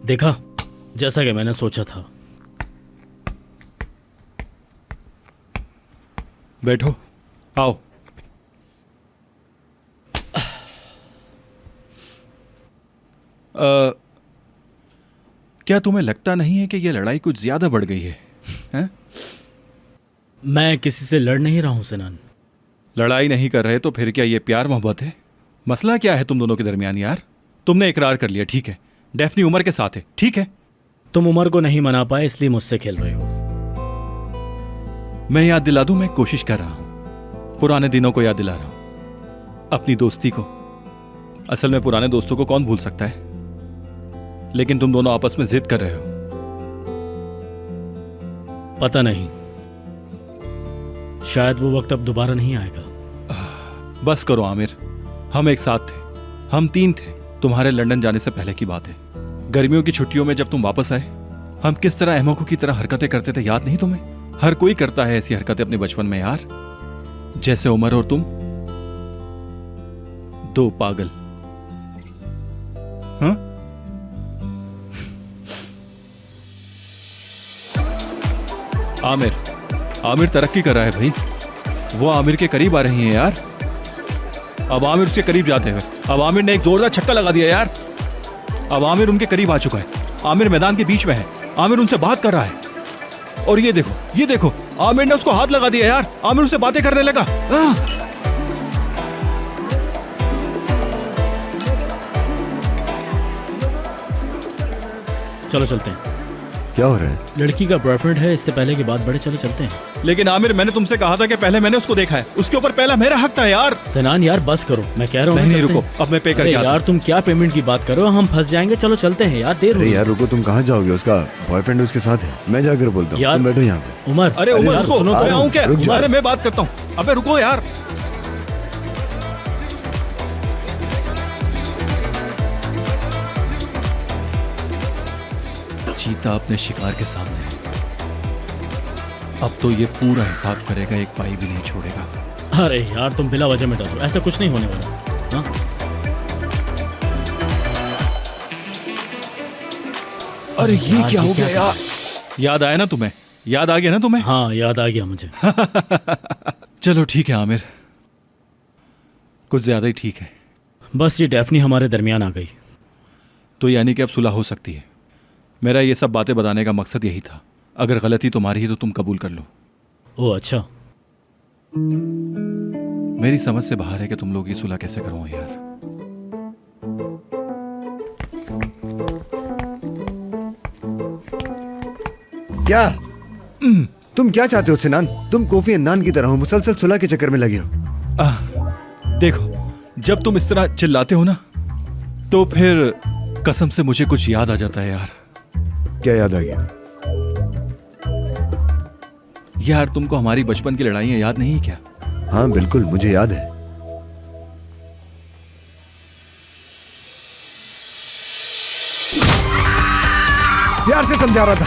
देखा, जैसा कि मैंने सोचा था। बैठो, आओ। क्या तुम्हें लगता नहीं है कि यह लड़ाई कुछ ज्यादा बढ़ गई है, हैं? मैं किसी से लड़ नहीं रहा हूं सिनान। लड़ाई नहीं कर रहे तो फिर क्या ये प्यार मोहब्बत है? मसला क्या है तुम दोनों के दरमियान यार? तुमने इकरार कर लिया, ठीक है। डेफनी उमर के साथ है, ठीक है। तुम उमर को नहीं मना पाए इसलिए मुझसे खेल रहे हो। मैं याद दिला दूं, मैं कोशिश कर रहा हूं, पुराने दिनों को याद दिला रहा हूं, अपनी दोस्ती को। असल में पुराने दोस्तों को कौन भूल सकता है, लेकिन तुम दोनों आपस में जिद कर रहे हो। पता नहीं, शायद वो वक्त अब दोबारा नहीं आएगा। बस करो आमिर, हम एक साथ थे, हम 3 थे तुम्हारे लंदन जाने से पहले की बात है। गर्मियों की छुट्टियों में जब तुम वापस आए, हम किस तरह अहमकों की तरह हरकतें करते थे, याद नहीं तुम्हें? हर कोई करता है ऐसी हरकतें अपने बचपन में यार, जैसे उमर और तुम, 2 पागल। हाँ? आमिर तरक्की कर रहा है भाई, वो आमिर के करीब आ रही हैं यार। अब आमिर उसके करीब जाते हैं। अब आमिर ने एक जोरदार छक्का लगा दिया यार। अब आमिर उनके करीब आ चुका है। आमिर मैदान के बीच में है, आमिर उनसे बात कर रहा है। और ये देखो, आमिर ने उसको हाथ लगा दिया यार। आमिर उससे बातें करने लगा। चलो चलते हैं। क्या हो रहा है? लड़की का बॉयफ्रेंड है, इससे पहले की बात बढ़े, चलो चलते हैं। लेकिन आमिर, मैंने तुमसे कहा था कि पहले मैंने उसको देखा है, उसके ऊपर पहला मेरा हक था यार। सिनान यार बस करो, मैं कह रहा हूँ नहीं, रुको, अब मैं पे करके आता हूं। यार तुम क्या पेमेंट की बात करो, हम फंस जाएंगे। चलो चलते हैं यार, देर हो अरे रही है। यार रुको, तुम कहाँ जाओगे? उसका बॉयफ्रेंड उसके साथ है, मैं जाकर बोलता हूँ। यार- तुम बैठो यहाँ पे। उमर, अरे उमर यार रुको, सुनो तो। मैं आऊं क्या? रुक जाओ। अरे मैं बात करता हूँ। अबे रुको यार। चीता अपने शिकार के सामने है। अब तो ये पूरा हिसाब करेगा, एक पाई भी नहीं छोड़ेगा। अरे यार तुम बिला वजह में डरो, ऐसा कुछ नहीं होने वाला। हाँ? अरे ये यार, क्या ये हो क्या गया यार? याद आया ना तुम्हें? याद आ गया ना तुम्हें? हाँ याद आ गया मुझे। चलो ठीक है आमिर, कुछ ज्यादा ही ठीक है। बस ये डेफनी हमारे दरमियान आ गई। तो यानी कि अब सुलह हो सकती है। मेरा ये सब बातें बताने का मकसद यही था। अगर गलती तुम्हारी है तो तुम कबूल कर लो। ओह अच्छा। मेरी समझ से बाहर है कि तुम लोग ये सुलह कैसे करो यार। क्या तुम क्या चाहते हो सिनान? तुम कोफी अन्नान की तरह हो, मुसलसल सुलह के चक्कर में लगे हो। देखो, जब तुम इस तरह चिल्लाते हो ना, तो फिर कसम से मुझे कुछ याद आ जाता है यार। क्या याद आ गया? यार तुमको हमारी बचपन की लड़ाइयाँ याद नहीं है क्या? हाँ बिल्कुल, मुझे याद है। प्यार से समझा रहा था।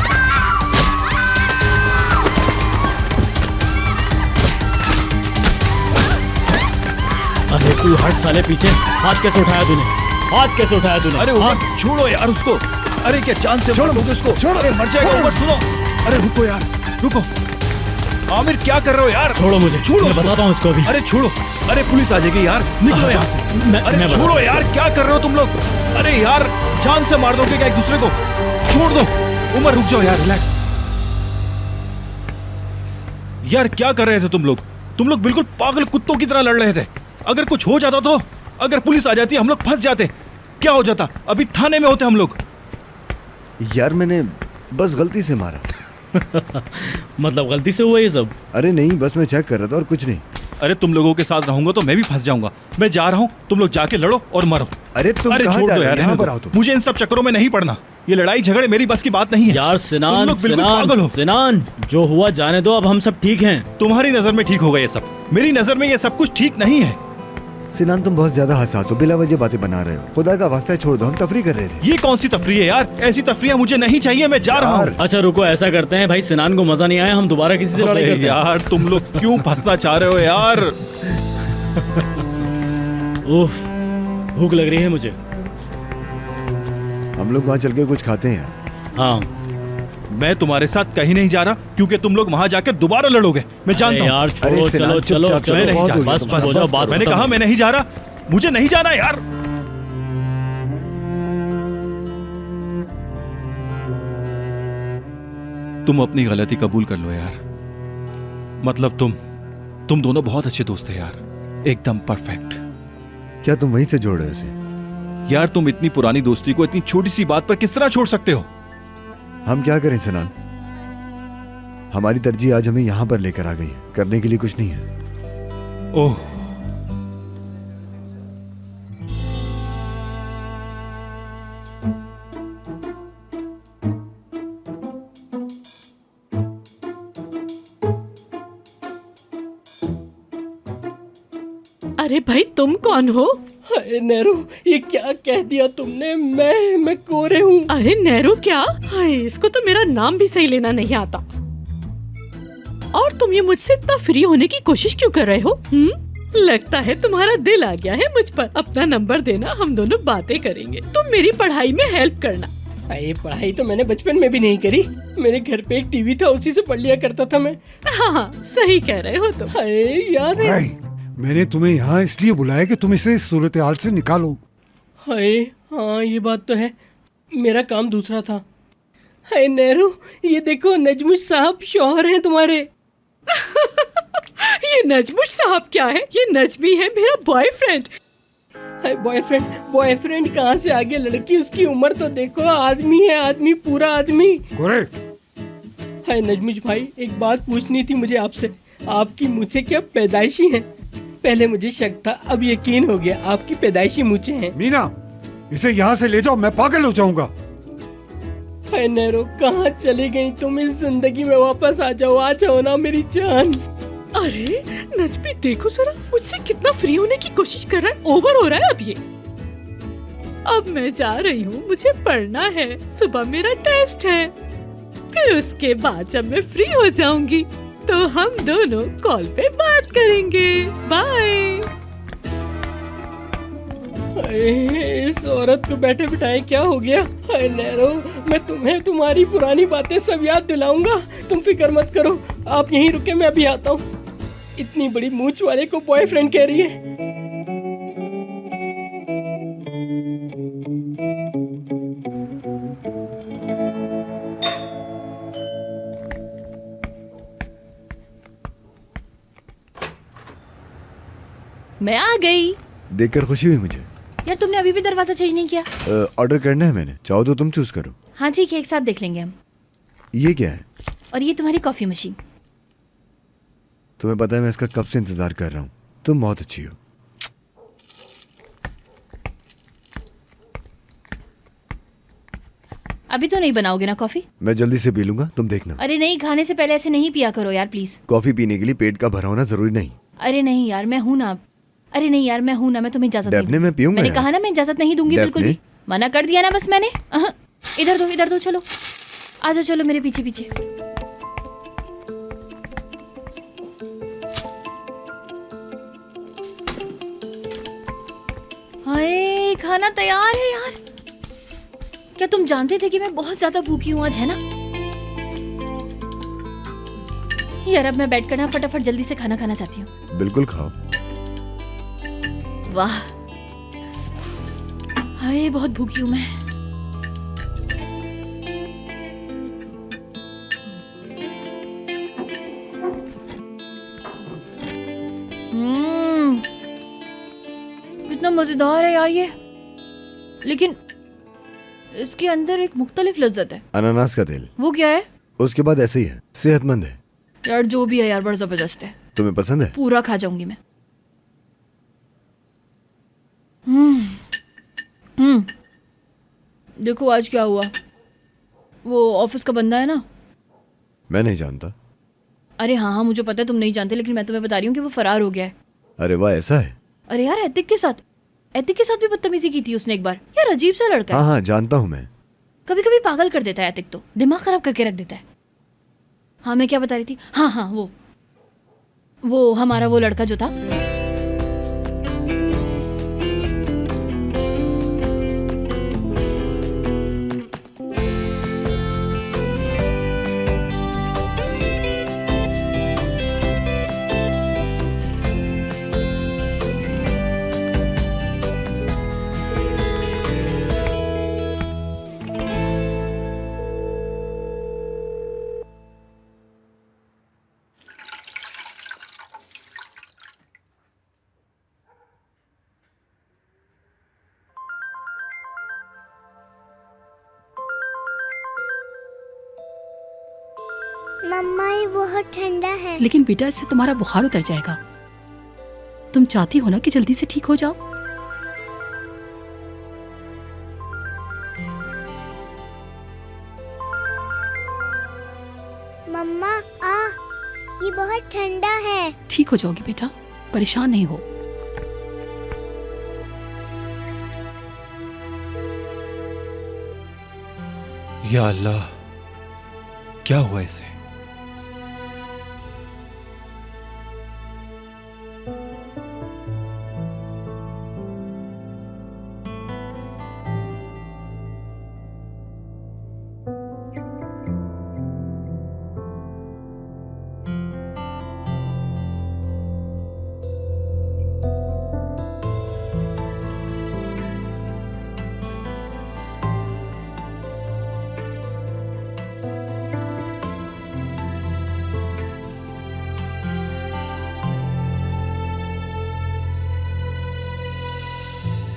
अरे तू हट साले पीछे। हाथ कैसे उठाया तूने? हाथ कैसे उठाया तूने? अरे हाँ? उमर छोड़ो यार उसको। अरे क्या जान से छोड़ो मारोगे उसको? छोड़ो। अरे मर जाएगा उमर, सुनो। अरे रुको यार, रुको। आमिर क्या कर रहे हो यार? छोड़ो मुझे, छोड़ो मैं उसको। बताता हूँ इसको अभी। अरे छोड़ो। अरे पुलिस आ जाएगी यार, निकलो यहाँ से। अरे छोड़ो यार, क्या कर रहे हो तुम लोग? अरे यार जान से मार दोगे क्या एक दूसरे को? छोड़ दो। उमर रुक जाओ यार, रिलैक्स। यार क्या कर रहे थे तुम लोग? तुम लोग बिल्कुल पागल कुत्तों की तरह लड़ रहे थे। अगर कुछ हो जाता तो, अगर पुलिस आ जाती, हम लोग फंस जाते, क्या हो जाता? अभी थाने में होते हम लोग। यार मैंने बस गलती से मारा। मतलब गलती से हुआ ये सब? अरे नहीं, बस मैं चेक कर रहा था और कुछ नहीं। अरे तुम लोगों के साथ रहूंगा तो मैं भी फंस जाऊंगा। मैं जा रहा हूं, तुम लोग जाके लड़ो और मरो। अरे तुम अरे कहाँ छोड़ जा दो रहे हो? यार, यहाँ रहने पर दो। आओ तुम। मुझे इन सब चक्करों में नहीं पड़ना। ये लड़ाई झगड़े मेरी बस की बात नहीं है। यार तुम सिनान, लोग बिल्कुल पागल हो। सिनान जो हुआ जाने दो, अब हम सब ठीक हैं। तुम्हारी नजर में ठीक होगा ये सब, मेरी नजर में ये सब कुछ ठीक नहीं है। सिनान तुम बहुत ज्यादा हसास हो, बिला वजह बातें बना रहे हो। खुदा का वास्ता है छोड़ दो, हम तफरी कर रहे थे। ये कौन सी तफरीह है यार? ऐसी तफरीह मुझे नहीं चाहिए, मैं जा रहा हूँ। अच्छा रुको, ऐसा करते हैं भाई, सिनान को मजा नहीं आया, हम दोबारा किसी से लड़ाई करते हैं। यार तुम लोग क्यों फंसना चाह रहे हो यार? उफ, भूख लग रही है मुझे। हम लोग वहाँ चल के कुछ खाते हैं यार। हाँ मैं तुम्हारे साथ कहीं नहीं जा रहा क्योंकि तुम लोग वहां जाकर दोबारा लड़ोगे। मैं जानता हूं। यार अरे छोड़ो, सिनान, चलो चलो चुपचाप चलो, मैं नहीं बहुत जा हो गया बस तुम्हारा, हो जाओ, बस, बात मैंने खत्म। कहा मैं नहीं जा रहा, मुझे नहीं जाना यार। तुम अपनी गलती कबूल कर लो यार। मतलब तुम दोनों बहुत अच्छे दोस्त हैं यार, एकदम परफेक्ट। क्या तुम वहीं से जोड़ रहे हो इसे? यार तुम इतनी पुरानी दोस्ती को इतनी छोटी सी बात पर किस तरह छोड़ सकते हो? हम क्या करें सिनान, हमारी तरजीह आज हमें यहाँ पर लेकर आ गई है, करने के लिए कुछ नहीं है। ओह, अरे भाई तुम कौन हो? हाय नेहरू, ये क्या कह दिया तुमने? मैं कोरे हूँ। अरे नेहरू क्या? हाय, इसको तो मेरा नाम भी सही लेना नहीं आता। और तुम ये मुझसे इतना फ्री होने की कोशिश क्यों कर रहे हो? लगता है तुम्हारा दिल आ गया है मुझ पर। अपना नंबर देना, हम दोनों बातें करेंगे। तुम मेरी पढ़ाई में हेल्प करना। ये पढ़ाई तो मैंने बचपन में भी नहीं करी। मेरे घर पे एक टीवी था, उसी से पढ़ लिया करता था मैं। हाँ सही कह रहे हो तुम। हाय, याद है? भाई, मैंने तुम्हें यहाँ इसलिए बुलाया कि तुम इसे इस सूरत हाल से निकालो। हाय, हाँ ये बात तो है, मेरा काम दूसरा था। हाय नेहरू, ये देखो नजमुश साहब शौहर हैं तुम्हारे। ये नजमुश साहब क्या है? ये नजमी है मेरा बॉयफ्रेंड। हाय बॉयफ्रेंड कहाँ से आ गया? लड़की, उसकी उम्र तो देखो। आदमी है, आदमी, पूरा आदमी। करेक्ट। हाय नजमुश भाई, एक बात पूछनी थी मुझे आपसे। आपकी मूंछें क्या पैदाइशी हैं? पहले मुझे शक था, अब यकीन हो गया, आपकी पैदाइशी मूंछें हैं। मीना, इसे यहाँ से ले जाओ, मैं पागल हो जाऊंगा। हाय नेहरू, कहाँ चली गई तुम? इस जिंदगी में वापस आ जाओ ना मेरी जान। अरे नजमी देखो जरा, मुझसे कितना फ्री होने की कोशिश कर रहा है। ओवर हो रहा है अब ये। अब मैं जा रही हूँ, मुझे पढ़ना है। सुबह मेरा टेस्ट है। फिर उसके बाद जब मैं फ्री हो जाऊंगी तो हम दोनों कॉल पे बात करेंगे। बाय। इस औरत को बैठे बिठाए क्या हो गया? हाय नेहरू, मैं तुम्हें तुम्हारी पुरानी बातें सब याद दिलाऊंगा। तुम फिक्र मत करो, आप यहीं रुके, मैं अभी आता हूँ। इतनी बड़ी मूंछ वाले को बॉयफ्रेंड कह रही है। मैं आ गई। देखकर खुशी हुई मुझे। यार तुमने अभी भी दरवाजा चेंज नहीं किया? ऑर्डर करना है मैंने, चाहो तो तुम चूज करो। हाँ ठीक है, एक साथ देख लेंगे हम। ये क्या है? और ये तुम्हारी कॉफी मशीन। तुम्हें पता है मैं इसका कब से इंतजार कर रहा हूँ। तुम बहुत अच्छी हो। अभी तो नहीं बनाओगे ना कॉफी? मैं जल्दी से पी लूंगा, तुम देखना। अरे नहीं, खाने से पहले ऐसे नहीं पिया करो यार प्लीज। कॉफी पीने के लिए पेट का भरा होना जरूरी नहीं। अरे नहीं यार, मैं हूँ ना। अरे नहीं यार, मैं हूँ ना, मैं तुम्हें इजाजत नहीं डेफने मैं पीऊंगा मैंने यार। कहा ना, मैं इजाजत नहीं दूंगी बिल्कुल भी। डेफने? मना कर दिया ना बस मैंने। इधर दो चलो। आ जाओ, चलो मेरे पीछे पीछे। हाय, खाना तैयार है यार। क्या तुम जानते थे कि मैं बहुत ज्यादा भूखी हूँ आज, है ना? यार अब मैं बैठ कर ना फटाफट जल्दी से खाना खाना चाहती हूँ। बिल्कुल खाओ। वाह, हाय बहुत भूखी हूँ मैं। कितना मजेदार है यार ये। लेकिन इसके अंदर एक मुख्तलिफ लज्जत है। अनानास का तेल। वो क्या है? उसके बाद ऐसे ही है, सेहतमंद है। यार जो भी है यार, बड़ा जबरदस्त है। तुम्हें पसंद है? पूरा खा जाऊंगी मैं। देखो आज क्या हुआ। वो ऑफिस का बंदा है ना। मैं नहीं जानता। अरे हाँ मुझे पता है तुम नहीं जानते, लेकिन मैं तुम्हें बता रही हूँ कि वो फरार हो गया है। अरे वाह, ऐसा है? अरे यार ऐतिक के साथ भी बदतमीजी की थी उसने एक बार। यार अजीब सा लड़का है। हाँ जानता हूँ मैं। कभी कभी पागल कर देता है ऐतिक, तो दिमाग खराब करके रख देता है। हाँ मैं क्या बता रही थी? हाँ वो हमारा वो लड़का जो था। मम्मा ये बहुत ठंडा है। लेकिन बेटा इससे तुम्हारा बुखार उतर जाएगा। तुम चाहती हो ना कि जल्दी से ठीक हो जाओ। मम्मा ये बहुत ठंडा है। ठीक हो जाओगी बेटा, परेशान नहीं हो। या अल्लाह, क्या हुआ इसे?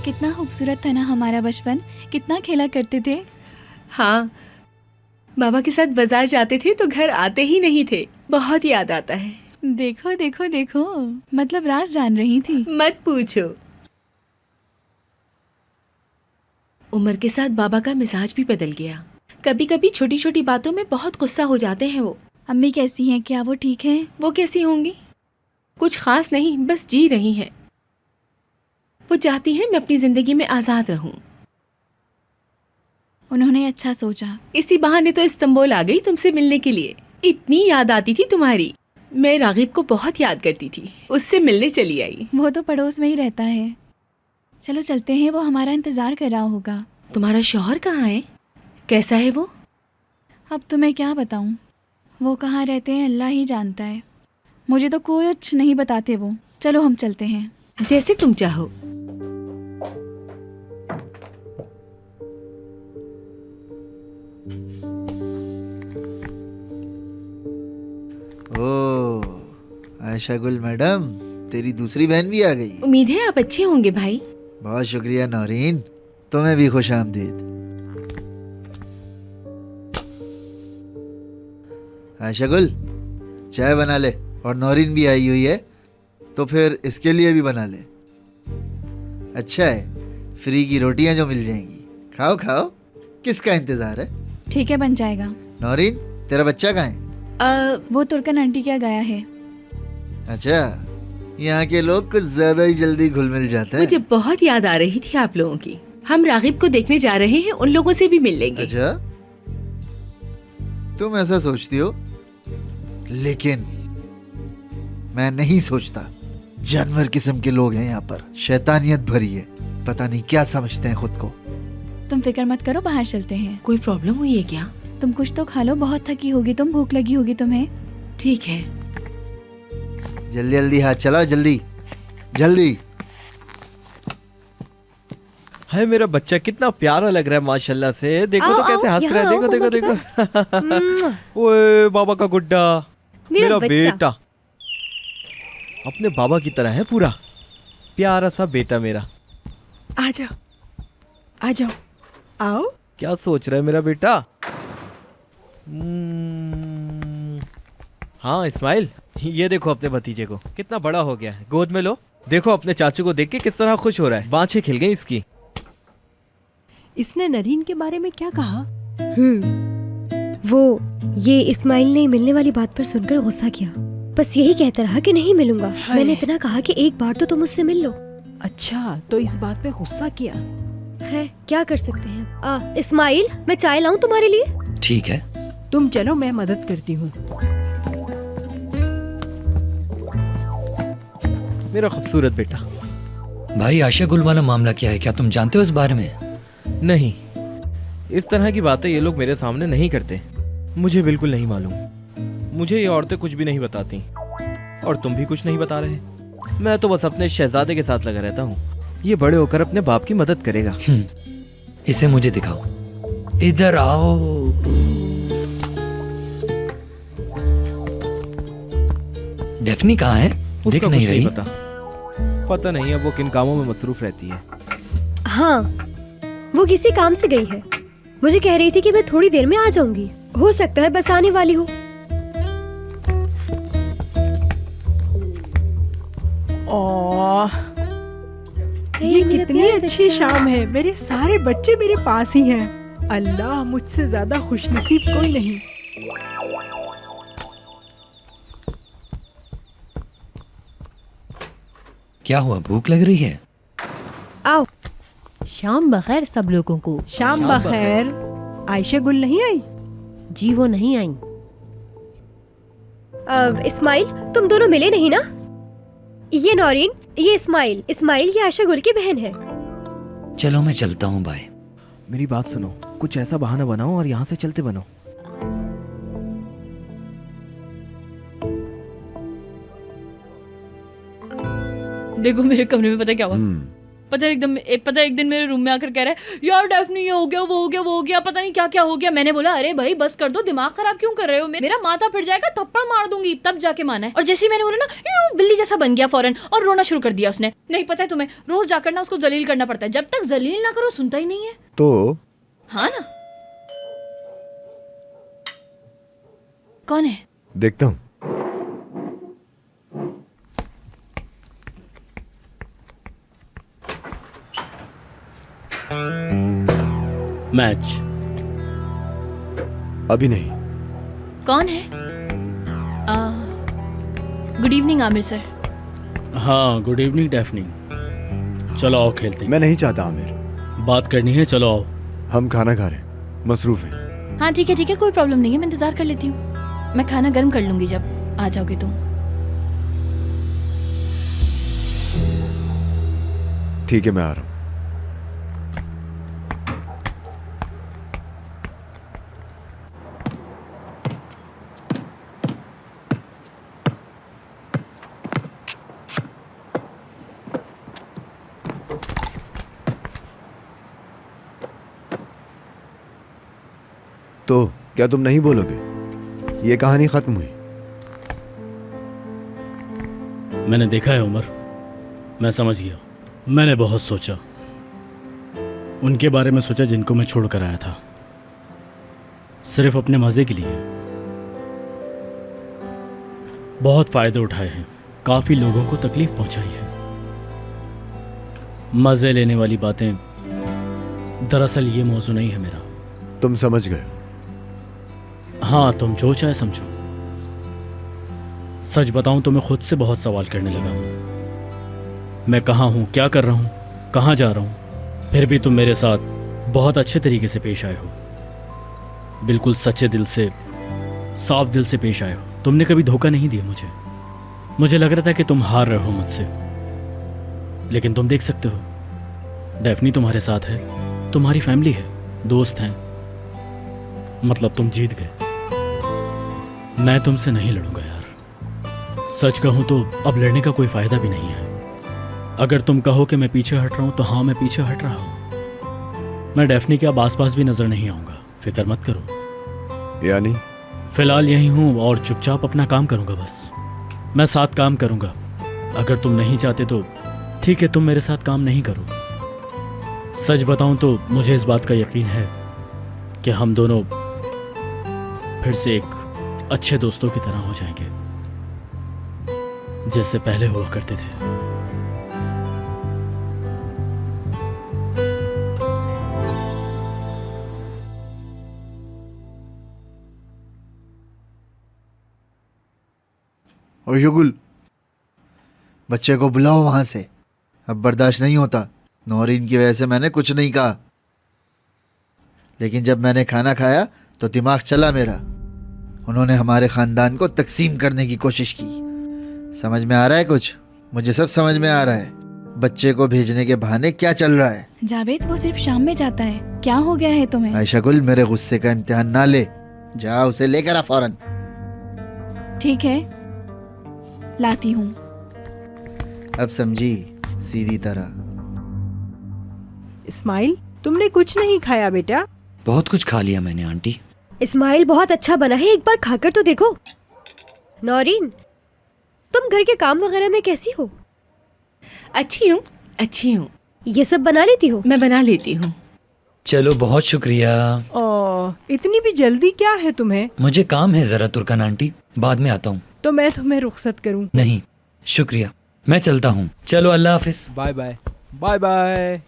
कितना खूबसूरत था ना हमारा बचपन, कितना खेला करते थे। हाँ, बाबा के साथ बाजार जाते थे तो घर आते ही नहीं थे। बहुत याद आता है। देखो देखो देखो, मतलब राज जान रही थी। मत पूछो। उम्र के साथ बाबा का मिजाज भी बदल गया। कभी कभी छोटी छोटी बातों में बहुत गुस्सा हो जाते हैं वो। अम्मी कैसी हैं? क्या वो ठीक है? वो कैसी होंगी? कुछ खास नहीं, बस जी रही हैं। वो चाहती हैं मैं अपनी जिंदगी में आजाद रहूं। उन्होंने अच्छा सोचा। इसी बहाने तो इस्तांबुल आ गई तुमसे मिलने के लिए। इतनी याद आती थी तुम्हारी। मैं रागिब को बहुत याद करती थी, उससे मिलने चली आई। वो तो पड़ोस में ही रहता है। चलो चलते हैं, वो हमारा इंतजार कर रहा होगा। तुम्हारा शौहर कहाँ है? कैसा है वो? अब तुम्हें क्या बताऊं, वो कहाँ रहते हैं अल्लाह ही जानता है। मुझे तो कुछ नहीं बताते वो। चलो हम चलते हैं। जैसे तुम चाहो। ओह, आयशा गुल मैडम, तेरी दूसरी बहन भी आ गई। उम्मीद है आप अच्छे होंगे भाई। बहुत शुक्रिया नौरीन, तुम्हें भी खुश आमदीद। आयशा गुल, चाय बना ले। और नौरीन भी आई हुई है तो फिर इसके लिए भी बना ले। अच्छा है, फ्री की रोटियां जो मिल जाएंगी। खाओ खाओ, किसका इंतजार है? ठीक है, बन जाएगा। नौरीन, तेरा बच्चा कहाँ है? वो तुर्कन आंटी क्या गया है। अच्छा, यहाँ के लोग कुछ ज्यादा ही जल्दी घुल मिल जाते हैं। मुझे बहुत याद आ रही थी आप लोगों की। हम रागिब को देखने जा रहे हैं, उन लोगों से भी मिल लेंगे। अच्छा, तुम ऐसा सोचती हो, लेकिन मैं नहीं सोचता। जानवर किस्म के लोग हैं यहाँ पर, शैतानियत भरी है। पता नहीं क्या समझते हैं खुद को। तुम फिक्र मत करो, बाहर चलते हैं। कोई प्रॉब्लम हुई है क्या? तुम कुछ तो खा लो, बहुत थकी होगी तुम, भूख लगी होगी तुम्हें। ठीक है, जल्दी जल्दी हाथ चलाओ, जल्दी जल्दी। है मेरा बच्चा कितना प्यारा लग रहा है माशाल्लाह से। देखो तो कैसे हंस रहा है। देखो देखो देखो। ओए बाबा का गुड्डा, मेरा बेटा अपने बाबा की तरह है, पूरा प्यारा सा बेटा मेरा। आ जाओ आ जाओ, आओ। क्या सोच रहा है मेरा बेटा? हाँ इस्माइल, ये देखो अपने भतीजे को, कितना बड़ा हो गया है। गोद में लो। देखो अपने चाचू को देख के किस तरह खुश हो रहा है। बाँछें खिल गई इसकी। इसने नरीन के बारे में क्या कहा? वो ये इस्माइल ने मिलने वाली बात पर सुनकर गुस्सा किया। बस यही कहता रहा कि नहीं मिलूंगा। मैंने इतना कहा कि एक बार तो तुम मुझसे मिल लो। अच्छा, तो इस बात पे गुस्सा किया। खैर, क्या कर सकते हैं। इस्माइल, मैं चाय लाऊं तुम्हारे लिए? ठीक है, तुम चलो, मैं मदद करती हूँ। मेरा खूबसूरत बेटा। भाई आशा गुल वाला मामला क्या है, क्या तुम जानते हो इस बारे में? नहीं, इस तरह की बातें ये लोग मेरे सामने नहीं करते। मुझे बिल्कुल नहीं मालूम। मुझे ये औरतें कुछ भी नहीं बताती, और तुम भी कुछ नहीं बता रहे। मैं तो बस अपने शहजादे के साथ लगा रहता हूँ। ये बड़े होकर अपने बाप की मदद करेगा। इसे मुझे दिखाओ। इधर आओ। डेफनी कहाँ है? दिख नहीं रही। पता नहीं अब वो किन कामों में मसरूफ रहती है। हाँ, वो किसी काम से गई है। मुझे कह रही थी कि मैं थोड़ी देर में आ जाऊंगी। हो सकता है बस आने वाली हो। कितनी अच्छी शाम है। मेरे सारे बच्चे मेरे पास ही हैं। अल्लाह, मुझसे ज्यादा खुशनसीब कोई नहीं। क्या हुआ, भूख लग रही है? आओ। शाम बखैर सब लोगों को। शाम बखैर। आयशा गुल नहीं आई? जी वो नहीं आई। इस्माइल, तुम दोनों मिले नहीं ना? ये नौरीन, ये इस्माइल। इस्माइल ये आयशा गुल की बहन है। चलो मैं चलता हूँ, बाय। मेरी बात सुनो, कुछ ऐसा बहाना बनाओ और यहाँ से चलते बनो। देखो मेरे कमरे में पता है क्या हुआ? पता है एक दिन मेरे रूम में आकर कह रहा है यार डेफनी ये हो गया, वो हो गया, वो हो गया, पता नहीं क्या क्या हो गया। मैंने बोला अरे भाई बस कर दो, दिमाग खराब क्यों कर रहे हो? मेरा माथा फिर जाएगा, थप्पड़ मार दूंगी। तब जाके माना है। और जैसे ही मैंने बोला ना, यूं बिल्ली जैसा बन गया फौरन और रोना शुरू कर दिया उसने। नहीं पता है तुम्हें, रोज जाकर ना उसको जलील करना पड़ता है। जब तक जलील ना करो सुनता ही नहीं है। तो हाँ ना? कौन है? देखता हूँ। मैच अभी नहीं। कौन है? Good evening Aamir sir. हाँ गुड इवनिंग डेफनी। चलो आओ खेलते हैं। मैं नहीं चाहता आमिर। बात करनी है, चलो आओ। हम खाना खा रहे हैं, मसरूफ हैं। हाँ ठीक है, कोई प्रॉब्लम नहीं है, मैं इंतजार कर लेती हूँ। मैं खाना गर्म कर लूंगी जब आ जाओगे तुम। ठीक है, मैं आ रहा हूँ। तो क्या तुम नहीं बोलोगे? ये कहानी खत्म हुई। मैंने देखा है उमर, मैं समझ गया। मैंने बहुत सोचा, उनके बारे में सोचा जिनको मैं छोड़ कर आया था, सिर्फ अपने मजे के लिए। बहुत फायदे उठाए हैं, काफी लोगों को तकलीफ पहुंचाई है। मजे लेने वाली बातें, दरअसल ये मौजू नहीं है मेरा। तुम समझ गए? हाँ, तुम जो चाहे समझो। सच बताऊं तो मैं खुद से बहुत सवाल करने लगा हूं। मैं कहाँ हूं, क्या कर रहा हूं, कहाँ जा रहा हूं। फिर भी तुम मेरे साथ बहुत अच्छे तरीके से पेश आए हो। बिल्कुल सच्चे दिल से, साफ दिल से पेश आए हो। तुमने कभी धोखा नहीं दिया मुझे। मुझे लग रहा था कि तुम हार रहे हो मुझसे, लेकिन तुम देख सकते हो डेफनी तुम्हारे साथ है, तुम्हारी फैमिली है, दोस्त हैं। मतलब तुम जीत गए। मैं तुमसे नहीं लड़ूंगा यार। सच कहूं तो अब लड़ने का कोई फायदा भी नहीं है। अगर तुम कहो कि मैं पीछे हट रहा हूं तो हाँ, मैं पीछे हट रहा हूं। मैं डेफनी के अब आसपास भी नजर नहीं आऊंगा, फिक्र मत करो। यानी फिलहाल यहीं हूं और चुपचाप अपना काम करूंगा बस। मैं साथ काम करूंगा। अगर तुम नहीं चाहते तो ठीक है, तुम मेरे साथ काम नहीं करो। सच बताऊं तो मुझे इस बात का यकीन है कि हम दोनों फिर से एक अच्छे दोस्तों की तरह हो जाएंगे, जैसे पहले हुआ करते थे। और युगुल, बच्चे को बुलाओ वहां से। अब बर्दाश्त नहीं होता। नौरीन की वजह से मैंने कुछ नहीं कहा, लेकिन जब मैंने खाना खाया तो दिमाग चला मेरा। उन्होंने हमारे खानदान को तकसीम करने की कोशिश की। समझ में आ रहा है कुछ? मुझे सब समझ में आ रहा है। बच्चे को भेजने के बहाने क्या चल रहा है? जावेद वो सिर्फ शाम में जाता है, क्या हो गया है तुम्हें? आयशा गुल, मेरे गुस्से का इम्तिहान ना ले। जा उसे लेकर आ फौरन। ठीक है, लाती हूँ। अब समझी सीधी तरह। इस्माइल, तुमने कुछ नहीं खाया बेटा? बहुत कुछ खा लिया मैंने आंटी। इस्माइल बहुत अच्छा बना है, एक बार खाकर तो देखो। नौरीन, तुम घर के काम वगैरह में कैसी हो? अच्छी हूँ, अच्छी हूँ। ये सब बना लेती हो? मैं बना लेती हूँ। चलो बहुत शुक्रिया। इतनी भी जल्दी क्या है तुम्हें? मुझे काम है जरा तुर्कन आंटी, बाद में आता हूँ। तो मैं तुम्हें रुखसत करूँ? नहीं शुक्रिया, मैं चलता हूँ। चलो अल्लाह हाफिज। Bye bye. Bye bye.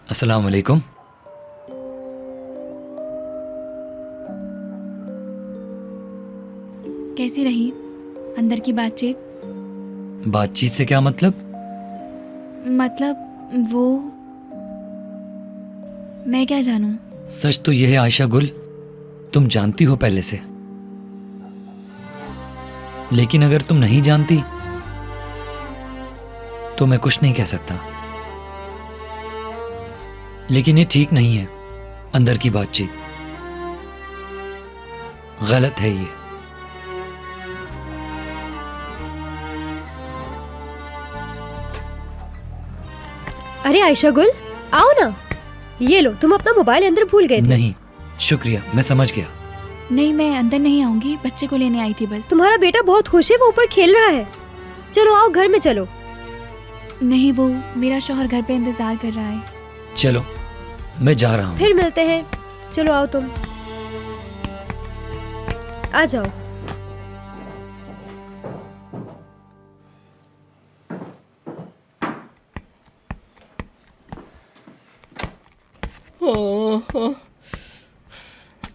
अस्सलाम वालेकुम। कैसी रही अंदर की बातचीत? बातचीत से क्या मतलब? मतलब वो, मैं क्या जानूं? सच तो यह है आयशा गुल, तुम जानती हो पहले से। लेकिन अगर तुम नहीं जानती तो मैं कुछ नहीं कह सकता। लेकिन ये ठीक नहीं है, अंदर की बातचीत गलत है ये। अरे आयशा गुल, आओ ना। ये लो, तुम अपना मोबाइल अंदर भूल गए थे। नहीं शुक्रिया, मैं समझ गया। नहीं, मैं अंदर नहीं आऊंगी, बच्चे को लेने आई थी बस। तुम्हारा बेटा बहुत खुश है, वो ऊपर खेल रहा है। चलो आओ, घर में चलो। नहीं, वो मेरा शौहर घर पे इंतजार कर रहा है। चलो मैं जा रहा हूँ। फिर मिलते हैं। चलो आओ, तुम आ जाओ।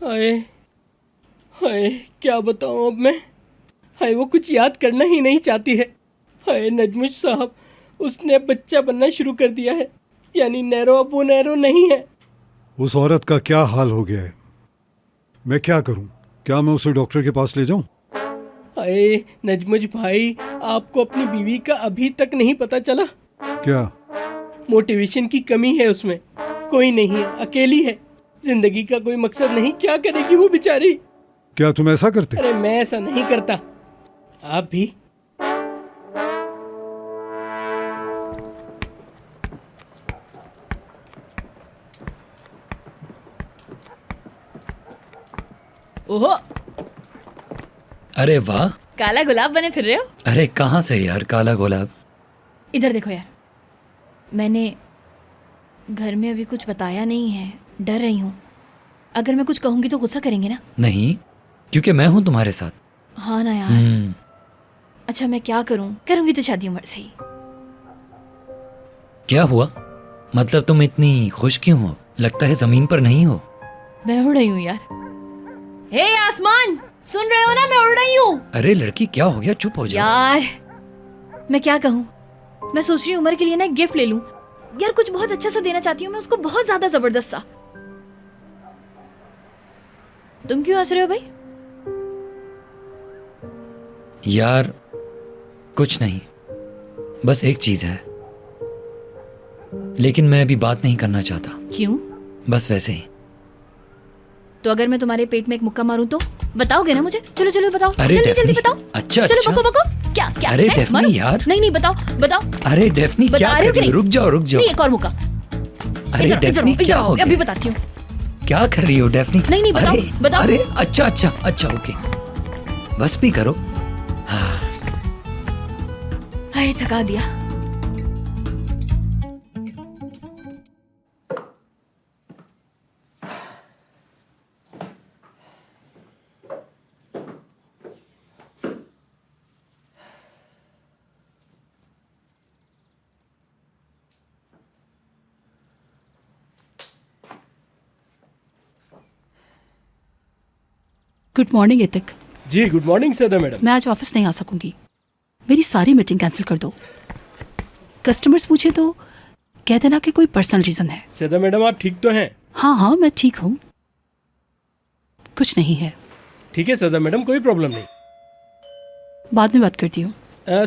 हाय हाय, क्या बताऊं अब मैं। हाय, वो कुछ याद करना ही नहीं चाहती है। हाय नजमुश साहब, उसने बच्चा बनना शुरू कर दिया है। यानी नैरो अब वो नैरो नहीं है। उस औरत का क्या हाल हो गया है? मैं क्या करूं? क्या मैं उसे डॉक्टर के पास ले जाऊं? हाय नजमुश भाई, आपको अपनी बीवी का अभी तक नहीं पता चला? क्या? मोटिवेशन की कमी है उसमें। कोई नहीं है, अकेली है, जिंदगी का कोई मकसद नहीं। क्या करेगी वो बेचारी? क्या तुम ऐसा करते? अरे मैं ऐसा नहीं करता। आप भी? ओहो, अरे वाह, काला गुलाब बने फिर रहे हो। अरे कहाँ से यार काला गुलाब? इधर देखो यार, मैंने घर में अभी कुछ बताया नहीं है, डर रही हूँ। अगर मैं कुछ कहूंगी तो गुस्सा करेंगे ना? नहीं, क्योंकि मैं हूं तुम्हारे साथ। हाँ ना यार। अच्छा मैं क्या करूं? करूंगी तो शादी उम्र से ही। क्या हुआ? मतलब तुम इतनी खुश क्यों हो? लगता है जमीन पर नहीं हो। मैं उड़ रही हूँ यार। हे आसमान, सुन रहे हो ना? मैं उड़ रही हूँ। अरे लड़की क्या हो गया? चुप हो जाओ यार मैं क्या कहूँ, मैं सोच रही हूँ उमर के लिए ना एक गिफ्ट ले लूं। यार कुछ बहुत अच्छा सा देना चाहती हूँ मैं उसको, बहुत ज्यादा जबरदस्त सा। तुम क्यों हंस रहे हो भाई? यार कुछ नहीं, बस एक चीज है, लेकिन मैं अभी बात नहीं करना चाहता। क्यों? बस वैसे ही। तो अगर मैं तुम्हारे पेट में एक मुक्का मारूं तो बताओगे ना मुझे? चलो चलो बताओ, अरे जल्दी जल्दी डेफनी, बताओ। अच्छा चलो अच्छा। बको बको। क्या क्या? अरे है? डेफनी मारो? यार। नहीं नहीं, बताओ बताओ। अरे डेफनी क्या बता रहे हो कर कि रही हो? नहीं? रुक जाओ रुक जाओ। नहीं, एक और मुक्का। अरे इधर डेफनी इधर क्या हो अभी गया? बताती हूँ। क्या कर रही हो डेफनी? नहीं नहीं, बताओ अरे, बताओ। अरे अच्छा अच्छा अच्छा ओके, बस भी करो। हाँ हाय थका दिया। Good morning Itik. जी गुड मॉर्निंग सदा मैडम। मैं आज ऑफिस नहीं आ सकूंगी, मेरी सारी मीटिंग कैंसिल कर दो। कस्टमर्स पूछे तो कह देना कि कोई पर्सनल रीजन है। सदा मैडम आप ठीक तो हैं? हाँ हाँ मैं ठीक हूँ, कुछ नहीं है। ठीक है सदा मैडम, कोई प्रॉब्लम नहीं। बाद में बात करती हूँ।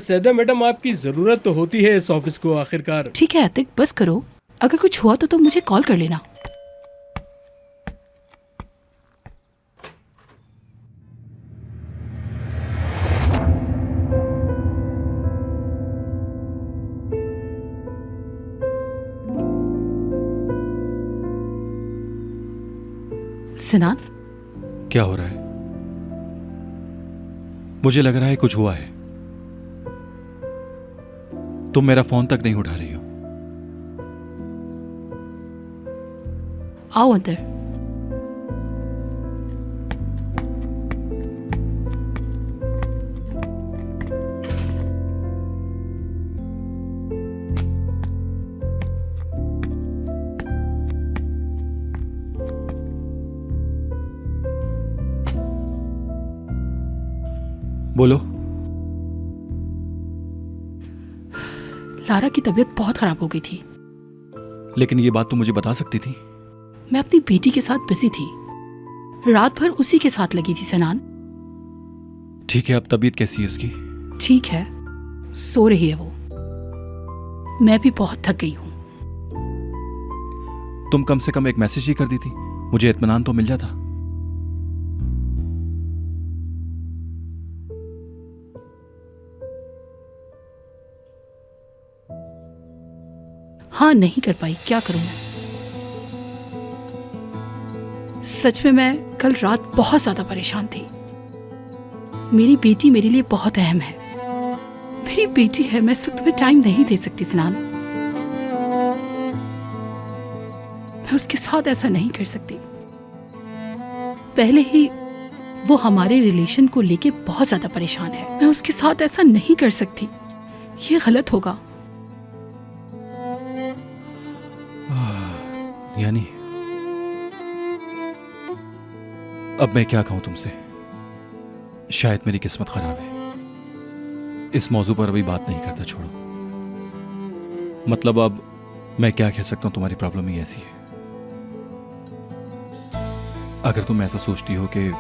सदा मैडम आपकी जरूरत तो होती है इस ऑफिस को आखिरकार। ठीक है इतिक, बस करो। अगर कुछ हुआ तो तुम मुझे कॉल कर लेना। सिनान, क्या हो रहा है? मुझे लग रहा है कुछ हुआ है। तुम मेरा फोन तक नहीं उठा रही हो। आओ अंदर। बोलो। लारा की तबीयत बहुत खराब हो गई थी। लेकिन ये बात तुम मुझे बता सकती थी। मैं अपनी बेटी के साथ बिजी थी, रात भर उसी के साथ लगी थी सनान। ठीक है, अब तबीयत कैसी है उसकी? ठीक है, सो रही है वो। मैं भी बहुत थक गई हूँ। तुम कम से कम एक मैसेज ही कर दी थी, मुझे इत्मीनान तो मिल जाता। हाँ, नहीं कर पाई, क्या करूं मैं। सच में मैं कल रात बहुत ज्यादा परेशान थी। मेरी बेटी मेरे लिए बहुत अहम है। मेरी बेटी है, मैं इस वक्त तुम्हें टाइम नहीं दे सकती सनान। मैं उसके साथ ऐसा नहीं कर सकती। पहले ही वो हमारे रिलेशन को लेके बहुत ज्यादा परेशान है। मैं उसके साथ ऐसा नहीं कर सकती, ये गलत होगा। यानी अब मैं क्या कहूं तुमसे? शायद मेरी किस्मत खराब है। इस मौजू पर अभी बात नहीं करता, छोड़ो। मतलब अब मैं क्या कह सकता हूं, तुम्हारी प्रॉब्लम ही ऐसी है। अगर तुम ऐसा सोचती हो कि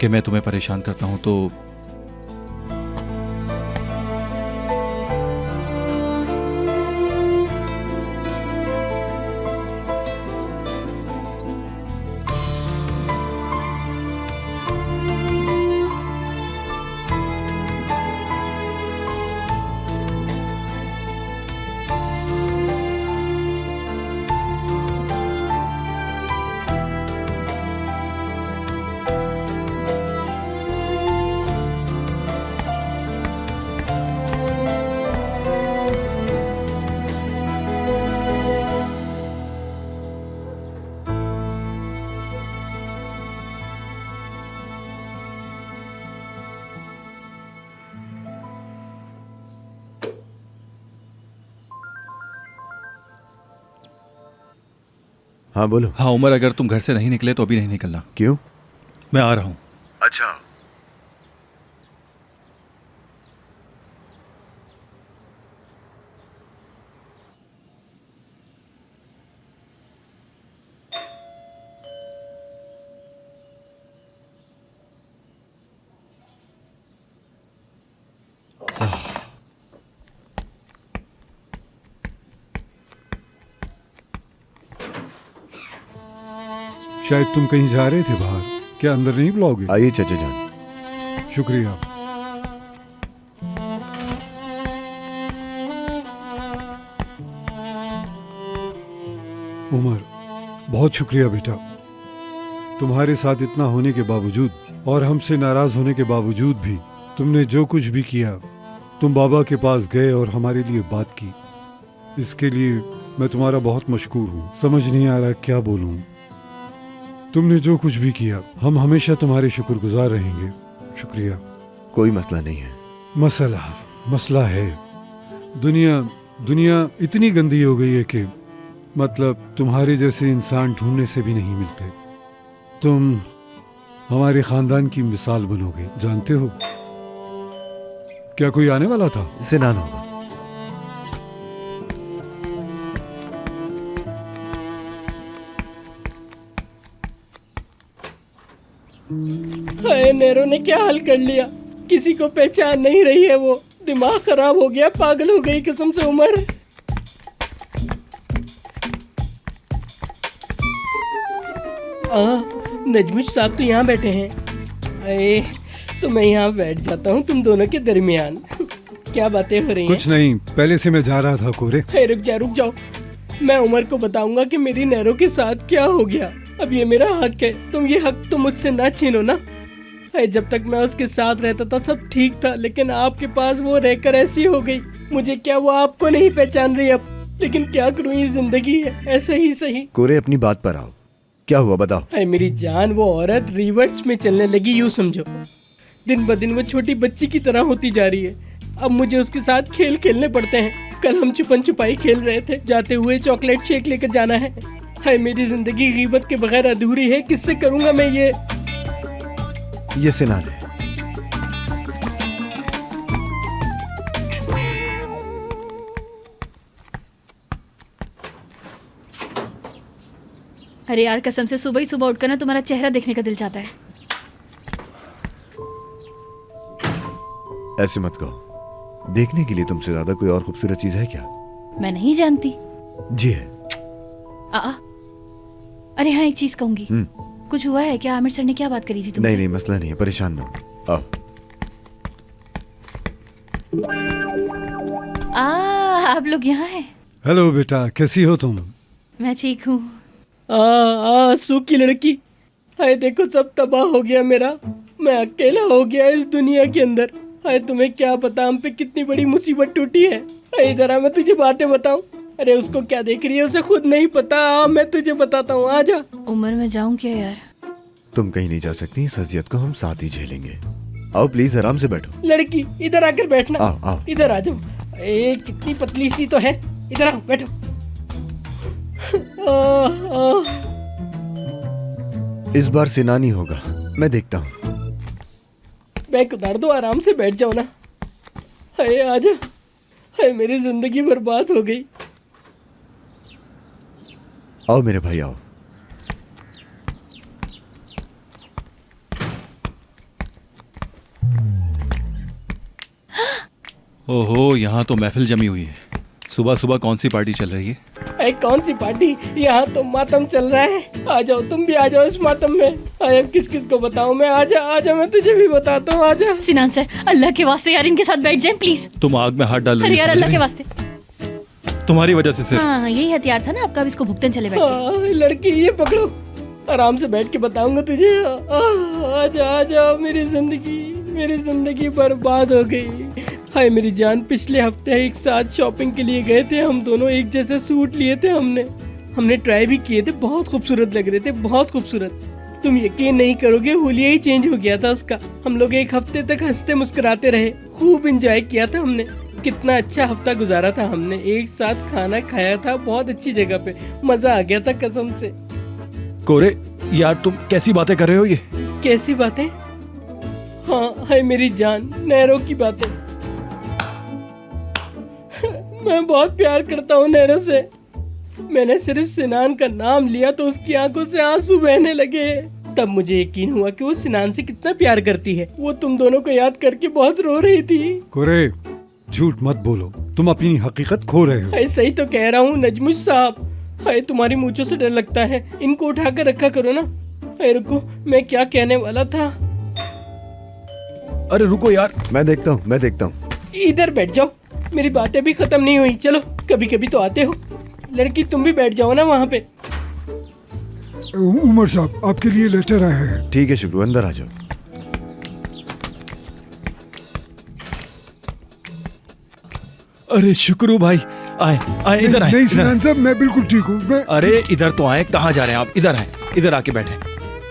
मैं तुम्हें परेशान करता हूं तो हाँ बोलो। हाँ उमर, अगर तुम घर से नहीं निकले तो अभी नहीं निकलना। क्यों? मैं आ रहा हूं। अच्छा। शायद तुम कहीं जा रहे थे बाहर, क्या अंदर नहीं बुलाओगे? आइए चाचा जान। शुक्रिया। उमर, बहुत शुक्रिया बेटा। तुम्हारे साथ इतना होने के बावजूद और हमसे नाराज होने के बावजूद भी तुमने जो कुछ भी किया, तुम बाबा के पास गए और हमारे लिए बात की, इसके लिए मैं तुम्हारा बहुत मशकूर हूँ। समझ नहीं आ रहा क्या बोलूँ। तुमने जो कुछ भी किया, हम हमेशा तुम्हारे शुक्रगुजार रहेंगे। शुक्रिया। कोई मसला नहीं है। मसला है। दुनिया इतनी गंदी हो गई है कि मतलब तुम्हारे जैसे इंसान ढूंढने से भी नहीं मिलते। तुम हमारे खानदान की मिसाल बनोगे, जानते हो। क्या कोई आने वाला था? सिनान होगा। हाय, नेरो ने क्या हाल कर लिया। किसी को पहचान नहीं रही है वो। दिमाग खराब हो गया, पागल हो गई कसम से उमर। नजमुश साहब तो यहाँ बैठे हैं। अरे तो मैं यहाँ बैठ जाता हूँ तुम दोनों के दरमियान। क्या बातें हो रही हैं? कुछ नहीं, पहले से मैं जा रहा था कोरे। रुक जाओ। मैं उमर को बताऊंगा कि मेरी नैरो के साथ क्या हो गया। अब ये मेरा हक है, तुम ये हक तो मुझसे ना छीनो ना। जब तक मैं उसके साथ रहता था सब ठीक था, लेकिन आपके पास वो रहकर ऐसी हो गई। मुझे क्या वो आपको नहीं पहचान रही अब, लेकिन क्या करूं, ये जिंदगी है, ऐसे ही सही। कोरे अपनी बात पर आओ, क्या हुआ बताओ। हाय मेरी जान, वो औरत रिवर्स में चलने लगी, यूं समझो। दिन ब दिन वो छोटी बच्ची की तरह होती जा रही है। अब मुझे उसके साथ खेल खेलने पड़ते हैं। कल हम छुपन छुपाई खेल रहे थे, जाते हुए चॉकलेट शेक लेकर जाना है। हाय मेरी जिंदगी गीबत के बगैर अधूरी है, किससे करूंगा मैं ये सिनान है। अरे यार कसम से सुबह ही सुबह उठकर ना तुम्हारा चेहरा देखने का दिल चाहता है। ऐसे मत कहो, देखने के लिए तुमसे ज्यादा कोई और खूबसूरत चीज है क्या? मैं नहीं जानती। जी है। अरे हाँ, एक चीज कहूंगी। कुछ हुआ है क्या? आमिर सर ने क्या बात करी थी तुमसे? नहीं मसला नहीं है, परेशान ना हो। आओ। आप लोग यहाँ हैं? हेलो बेटा, कैसी हो तुम? मैं ठीक हूँ। सूखी लड़की। हाय देखो सब तबाह हो गया मेरा, मैं अकेला हो गया इस दुनिया के अंदर। हाय तुम्हें क्या पता हम पे कितनी बड़ी मुसीबत टूटी है। इधर आ, मैं तुझे बातें बताऊं। अरे उसको क्या देख रही है, उसे खुद नहीं पता। मैं तुझे बताता हूँ, आजा। उमर में जाऊं क्या यार? तुम कहीं नहीं जा सकती, इस अजियत को हम साथ ही झेलेंगे। आओ प्लीज, आराम से बैठो। लड़की इधर आकर बैठना। आओ। इधर आ जाओ। कितनी पतली सी तो है, इधर आओ बैठो। इस बार सिनानी होगा, मैं देखता हूँ। बैग उतार दो, आराम से बैठ जाओ ना। हाय आजा। हाय मेरी जिंदगी बर्बाद हो गई। आओ मेरे भाई आओ। ओहो, यहाँ तो महफिल जमी हुई है। सुबह सुबह कौन सी पार्टी चल रही है? कौन सी पार्टी? यहाँ तो मातम चल रहा है। आ जाओ, तुम भी आ जाओ इस मातम में। अब किस किस को बताऊँ मैं? आजा आजा, मैं तुझे भी बताता हूँ, आजा। सिनान सर, अल्लाह के वास्ते यार इनके साथ बैठ जाएं प्लीज। तुम आग में हाथ डाल रही हो। अरे यार अल्लाह के वास्ते, तुम्हारी वजह से सिर्फ। हाँ यही हथियार था ना आपका, अब इसको भुगतन चले बैठे। लड़की ये पकड़ो, आराम से बैठ के बताऊंगा तुझे। आजा आजा, मेरी जिंदगी बर्बाद हो गई। हाय मेरी जान, पिछले हफ्ते एक साथ शॉपिंग के लिए गए थे हम दोनों। एक जैसे सूट लिए थे हमने ट्राई भी किए थे, बहुत खूबसूरत लग रहे थे, बहुत खूबसूरत। तुम यकीन नहीं करोगे, हुलिया ही चेंज हो गया था उसका। हम लोग एक हफ्ते तक हंसते मुस्कुराते रहे, खूब एंजॉय किया था हमने। कितना अच्छा हफ्ता गुजारा था हमने, एक साथ खाना खाया था बहुत अच्छी जगह पे, मजा आ गया था कसम से। कोरे यार, तुम कैसी बातें कर रहे हो? ये कैसी बातें? हाँ हाय मेरी जान, नहरों की बातें। मैं बहुत प्यार करता हूँ नहरों से। मैंने सिर्फ सिनान का नाम लिया तो उसकी आंखों से आंसू बहने लगे। तब मुझे यकीन हुआ कि वो सिनान से कितना प्यार करती है। वो तुम दोनों को याद करके बहुत रो रही थी। कोरे, झूठ मत बोलो, तुम अपनी हकीकत खो रहे हो। हाय सही तो कह रहा हूँ नजमुश साहब। हाय तुम्हारी मूंछों से डर लगता है, इनको उठा कर रखा करो ना। हाय रुको, मैं क्या कहने वाला था। अरे रुको यार, मैं देखता हूँ। इधर बैठ जाओ, मेरी बातें भी खत्म नहीं हुई। चलो, कभी कभी तो आते हो। लड़की तुम भी बैठ जाओ ना वहाँ पे। उमर साहब, आपके लिए लेटर आया है। ठीक है शुक्र, अंदर आ जाओ। अरे शुक्रू भाई, आए इधर आए। नहीं सिनान साहब, मैं बिल्कुल ठीक हूँ। अरे इधर तो आए, कहाँ जा रहे हैं आप? इधर आए, इधर आके बैठे,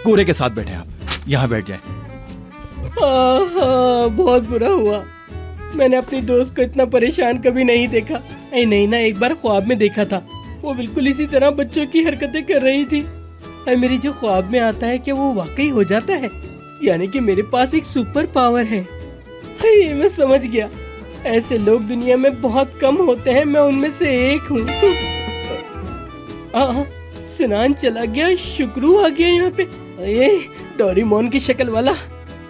कोरे के साथ बैठे आप, यहाँ बैठ जाए। बहुत बुरा हुआ, मैंने अपनी दोस्त को इतना परेशान कभी नहीं देखा। नहीं ना, एक बार ख्वाब में देखा था, वो बिल्कुल इसी तरह बच्चों की हरकतें कर रही थी। मेरी जो ख्वाब में आता है कि वो वाकई हो जाता है, यानी कि मेरे पास एक सुपर पावर है। ये मैं समझ गया, ऐसे लोग दुनिया में बहुत कम होते हैं, मैं उनमें से एक हूँ। सिनान चला गया, शुक्रू आ गया यहाँ पे। ये डोरेमोन की शक्ल वाला।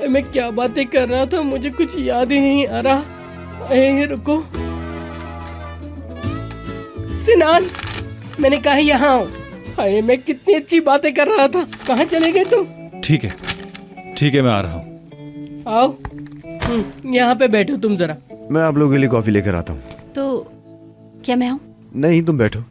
मैं क्या बातें कर रहा था, मुझे कुछ याद ही नहीं आ रहा। रुको, सिनान, मैंने कहा यहाँ आओ। हाय मैं कितनी अच्छी बातें कर रहा था, कहाँ चले गए तुम? ठीक है, मैं आ रहा हूँ। आओ, यहाँ पे बैठो तुम जरा। मैं आप लोगों के लिए कॉफी लेकर आता हूँ। तो क्या मैं आऊँ? नहीं, तुम बैठो।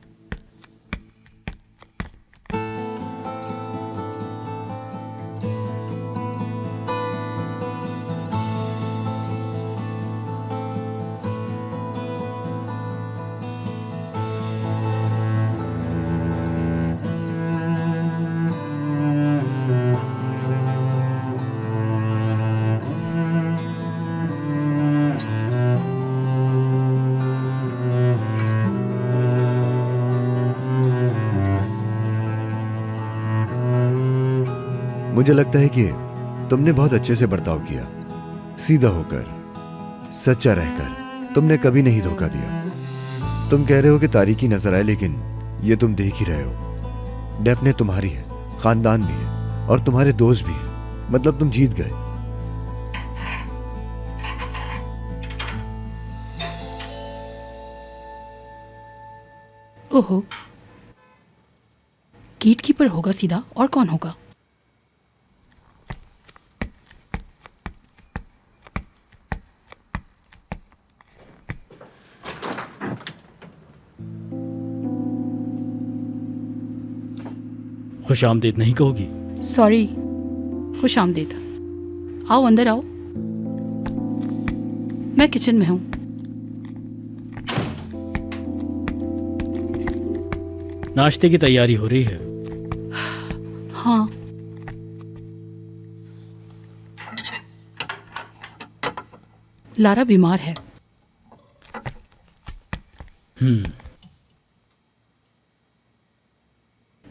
मुझे लगता है कि तुमने बहुत अच्छे से बर्ताव किया, सीधा होकर, सच्चा रहकर। तुमने कभी नहीं धोखा दिया। तुम कह रहे हो कि तारीकी नजर आए, लेकिन ये तुम देख ही रहे हो। डेफने तुम्हारी है, खानदान भी है और तुम्हारे दोस्त भी है। मतलब तुम जीत गए। ओहो, गेट कीपर होगा सीधा, और कौन होगा? खुश आमदीद नहीं कहोगी? सॉरी, खुश आमदीद। आओ, अंदर आओ। मैं किचन में हूँ। नाश्ते की तैयारी हो रही है। हाँ। लारा बीमार है।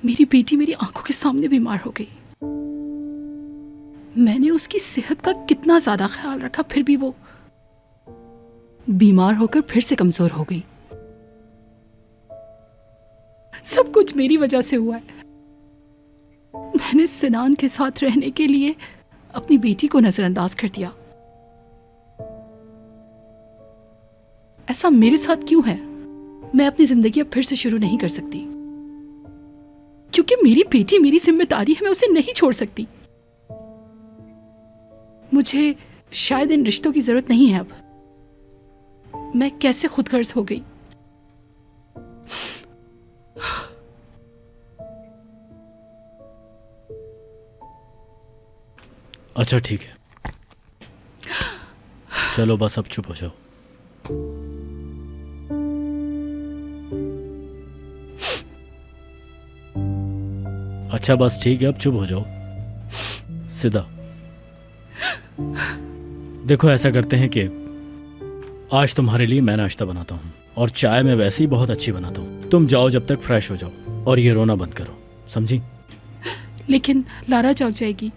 मेरी बेटी मेरी आंखों के सामने बीमार हो गई। मैंने उसकी सेहत का कितना ज्यादा ख्याल रखा, फिर भी वो बीमार होकर फिर से कमजोर हो गई। सब कुछ मेरी वजह से हुआ है। मैंने सिनान के साथ रहने के लिए अपनी बेटी को नजरअंदाज कर दिया। ऐसा मेरे साथ क्यों है? मैं अपनी जिंदगी अब फिर से शुरू नहीं कर सकती, क्योंकि मेरी बेटी मेरी जिम्मेदारी है। मैं उसे नहीं छोड़ सकती। मुझे शायद इन रिश्तों की जरूरत नहीं है अब। मैं कैसे खुदगर्ज हो गई। अच्छा ठीक है, चलो बस अब चुप हो जाओ। अच्छा बस ठीक है, अब चुप हो जाओ। सीधा देखो, ऐसा करते हैं कि आज तुम्हारे लिए मैं नाश्ता बनाता हूँ और चाय मैं वैसे ही बहुत अच्छी बनाता हूँ। तुम जाओ जब तक फ्रेश हो जाओ और ये रोना बंद करो, समझी? लेकिन लारा जाग जाएगी।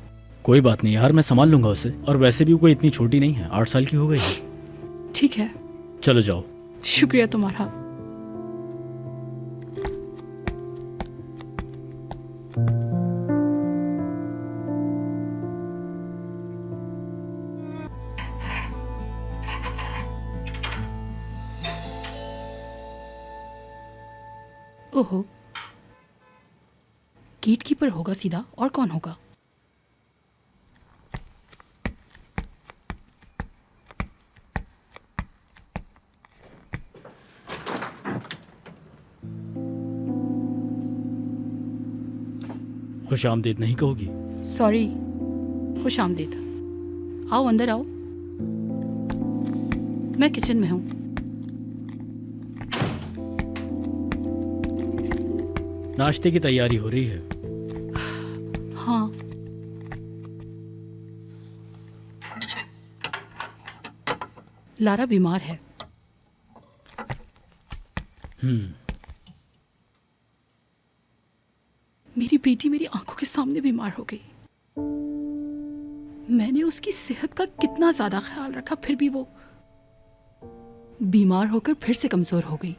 कोई बात नहीं यार, मैं संभाल लूंगा उसे। और वैसे भी कोई इतनी छोटी नहीं है, 8 साल की हो गई है। ठीक है, चलो जाओ। शुक्रिया तुम्हारा। ओहो, गेट कीपर होगा सीधा, और कौन होगा? खुश आमदीद नहीं कहोगी? सॉरी, खुश आमदीद। आओ, अंदर आओ। मैं किचन में हूँ। नाश्ते की तैयारी हो रही है। हाँ। लारा बीमार है। मेरी बेटी मेरी आंखों के सामने बीमार हो गई। मैंने उसकी सेहत का कितना ज्यादा ख्याल रखा, फिर भी वो बीमार होकर फिर से कमजोर हो गई।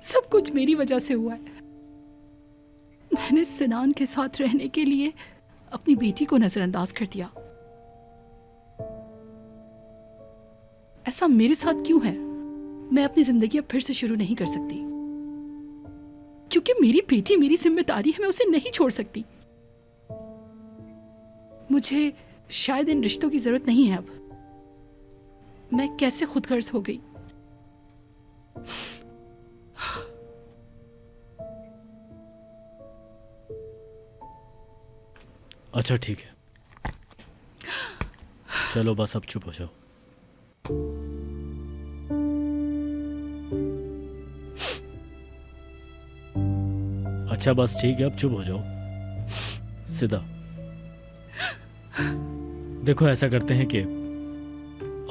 सब कुछ मेरी वजह से हुआ है। मैंने सिनान के साथ रहने के लिए अपनी बेटी को नजरअंदाज कर दिया। ऐसा मेरे साथ क्यों है? मैं अपनी जिंदगी अब फिर से शुरू नहीं कर सकती, क्योंकि मेरी बेटी मेरी जिम्मेदारी है। मैं उसे नहीं छोड़ सकती। मुझे शायद इन रिश्तों की जरूरत नहीं है अब। मैं कैसे खुदगर्ज हो गई। अच्छा ठीक है, चलो बस अब चुप हो जाओ। अच्छा बस ठीक है, अब चुप हो जाओ। सीधा देखो, ऐसा करते हैं कि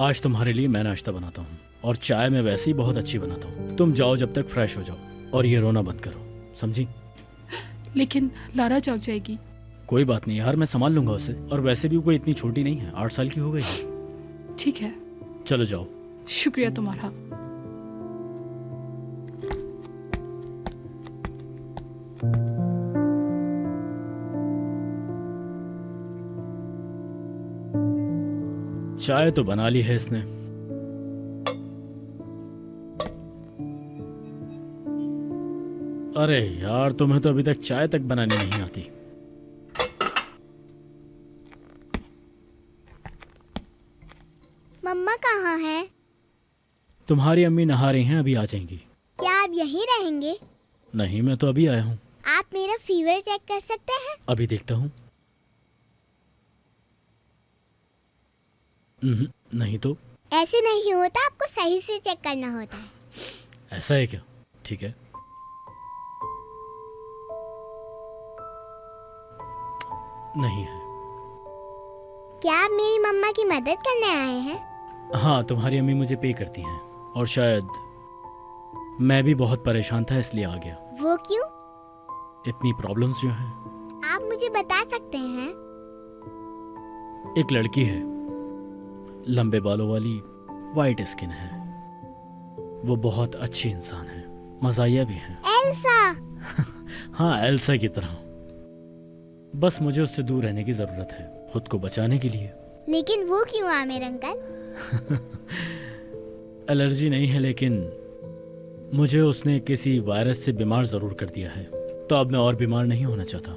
आज तुम्हारे लिए मैं नाश्ता बनाता हूँ और चाय मैं वैसे ही बहुत अच्छी बनाता हूँ। तुम जाओ जब तक फ्रेश हो जाओ और ये रोना बंद करो, समझी? लेकिन लारा जाग जाएगी। कोई बात नहीं यार, मैं संभाल लूंगा उसे। और वैसे भी कोई इतनी छोटी नहीं है, 8 साल की हो गई है। ठीक है, चलो जाओ। शुक्रिया तुम्हारा। चाय तो बना ली है इसने। अरे यार, तुम्हें तो अभी तक चाय तक बनानी नहीं आती। मम्मा कहाँ है? तुम्हारी अम्मी नहा रही हैं, अभी आ जाएंगी। क्या आप यहीं रहेंगे? नहीं, मैं तो अभी आया हूँ। आप मेरा फीवर चेक कर सकते हैं? अभी देखता हूँ। नहीं तो। ऐसे नहीं होता, आपको सही से चेक करना होता है। ऐसा है क्या? ठीक है। नहीं है। क्या आप मेरी मम्मा की मदद करने आए हैं? हाँ, तुम्हारी अम्मी मुझे पे करती हैं और शायद मैं भी बहुत परेशान था इसलिए आ गया। वो क्यों? इतनी प्रॉब्लम्स जो हैं। आप मुझे बता सकते हैं? एक लड़की है, लंबे बालों वाली, वाइट स्किन है। वो बहुत अच्छी इंसान है, मज़ाहिया भी है। एल्सा। हाँ, एल्सा की तरह। बस मुझे उससे दूर रहने की जरूरत है, खुद को बचाने के लिए। लेकिन वो क्यों आमिर अंकल? एलर्जी नहीं है, लेकिन मुझे उसने किसी वायरस से बीमार जरूर कर दिया है, तो अब मैं और बीमार नहीं होना चाहता।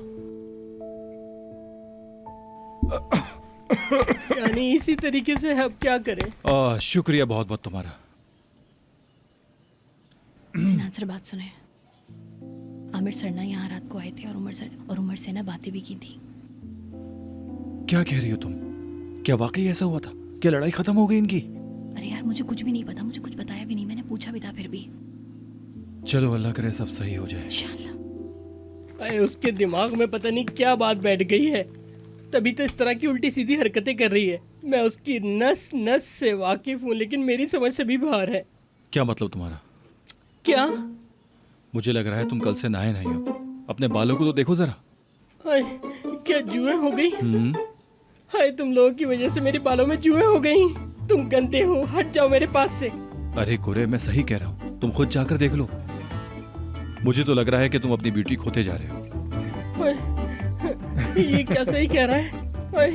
यानी इसी तरीके से अब क्या करें? शुक्रिया बहुत बहुत तुम्हारा। सिनान सर, बात सुने। आमिर सर ना यहाँ रात को आए थे और उमर से ना बातें भी की थी। क्या कह रही हो तुम? क्या वाकई ऐसा हुआ था? क्या लड़ाई खत्म हो गई इनकी? अरे यार, मुझे कुछ भी नहीं पता, मुझे कुछ बताया भी नहीं, मैंने पूछा भी था फिर भी। चलो अल्लाह करे सब सही हो जाए। इंशाल्लाह। अरे उसके दिमाग में पता नहीं क्या बात बैठ गई है, तभी तो इस तरह की उल्टी सीधी हरकतें कर रही है। मैं उसकी नस नस से वाकिफ हूँ, लेकिन मेरी समझ से भी बाहर है। क्या मतलब तुम्हारा? क्या? मुझे लग रहा है तुम कल से नहाए नहीं हो। अपने बालों को तो देखो जरा। हाय, क्या जुएं हो गई? हाय, तुम लोगों की वजह से मेरे बालों में जुएं हो गई। तुम गंदे हो, हट जाओ मेरे पास से। अरे गोरे, मैं सही कह रहा हूँ, तुम खुद जाकर देख लो। मुझे तो लग रहा है कि तुम अपनी ब्यूटी खोते जा रहे हो। हाय, ये क्या सही कह रहा है? हाय,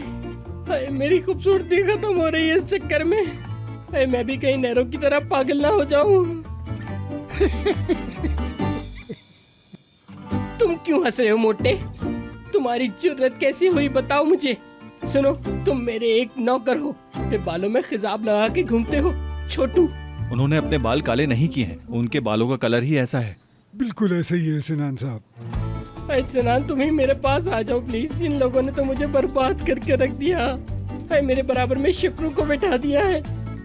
हाय, मेरी खूबसूरती खत्म हो रही है इस चक्कर में। हाय, मैं भी कहीं नहरों की तरह पागल ना हो जाऊं। तुम क्यों हंस रहे हो मोटे? तुम्हारी जुर्रत कैसी हुई बताओ मुझे। सुनो, तुम मेरे एक नौकर हो, अपने बालों में खिजाब लगा के घूमते हो। छोटू, उन्होंने अपने बाल काले नहीं किए हैं, उनके बालों का कलर ही ऐसा है। बिल्कुल ऐसा ही है सिनान साहब। हाय सिनान, तुम ही मेरे पास आ जाओ प्लीज। इन लोगों ने तो मुझे बर्बाद करके रख दिया। हाय, मेरे बराबर में शुक्रू को बैठा दिया है।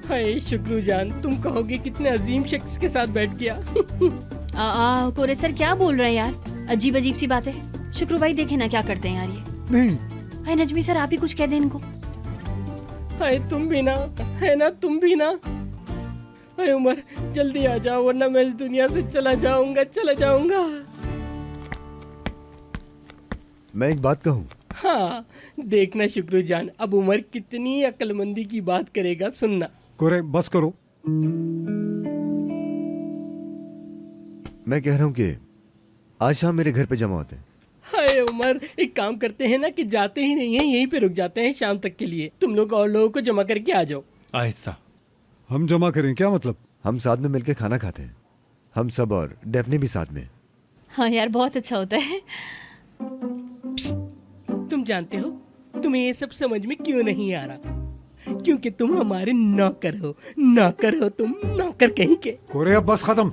हाय शुक्रू जान, तुम कहोगे कितने अजीम शख्स के साथ बैठ गया। कोरे सर क्या बोल रहे हैं यार, अजीब अजीब सी बातें। शुक्रू भाई देखे ना क्या करते हैं यार ये। नहीं। हाय नजमी सर, आप ही कुछ कह दें इनको। हाय तुम भी ना, है ना, तुम भी ना। हाय उमर, जल्दी आ जाओ वरना मैं इस दुनिया से चला जाऊंगा। मैं एक बात कहूँ? हाँ, देखना शुक्रू जान, अब उमर कितनी अक्लमंदी की बात करेगा, सुनना। कोरे, बस करो। मैं कह रहा हूँ कि आज शाम मेरे घर पे जमा होते हैं। हाय उमर, एक काम करते हैं ना कि जाते ही नहीं है, यहीं पे रुक जाते हैं शाम तक के लिए। तुम लोग और लोगों को जमा करके आ जाओ। आहिस्ता। हम जमा करें? क्या मतलब? हम साथ में मिलके खाना खाते हैं, हम सब, और डेफने भी साथ में। हाँ यार, बहुत अच्छा होता है। तुम जानते हो तुम्हें ये सब समझ में क्यों नहीं आ रहा? क्योंकि तुम हमारे नौकर हो तुम, नौकर कहीं के। कोरे, अब बस खत्म।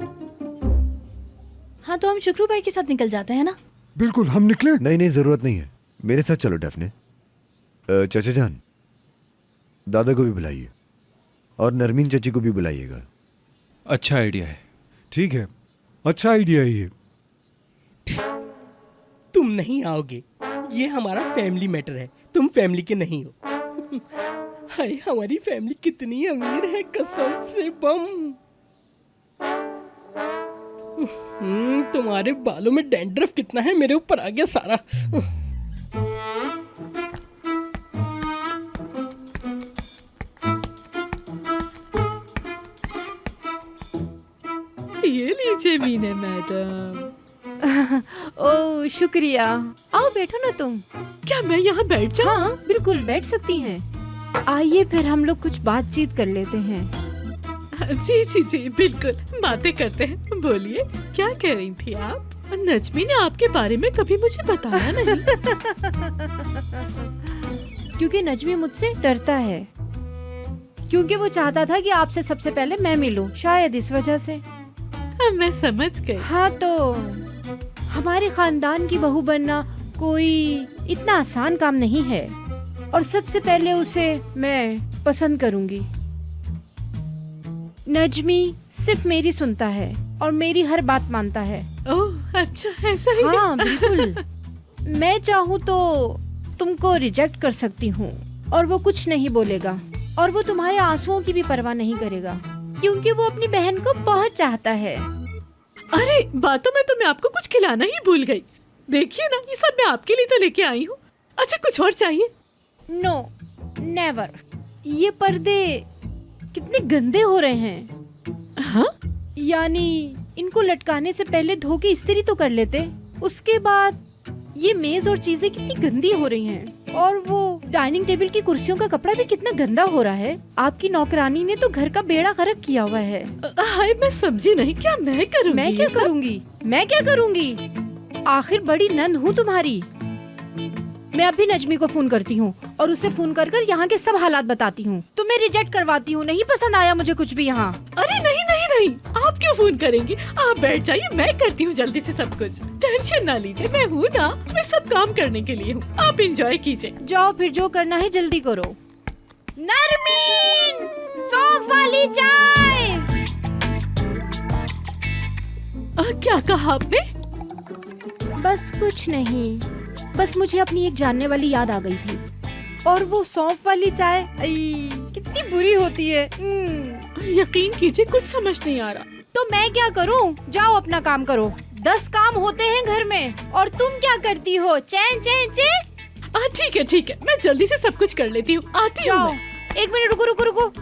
हाँ, तो हम शुक्रू भाई के साथ निकल जाते हैं ना? बिल्कुल, हम निकले। नहीं, जरूरत नहीं है, मेरे साथ चलो डेफने। चाचा जान, दादा को भी बुलाइए और नरमीन चाची को भी बुलाइएगा। अच्छा आइडिया है। ठीक है, अच्छा आइडिया है ये। तुम नहीं आओगे, ये हमारा फैमिली मैटर है, तुम फैमिली के नहीं हो। हाय, हमारी फैमिली कितनी अमीर है कसम से बम। तुम्हारे बालों में डैंड्रफ कितना है, मेरे ऊपर आ गया सारा। ये लीजिए मीना मैडम। ओह शुक्रिया। आओ बैठो ना तुम। क्या मैं यहाँ बैठ जाऊँ? हाँ बिल्कुल बैठ सकती हैं। आइए फिर हम लोग कुछ बातचीत कर लेते हैं। जी जी जी बिल्कुल, बातें करते हैं। बोलिए, क्या कह रही थी आप? नजमी ने आपके बारे में कभी मुझे बताया नहीं। क्योंकि नजमी मुझसे डरता है, क्योंकि वो चाहता था कि आपसे सबसे पहले मैं मिलूं, शायद इस वजह से। मैं समझ गई। हाँ तो हमारे खानदान की बहू बनना कोई इतना आसान काम नहीं है, और सबसे पहले उसे मैं पसंद करूंगी। नजमी सिर्फ मेरी सुनता है और मेरी हर बात मानता है। ओह अच्छा, ऐसा ही? हाँ बिल्कुल। मैं चाहूँ तो तुमको रिजेक्ट कर सकती हूँ और वो कुछ नहीं बोलेगा, और वो तुम्हारे आंसुओं की भी परवाह नहीं करेगा, क्योंकि वो अपनी बहन को बहुत चाहता है। अरे बातों में तो मैं आपको कुछ खिलाना ही भूल गई। देखिए ना, ये सब मैं आपके लिए तो लेके आई हूँ। अच्छा, कुछ और चाहिए? No never. ये पर्दे कितने गंदे हो रहे हैं। हाँ? यानी इनको लटकाने से पहले धो के इस्त्री तो कर लेते। उसके बाद ये मेज और चीजें कितनी गंदी हो रही हैं, और वो डाइनिंग टेबल की कुर्सियों का कपड़ा भी कितना गंदा हो रहा है। आपकी नौकरानी ने तो घर का बेड़ा गर्क किया हुआ है। हाय, मैं समझी नहीं। क्या मैं करूँगी? मैं क्या करूँगी? मैं क्या करूँगी? आखिर बड़ी नंद हूँ तुम्हारी। मैं अभी नजमी को फोन करती हूँ और उसे फोन कर कर यहाँ के सब हालात बताती हूँ। तुम्हें रिजेक्ट करवाती हूँ। नहीं पसंद आया मुझे कुछ भी यहाँ। अरे नहीं नहीं नहीं, आप क्यों फोन करेंगी? आप बैठ जाइए, मैं करती हूँ जल्दी से सब कुछ। टेंशन ना लीजिए, मैं हूँ ना, मैं सब काम करने के लिए हूँ। आप एंजॉय कीजिए। जाओ फिर, जो करना है जल्दी करो। नरमीन, सौंफ वाली चाय। क्या कहा आपने? बस कुछ नहीं, बस मुझे अपनी एक जानने वाली याद आ गई थी, और वो सौंफ वाली चाय कितनी बुरी होती है। यकीन कीजिए, कुछ समझ नहीं आ रहा। तो मैं क्या करूं? जाओ अपना काम करो। 10 काम होते हैं घर में, और तुम क्या करती हो? चैन चैन चैन। ठीक है, मैं जल्दी से सब कुछ कर लेती हूँ। आती हूँ मैं। 1 मिनट रुको।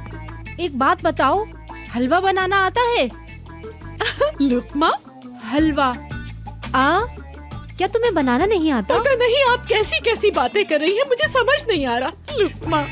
एक बात बताओ, हलवा बनाना आता है? लुकमा? हलवा? क्या तुम्हें बनाना नहीं आता? पता नहीं आप कैसी कैसी बातें कर रही हैं, मुझे समझ नहीं आ रहा। लुकमा?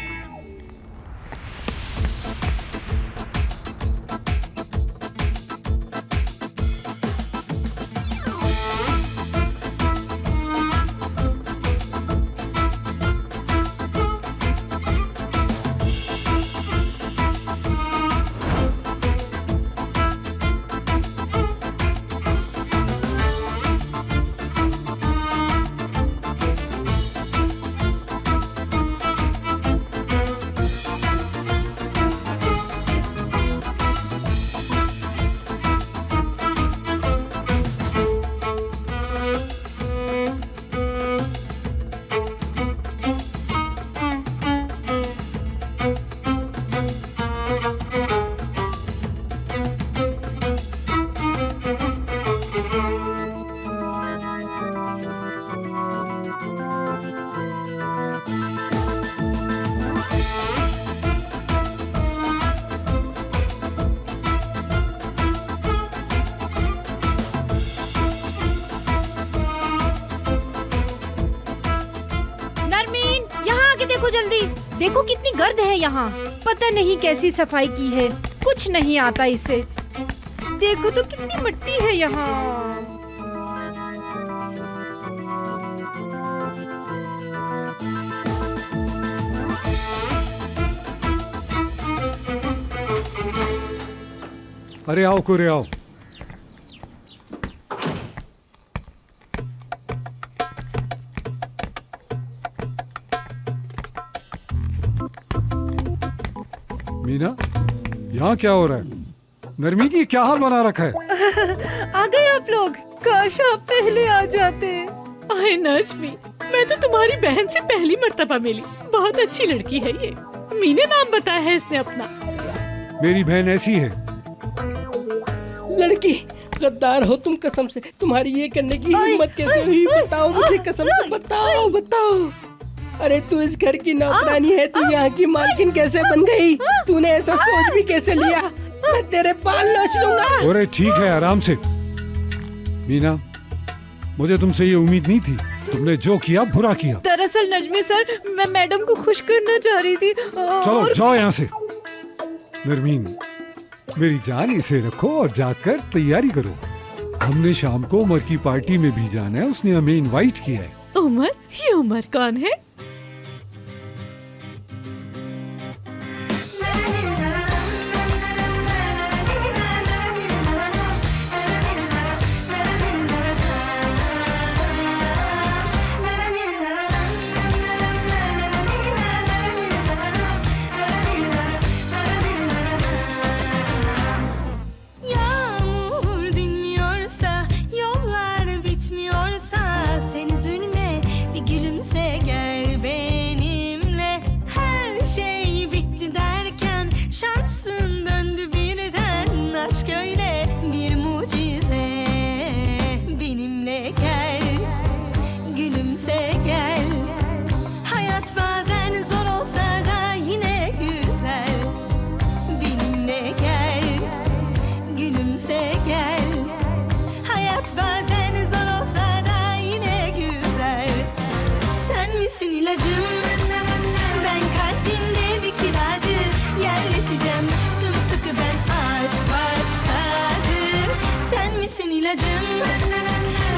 जल्दी देखो कितनी गर्द है यहाँ। पता नहीं कैसी सफाई की है, कुछ नहीं आता इसे। देखो तो कितनी मिट्टी है यहाँ। अरे आओ कोरे आओ। मीना, यहाँ क्या हो रहा है? नरमी की क्या हाल बना रखा है? आ गए आप लोग। काश आप पहले आ जाते। आए नजमी, मैं तो तुम्हारी बहन से पहली मर्तबा मिली। बहुत अच्छी लड़की है ये। मीने नाम बताया है इसने अपना। मेरी बहन ऐसी है। लड़की गद्दार हो तुम कसम से। तुम्हारी ये करने की हिम्मत कैसे हुई? बताओ मुझे कसम से, बताओ बताओ। अरे तू इस घर की नौकरानी है, तू यहाँ की मालकिन कैसे बन गई? तूने ऐसा सोच भी कैसे लिया? मैं तेरे बाल नोच लूंगा। अरे ठीक है, आराम से। मीना, मुझे तुमसे ये उम्मीद नहीं थी। तुमने जो किया बुरा किया। दरअसल नजमी सर, मैं मैडम को खुश करना चाह रही थी। चलो जाओ यहाँ से। नरमीन, मेरी जान, इसे रखो और जाकर तैयारी करो। हमने शाम को उमर की पार्टी में भी जाना है, उसने हमें इनवाइट किया है। उमर? ये उमर कौन है? Yağmur dinmiyorsa, yollar bitmiyorsa, sen üzülme, bir gülümse gel benimle. Her şey bitti derken şansın döndü birden. Aşk öyle bir mucize. Benimle gel, gülümse gel. Hayat bazen zor olsa da yine güzel. Benimle gel, gülümse gel. Hayat bazen zor olsa da yine güzel. Sen misin ilacım? Ben kalbinde bir kiracı. Yerleşeceğim sımsıkı ben, aşk başladı. Sen misin ilacım?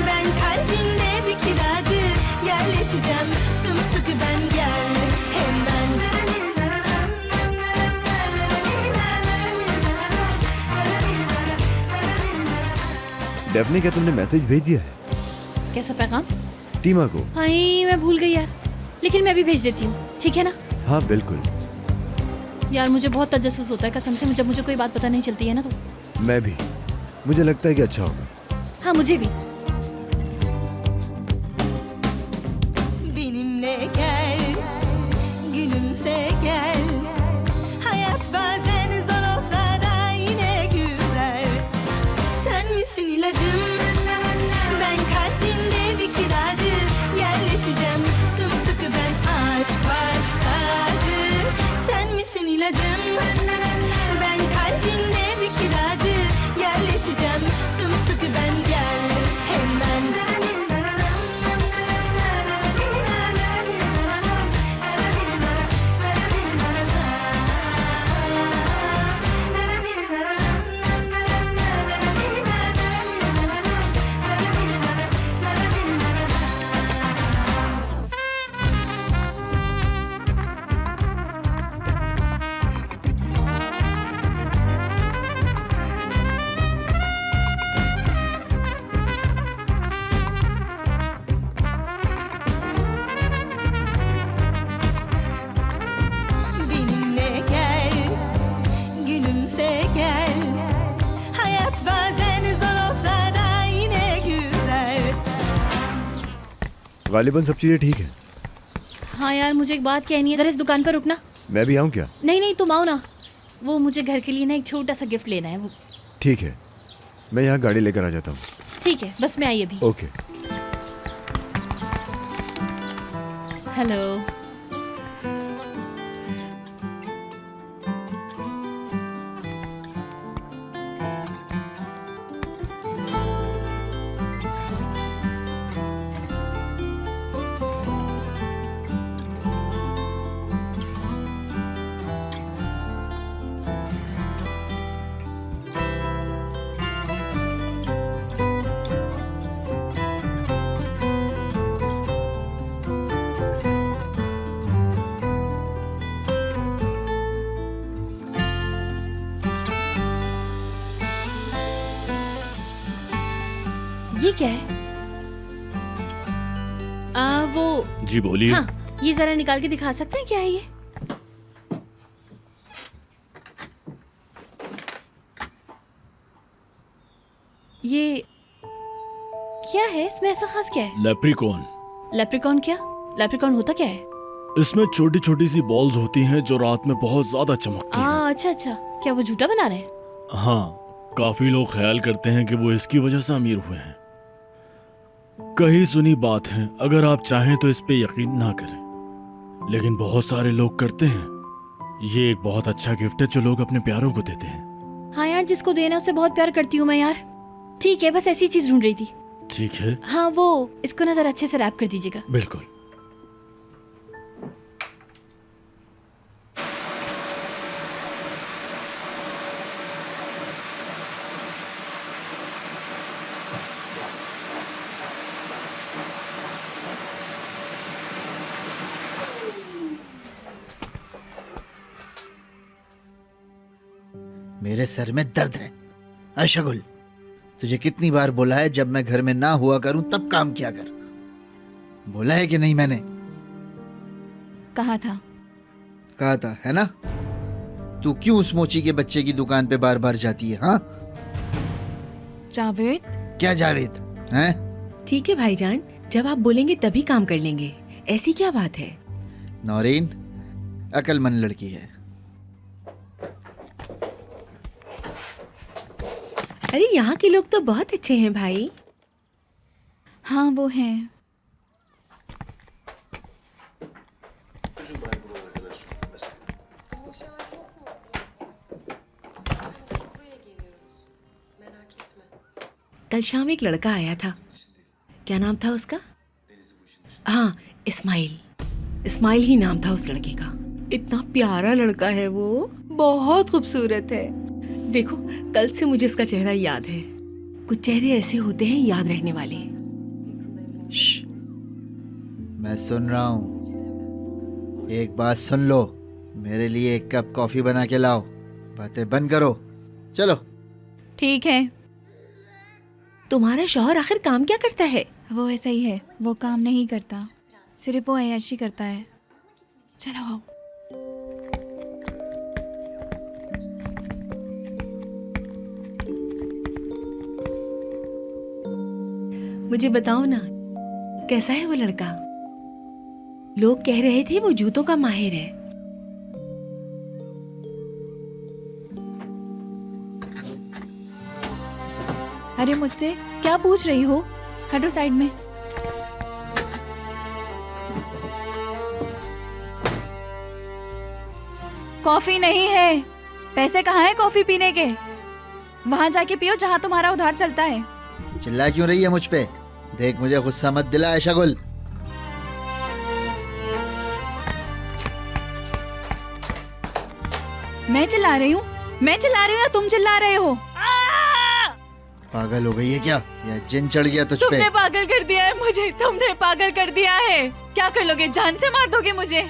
Ben kalbinde bir kiracı. Yerleşeceğim sımsıkı ben, gel hemen. डेफने, क्या तुमने message भेज दिया है कैसा पैगाम? टीमा को? हाय मैं भूल गई यार, लेकिन मैं भी भेज देती हूँ, ठीक है ना? हाँ बिल्कुल। यार मुझे बहुत तजस्सुस होता है कसम से, जब मुझे कोई बात पता नहीं चलती है ना तो। मैं भी, मुझे लगता है कि अच्छा होगा। हाँ मुझे भी। Benimle gel, gülümse gel. Hayat bazen zor olsa da yine güzel. Sen misin ilacım? Ben kalbinde bir kiracı. Yerleşeceğim sımsıkı ben, aşk başladı. Sen misin ilacım? Ben kalbinde bir kiracı. Yerleşeceğim sımsıkı ben, gel hemen. Benimle gel, gülümse gel. Hayat bazen zor olsa da yine güzel. गालिबन सब चीजें ठीक है। हाँ यार मुझे एक बात कहनी है, जरा इस दुकान पर रुकना। मैं भी आऊँ क्या? नहीं नहीं तुम आओ ना, वो मुझे घर के लिए ना एक छोटा सा गिफ्ट लेना है वो। ठीक है, मैं यहाँ गाड़ी लेकर आ जाता हूँ। ठीक है, बस मैं आई अभी। ओके। हेलो। ये क्या है? वो जी बोलिए। हाँ, ये जरा निकाल के दिखा सकते हैं क्या है ये? ये क्या है? इसमें ऐसा खास क्या है? लेप्रिकॉन। लेप्रिकॉन क्या? लेप्रिकॉन होता क्या है? इसमें छोटी छोटी सी बॉल्स होती हैं जो रात में बहुत ज्यादा चमकती हैं। अच्छा अच्छा, क्या वो झूठा बना रहे हैं? हाँ, काफी लोग ख्याल करते हैं कि वो इसकी वजह से अमीर हुए हैं। कही सुनी बात है, अगर आप चाहें तो इस पे यकीन ना करें, लेकिन बहुत सारे लोग करते हैं। ये एक बहुत अच्छा गिफ्ट है जो लोग अपने प्यारों को देते हैं। हाँ यार, जिसको देना उससे बहुत प्यार करती हूँ मैं यार। ठीक है, बस ऐसी चीज ढूंढ रही थी। ठीक है। हाँ, वो इसको ना जरा अच्छे से रैप कर दीजिएगा। बिल्कुल। मेरे सर में दर्द है। अशगुल, तुझे कितनी बार बोला है जब मैं घर में ना हुआ करूं तब काम किया कर। बोला है कि नहीं मैंने? कहा था है ना? तू क्यों उस मोची के बच्चे की दुकान पे बार बार जाती है? हाँ जावेद। क्या जावेद हैं? ठीक है भाईजान, जब आप बोलेंगे तभी काम कर लेंगे, ऐसी क्या बात है? नौरीन अक्लमंद लड़की है। अरे यहाँ के लोग तो बहुत अच्छे हैं भाई। हाँ वो हैं। कल शाम एक लड़का आया था, क्या नाम था उसका? हाँ, इस्माइल ही नाम था उस लड़के का। इतना प्यारा लड़का है वो, बहुत खूबसूरत है। देखो, कल से मुझे इसका चेहरा याद है। कुछ चेहरे ऐसे होते हैं याद रहने वाले। मैं सुन रहा हूँ। एक बात सुन लो, मेरे लिए एक कप कॉफी बना के लाओ। बातें बंद करो, चलो। ठीक है। तुम्हारा शौहर आखिर काम क्या करता है? वो ऐसा ही है, वो काम नहीं करता, सिर्फ वो अय्याशी करता है। चलो आओ। मुझे बताओ ना, कैसा है वो लड़का? लोग कह रहे थे वो जूतों का माहिर है। अरे मुझसे क्या पूछ रही हो? हटो साइड में। कॉफी नहीं है। पैसे कहाँ हैं कॉफी पीने के? वहां जाके पियो जहां तुम्हारा उधार चलता है। चिल्ला क्यों रही है मुझ पे? देख, मुझे गुस्सा मत दिला शगुल। मैं चिल्ला रही हूँ या तुम चिल्ला रहे हो? पागल हो गई है क्या, या जिन चढ़ गया तुझ पे? तुमने पागल कर दिया है मुझे, तुमने पागल कर दिया है। क्या कर लोगे? जान से मार दोगे मुझे?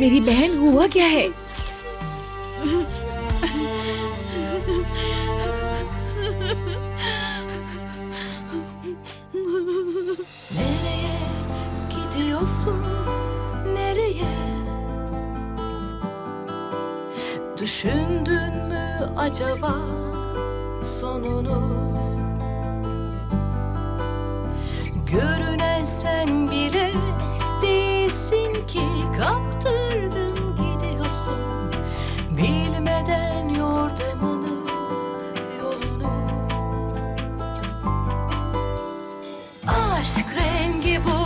मेरी बहन, हुआ क्या है? Nereye gidiyorsun? Nereye? Düşündün mü acaba sonunu? Görünen sen bile değilsin ki, kaptırdın gidiyorsun bilmeden yordamını, yolunu. Aşk rengi bu,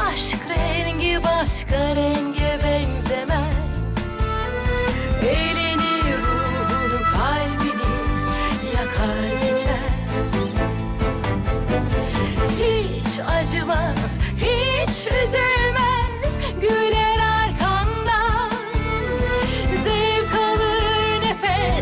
aşk rengi başka renge benzemez. Elini, ruhunu, kalbini yakar geçer. Hiç acımaz, hiç üzülmez, güler arkandan. Zevk alır nefes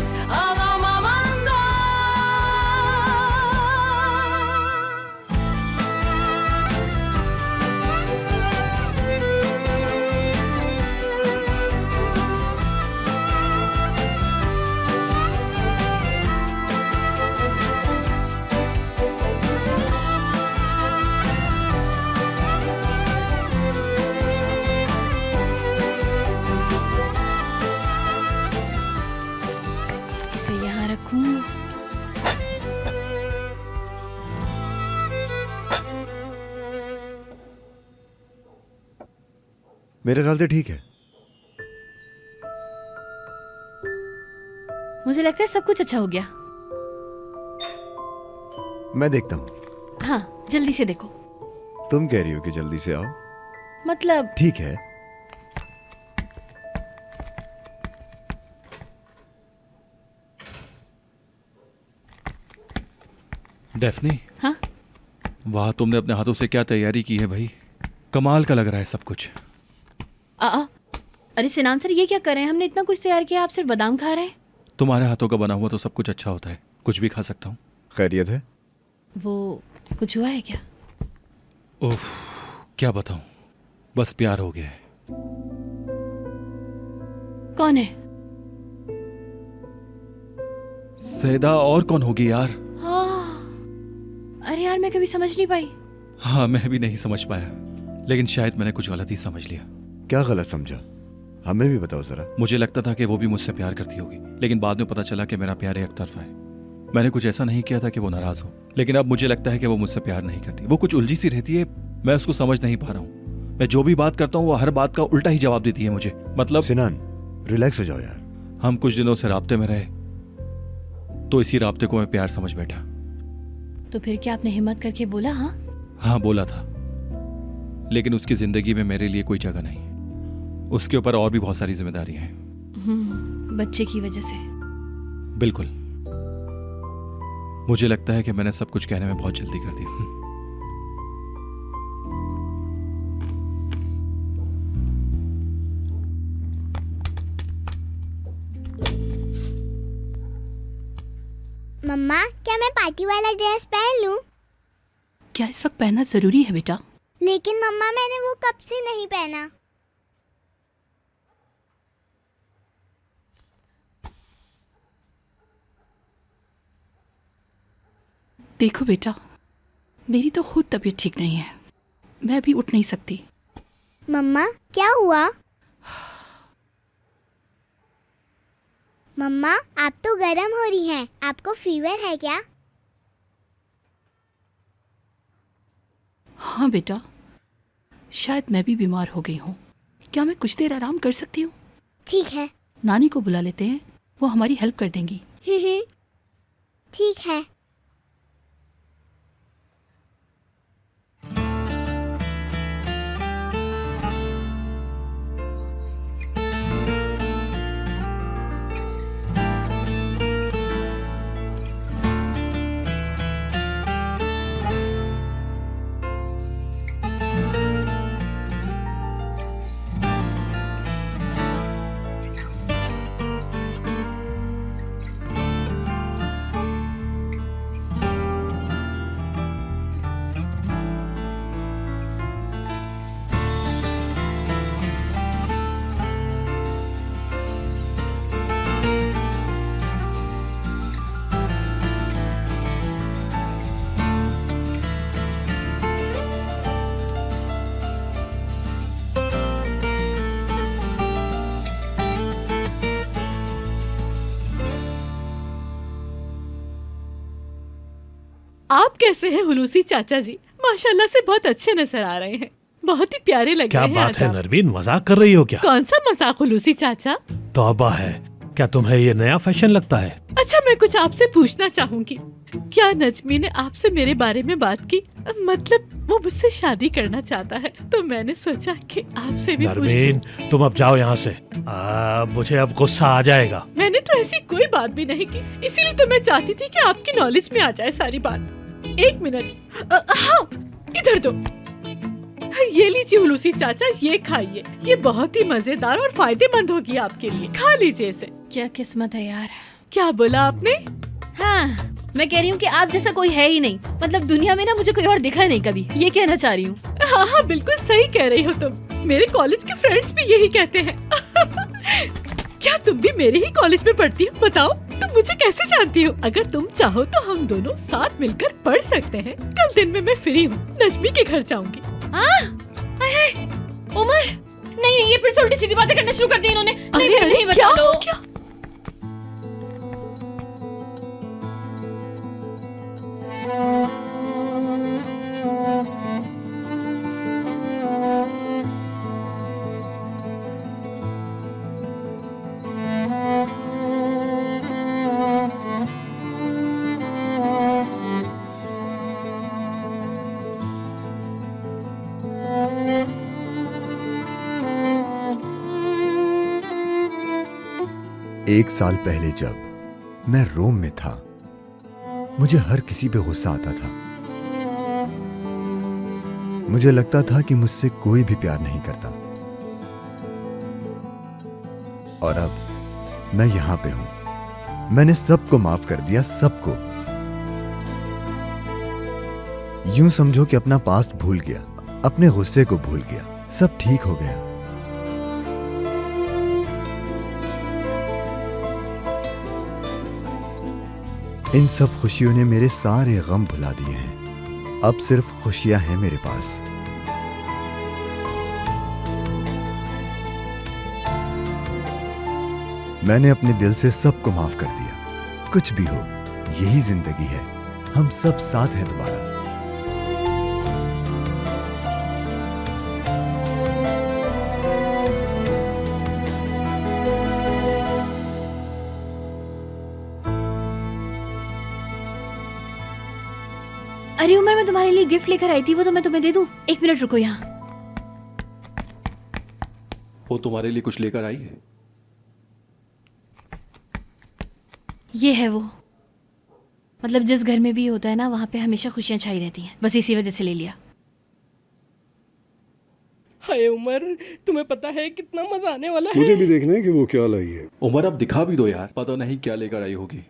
रखूं? मेरे ख्याल से ठीक है। मुझे लगता है सब कुछ अच्छा हो गया। मैं देखता हूँ। हाँ, जल्दी से देखो। तुम कह रही हो कि जल्दी से आओ। मतलब ठीक है। डेफनी, हाँ? वाह, तुमने अपने हाथों से क्या तैयारी की है भाई। कमाल का लग रहा है सब कुछ। अरे सिनान सर, ये क्या कर रहे हैं? हमने इतना कुछ तैयार किया, आप सिर्फ बादाम खा रहे हैं। तुम्हारे हाथों का बना हुआ तो सब कुछ अच्छा होता है, कुछ भी खा सकता हूँ। खैरियत है? वो कुछ हुआ है क्या? उफ, क्या बताऊं, बस प्यार हो गया है। कौन है? सैदा, और कौन होगी यार? हाँ, अरे यार, मैं कभी समझ नहीं पाई। हाँ, मैं भी नहीं समझ पाया, लेकिन शायद मैंने कुछ गलत ही समझ लिया। क्या गलत समझा? हमें भी बताओ जरा। मुझे लगता था कि वो भी मुझसे प्यार करती होगी, लेकिन बाद में पता चला कि मेरा प्यार एक तरफा है। मैंने कुछ ऐसा नहीं किया था कि वो नाराज हो, लेकिन अब मुझे लगता है कि वो मुझसे प्यार नहीं करती। वो कुछ उलझी सी रहती है, मैं उसको समझ नहीं पा रहा हूँ। मैं जो भी बात करता हूँ वो हर बात का उल्टा ही जवाब देती है मुझे। मतलब सिनान, रिलैक्स हो जाओ यार। हम कुछ दिनों से राब्ते में रहे, तो इसी राब्ते को मैं प्यार समझ बैठा। तो फिर क्या आपने हिम्मत करके बोला? हाँ, बोला था, लेकिन उसकी जिंदगी में मेरे लिए कोई जगह नहीं। उसके ऊपर और भी बहुत सारी जिम्मेदारियां हैं। बच्चे की वजह से? बिल्कुल। मुझे लगता है कि मैंने सब कुछ कहने में बहुत जल्दी कर दी। मम्मा, क्या मैं पार्टी वाला ड्रेस पहन लूं? क्या इस वक्त पहनना जरूरी है बेटा? लेकिन मम्मा, मैंने वो कब से नहीं पहना। देखो बेटा, मेरी तो खुद तबीयत ठीक नहीं है, मैं अभी उठ नहीं सकती। मम्मा, क्या हुआ? मम्मा, आप तो गर्म हो रही हैं। आपको फीवर है क्या? हाँ बेटा, शायद मैं भी बीमार हो गई हूँ। क्या मैं कुछ देर आराम कर सकती हूँ? ठीक है। नानी को बुला लेते हैं, वो हमारी हेल्प कर देंगी। ठीक है। आप कैसे हैं हुलूसी चाचा जी? माशाल्लाह से बहुत अच्छे नजर आ रहे हैं, बहुत ही प्यारे लग क्या रहे हैं। बात आज है आप। नरवीन, मजाक कर रही हो क्या? कौन सा मजाक हुलूसी चाचा? तौबा है, क्या तुम्हें ये नया फैशन लगता है? अच्छा, मैं कुछ आपसे पूछना चाहूंगी, क्या नजमी ने आपसे मेरे बारे में बात की? मतलब वो मुझसे शादी करना चाहता है, तो मैंने सोचा कि आपसे भी पूछ नरवीन, लूं। तुम अब जाओ यहाँ से। मुझे अब गुस्सा आ जाएगा। मैंने तो ऐसी कोई बात भी नहीं की, इसीलिए तो मैं चाहती थी कि आपकी नॉलेज में आ जाए सारी बात। एक मिनट, हाँ, इधर दो। ये लीजिए हुलूसी चाचा, ये खाइए, ये बहुत ही मजेदार और फायदेमंद होगी आपके लिए, खा लीजिए इसे। क्या किस्मत है यार। क्या बोला आपने? हाँ, मैं कह रही हूँ कि आप जैसा कोई है ही नहीं, मतलब दुनिया में ना मुझे कोई और दिखा नहीं कभी, ये कहना चाह रही हूँ। हाँ हाँ, बिल्कुल सही कह रही हो तुम, मेरे कॉलेज के फ्रेंड्स भी यही कहते हैं। क्या तुम भी मेरे ही कॉलेज में पढ़ती हो? बताओ, तुम मुझे कैसे जानती हो? अगर तुम चाहो तो हम दोनों साथ मिलकर पढ़ सकते हैं। कल दिन में मैं फ्री हूँ, नजमी के घर जाऊंगी। उमर, नहीं, ये फिर से उल्टी सीधी बातें करना शुरू कर दी इन्होंने। नहीं, अरे, नहीं, क्या बता हो लो। क्या? 1 साल पहले जब मैं रोम में था, मुझे हर किसी पे गुस्सा आता था। मुझे लगता था कि मुझसे कोई भी प्यार नहीं करता। और अब मैं यहां पे हूं। मैंने सबको माफ कर दिया, सबको। यूं समझो कि अपना पास्ट भूल गया, अपने गुस्से को भूल गया, सब ठीक हो गया। इन सब खुशियों ने मेरे सारे गम भुला दिए हैं। अब सिर्फ खुशियां हैं मेरे पास। मैंने अपने दिल से सबको माफ कर दिया। कुछ भी हो, यही जिंदगी है। हम सब साथ हैं दोबारा। अरे उमर, मैं तुम्हारे लिए गिफ्ट लेकर आई थी, वो तो मैं तुम्हें दे दूं। 1 मिनट रुको यहाँ। वो तुम्हारे लिए कुछ लेकर आई है? ये है वो। मतलब जिस घर में भी होता है ना, वहां पे हमेशा खुशियां छाई रहती हैं। बस इसी वजह से ले लिया। हाय उमर, तुम्हें पता है कितना मजा आने वाला है। मुझे भी देखना है कि वो क्या लाई है। उमर अब दिखा भी दो यार, पता नहीं क्या लेकर आई होगी।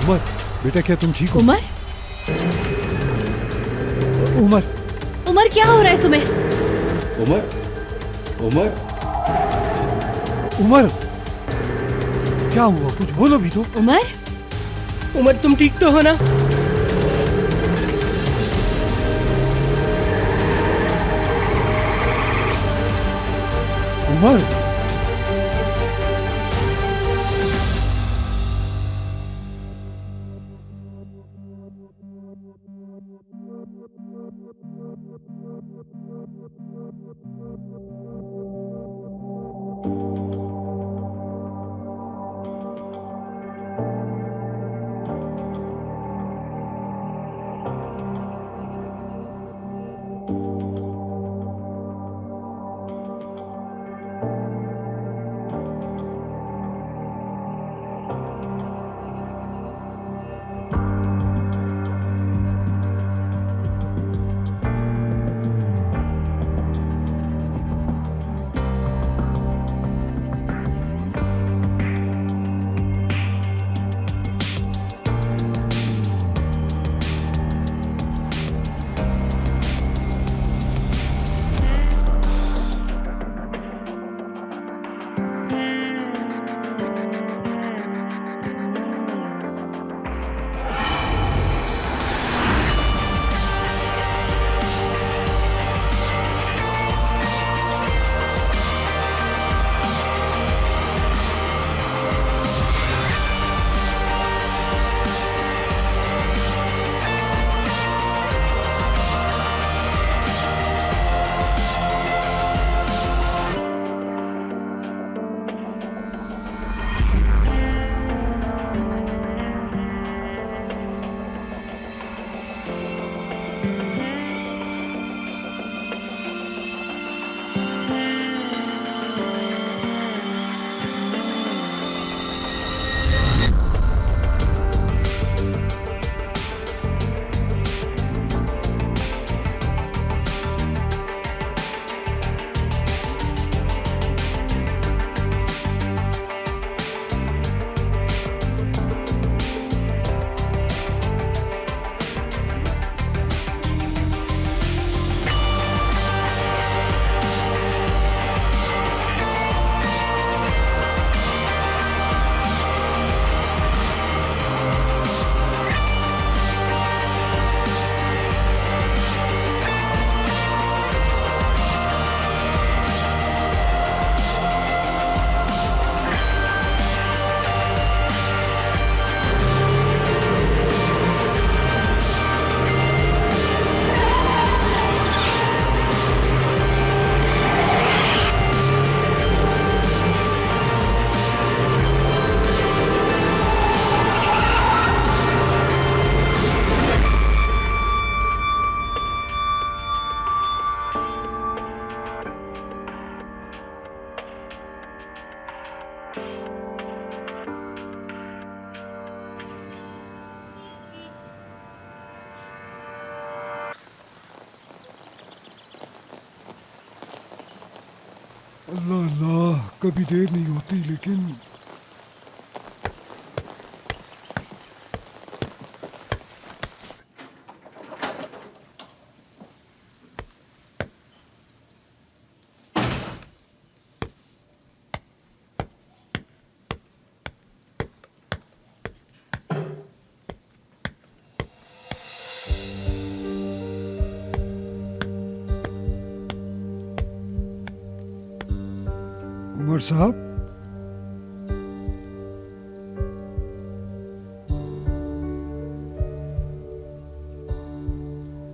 उमर, बेटा क्या तुम ठीक हो? उमर, उमर, उमर क्या हो रहा है तुम्हें? उमर, उमर, उमर, क्या हुआ? कुछ बोलो भी तो। उमर, उमर तुम ठीक तो हो ना? उमर, अल्लाह अल्लाह, कभी देर नहीं होती लेकिन उमर साहब,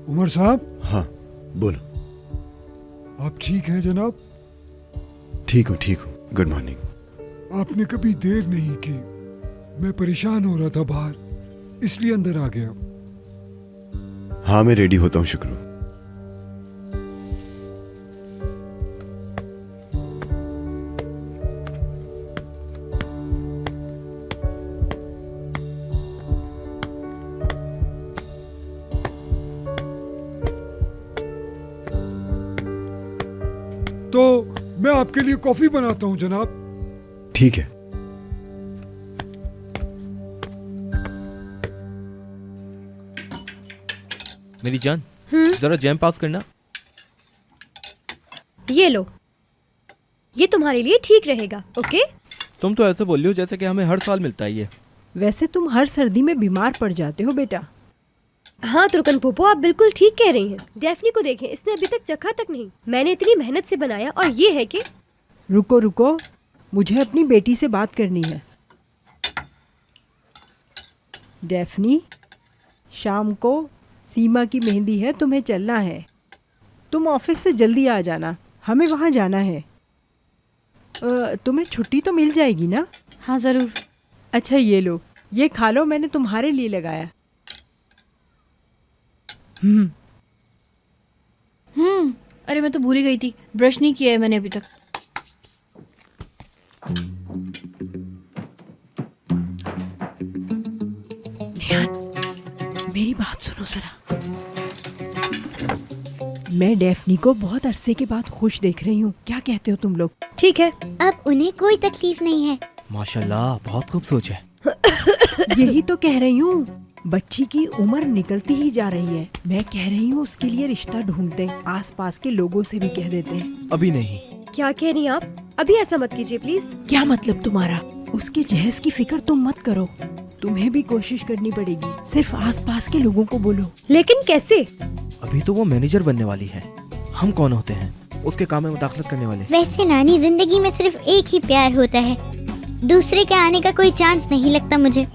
उमर साहब। हाँ बोलो। आप ठीक हैं जनाब? ठीक हूँ। Good morning. आपने कभी देर नहीं की। मैं परेशान हो रहा था बाहर, इसलिए अंदर आ गया। हाँ मैं रेडी होता हूँ शुक्र। तो मैं आपके लिए कॉफी बनाता हूँ जनाब। ठीक है। मेरी जान, जरा जैम पास करना। ये लो, ये तुम्हारे लिए ठीक रहेगा। ओके? तुम तो ऐसे बोल रही हो जैसे कि हमें हर साल मिलता है ये। वैसे तुम हर सर्दी में बीमार पड़ जाते हो बेटा। हाँ तुर्कन पोपो, आप बिल्कुल ठीक कह रही हैं। डेफनी को देखें, इसने अभी तक चखा तक नहीं। मैंने इतनी मेहनत से बनाया और ये है कि रुको, मुझे अपनी बेटी से बात करनी है। डेफनी, शाम को सीमा की मेहंदी है, तुम्हें चलना है। तुम ऑफिस से जल्दी आ जाना, हमें वहाँ जाना है। तुम्हें छुट्टी तो मिल जाएगी ना? हाँ ज़रूर। अच्छा ये लो, ये खा लो, मैंने तुम्हारे लिए लगाया। अरे मैं तो भूल ही गई थी, ब्रश नहीं किया है मैंने अभी तक। मेरी बात सुनो जरा। मैं डेफनी को बहुत अरसे के बाद खुश देख रही हूँ, क्या कहते हो तुम लोग? ठीक है। अब उन्हें कोई तकलीफ नहीं है। माशाल्लाह, बहुत खूब सोच है। यही तो कह रही हूँ, बच्ची की उम्र निकलती ही जा रही है। मैं कह रही हूँ उसके लिए रिश्ता ढूंढते, आसपास के लोगों से भी कह देते हैं। अभी नहीं। क्या कह रही हैं आप? अभी ऐसा मत कीजिए प्लीज। क्या मतलब तुम्हारा? उसके जहेज की फिक्र तुम मत करो, तुम्हें भी कोशिश करनी पड़ेगी। सिर्फ आसपास के लोगों को बोलो। लेकिन कैसे? अभी तो वो मैनेजर बनने वाली है, हम कौन होते हैं उसके काम में मुदाखलत करने वाले? वैसे नानी, जिंदगी में सिर्फ एक ही प्यार होता है, दूसरे के आने का कोई चांस नहीं लगता मुझे।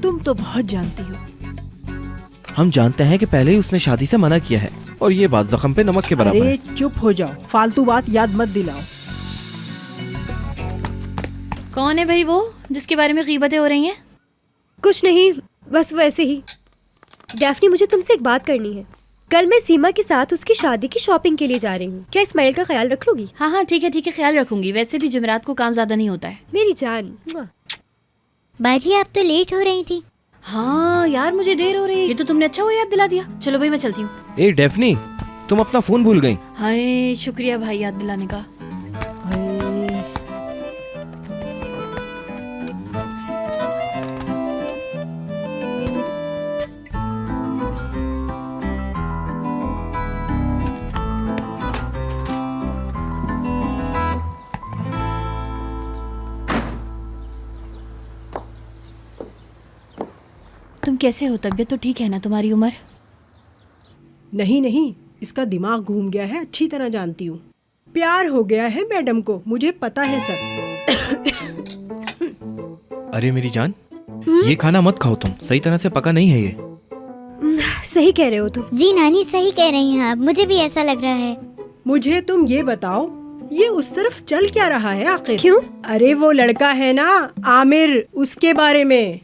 तुम तो बहुत जानती हो। हम जानते हैं कि पहले ही उसने शादी से मना किया है और ये बात जख्म पे नमक के बराबर है। अरे चुप हो जाओ, फालतू बात याद मत दिलाओ। कौन है भाई वो जिसके बारे में गीबतें हो रही हैं? कुछ नहीं, बस वैसे ही। डेफनी, मुझे तुमसे एक बात करनी है। कल मैं सीमा के साथ उसकी शादी की शॉपिंग के लिए जा रही हूँ, क्या इस्माइल का ख्याल रख लोगी? हाँ ठीक है ख्याल रखूंगी। वैसे भी जुमेरात को काम ज्यादा नहीं होता है। मेरी जान। बाजी, आप तो लेट हो रही थी। हाँ यार, मुझे देर हो रही है। ये तो तुमने अच्छा वो याद दिला दिया। चलो भाई मैं चलती हूँ। ए डेफनी, तुम अपना फोन भूल गई। हाय शुक्रिया भाई याद दिलाने का। तुम कैसे हो? तबीयत तो ठीक है ना तुम्हारी? उमर? नहीं, इसका दिमाग घूम गया है, अच्छी तरह जानती हूँ। प्यार हो गया है मैडम को, मुझे पता है सब। अरे मेरी जान, ये खाना मत खाओ तुम, सही तरह से पका नहीं है ये। सही कह रहे हो तुम। जी नानी, सही कह रही हैं आप, मुझे भी ऐसा लग रहा है। मुझे तुम ये बताओ, ये उस तरफ चल क्या रहा है आखिर? क्यों? अरे वो लड़का है ना आमिर, उसके बारे में।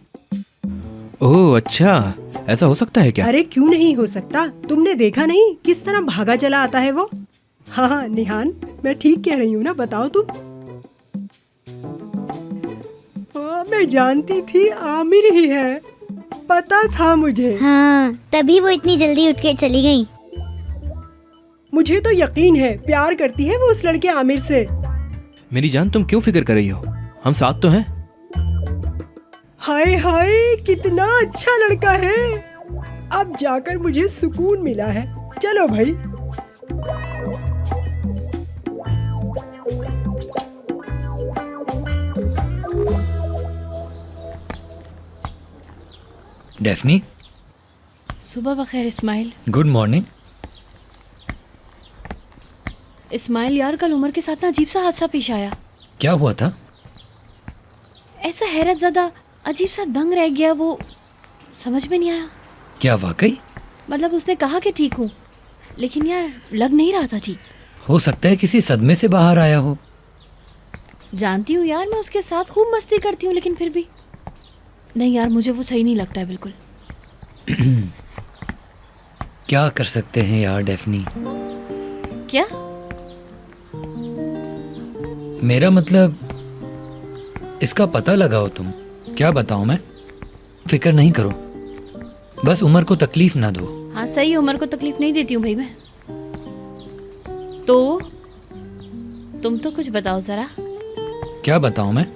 ओह अच्छा, ऐसा हो सकता है क्या? अरे क्यों नहीं हो सकता, तुमने देखा नहीं किस तरह भागा चला आता है वो? हाँ निहान, मैं ठीक कह रही हूँ ना, बताओ तुम। मैं जानती थी आमिर ही है, पता था मुझे। हाँ, तभी वो इतनी जल्दी उठ के चली गई। मुझे तो यकीन है प्यार करती है वो उस लड़के आमिर से। मेरी जान, तुम क्यों फिक्र कर रही हो? हम साथ तो हैं। हाय हाय, कितना अच्छा लड़का है। अब जाकर मुझे सुकून मिला है। चलो भाई। डेफनी, सुबह बखैर इस्माइल। Good morning. इस्माइल यार, कल उमर के साथ ना अजीब सा हादसा पेश आया। क्या हुआ था? ऐसा हैरत ज़्यादा अजीब सा दंग रह गया, वो समझ में नहीं आया। क्या वाकई? मतलब उसने कहा कि ठीक हूँ, लेकिन यार लग नहीं रहा था ठीक। हो सकता है किसी सदमे से बाहर आया हो। जानती हूँ यार, मैं उसके साथ खूब मस्ती करती हूँ, लेकिन फिर भी नहीं यार, मुझे वो सही नहीं लगता है बिल्कुल। क्या कर सकते हैं यार डेफनी? क्या? मेरा मतलब इसका पता लगाओ तुम। क्या बताऊं मैं? फिक्र नहीं करो, बस उमर को तकलीफ ना दो। हाँ सही, उमर को तकलीफ नहीं देती हूँ भाई मैं। तो तुम तो कुछ बताओ जरा। क्या बताऊं मैं?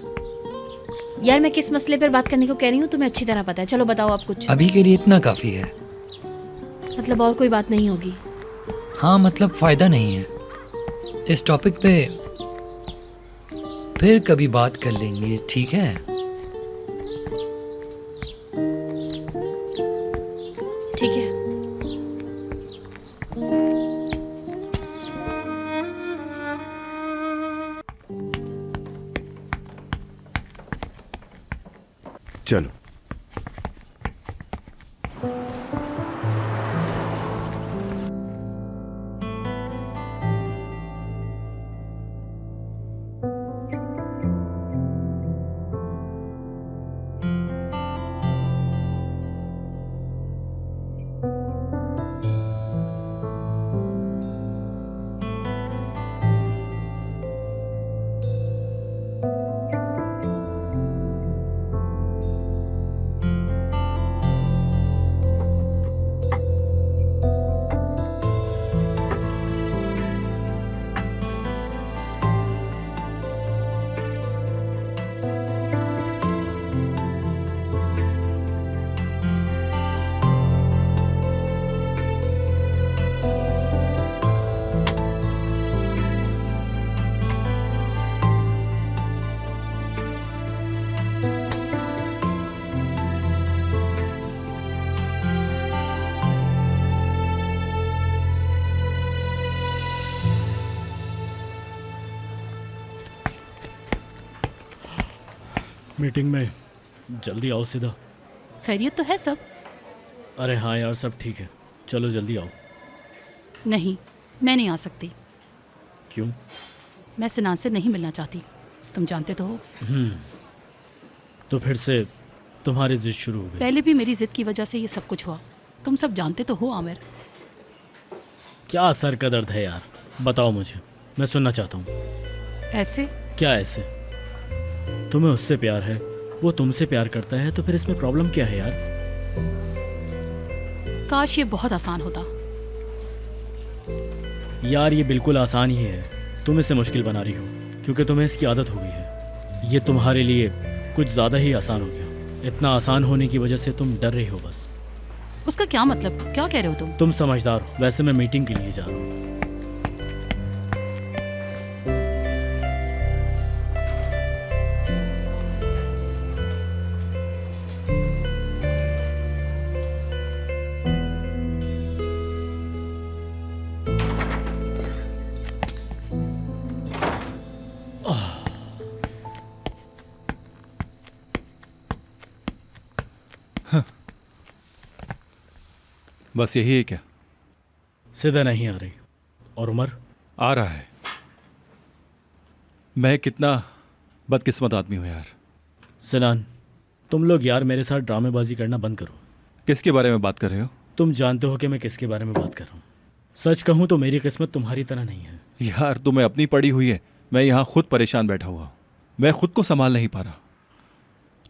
यार मैं किस मसले पर बात करने को कह रही हूँ तुम्हें अच्छी तरह पता है। चलो बताओ आप कुछ। अभी के लिए इतना काफी है। मतलब और कोई बात नहीं होगी? हाँ मतलब फायदा नहीं है इस टॉपिक पे, फिर कभी बात कर लेंगे, ठीक है? ठीक है। चलो। मीटिंग में जल्दी आओ सीधा। खैरियत तो है सब? अरे हाँ यार, सब ठीक है, चलो जल्दी आओ। नहीं, मैं नहीं आ सकती। क्यों? मैं सिनान से नहीं मिलना चाहती, तुम जानते तो हो। तो फिर से तुम्हारी जिद शुरू हो गई? पहले भी मेरी जिद की वजह से ये सब कुछ हुआ, तुम सब जानते तो हो आमिर। क्या सर का दर्द है यार, बताओ मुझे, मैं सुनना चाहता हूँ। ऐसे? क्या ऐसे? तुम्हें उससे प्यार है, वो तुमसे प्यार करता है, तो फिर इसमें प्रॉब्लम क्या है यार? काश ये बहुत आसान होता। यार ये बिल्कुल आसान ही है, तुम इसे मुश्किल बना रही हो क्योंकि तुम्हें इसकी आदत हो गई है। ये तुम्हारे लिए कुछ ज़्यादा ही आसान हो गया। इतना आसान होने की वजह से तुम डर रही हो बस। उसका क्या मतलब? क्या कह रहे हो तुम? तुम समझदार हो। वैसे मैं मीटिंग के लिए जा रहा हूँ। बस यही है क्या? सीधा नहीं आ रही। और उमर? आ रहा है। मैं कितना बदकिस्मत आदमी हूँ यार। सिनान, तुम लोग यार मेरे साथ ड्रामेबाजी करना बंद करो। किसके बारे में बात कर रहे हो? तुम जानते हो कि मैं किसके बारे में बात कर रहा हूँ। सच कहूँ तो मेरी किस्मत तुम्हारी तरह नहीं है। यार तुम्हें अपनी पड़ी हुई है, मैं यहाँ खुद परेशान बैठा हुआ हूँ। मैं खुद को संभाल नहीं पा रहा।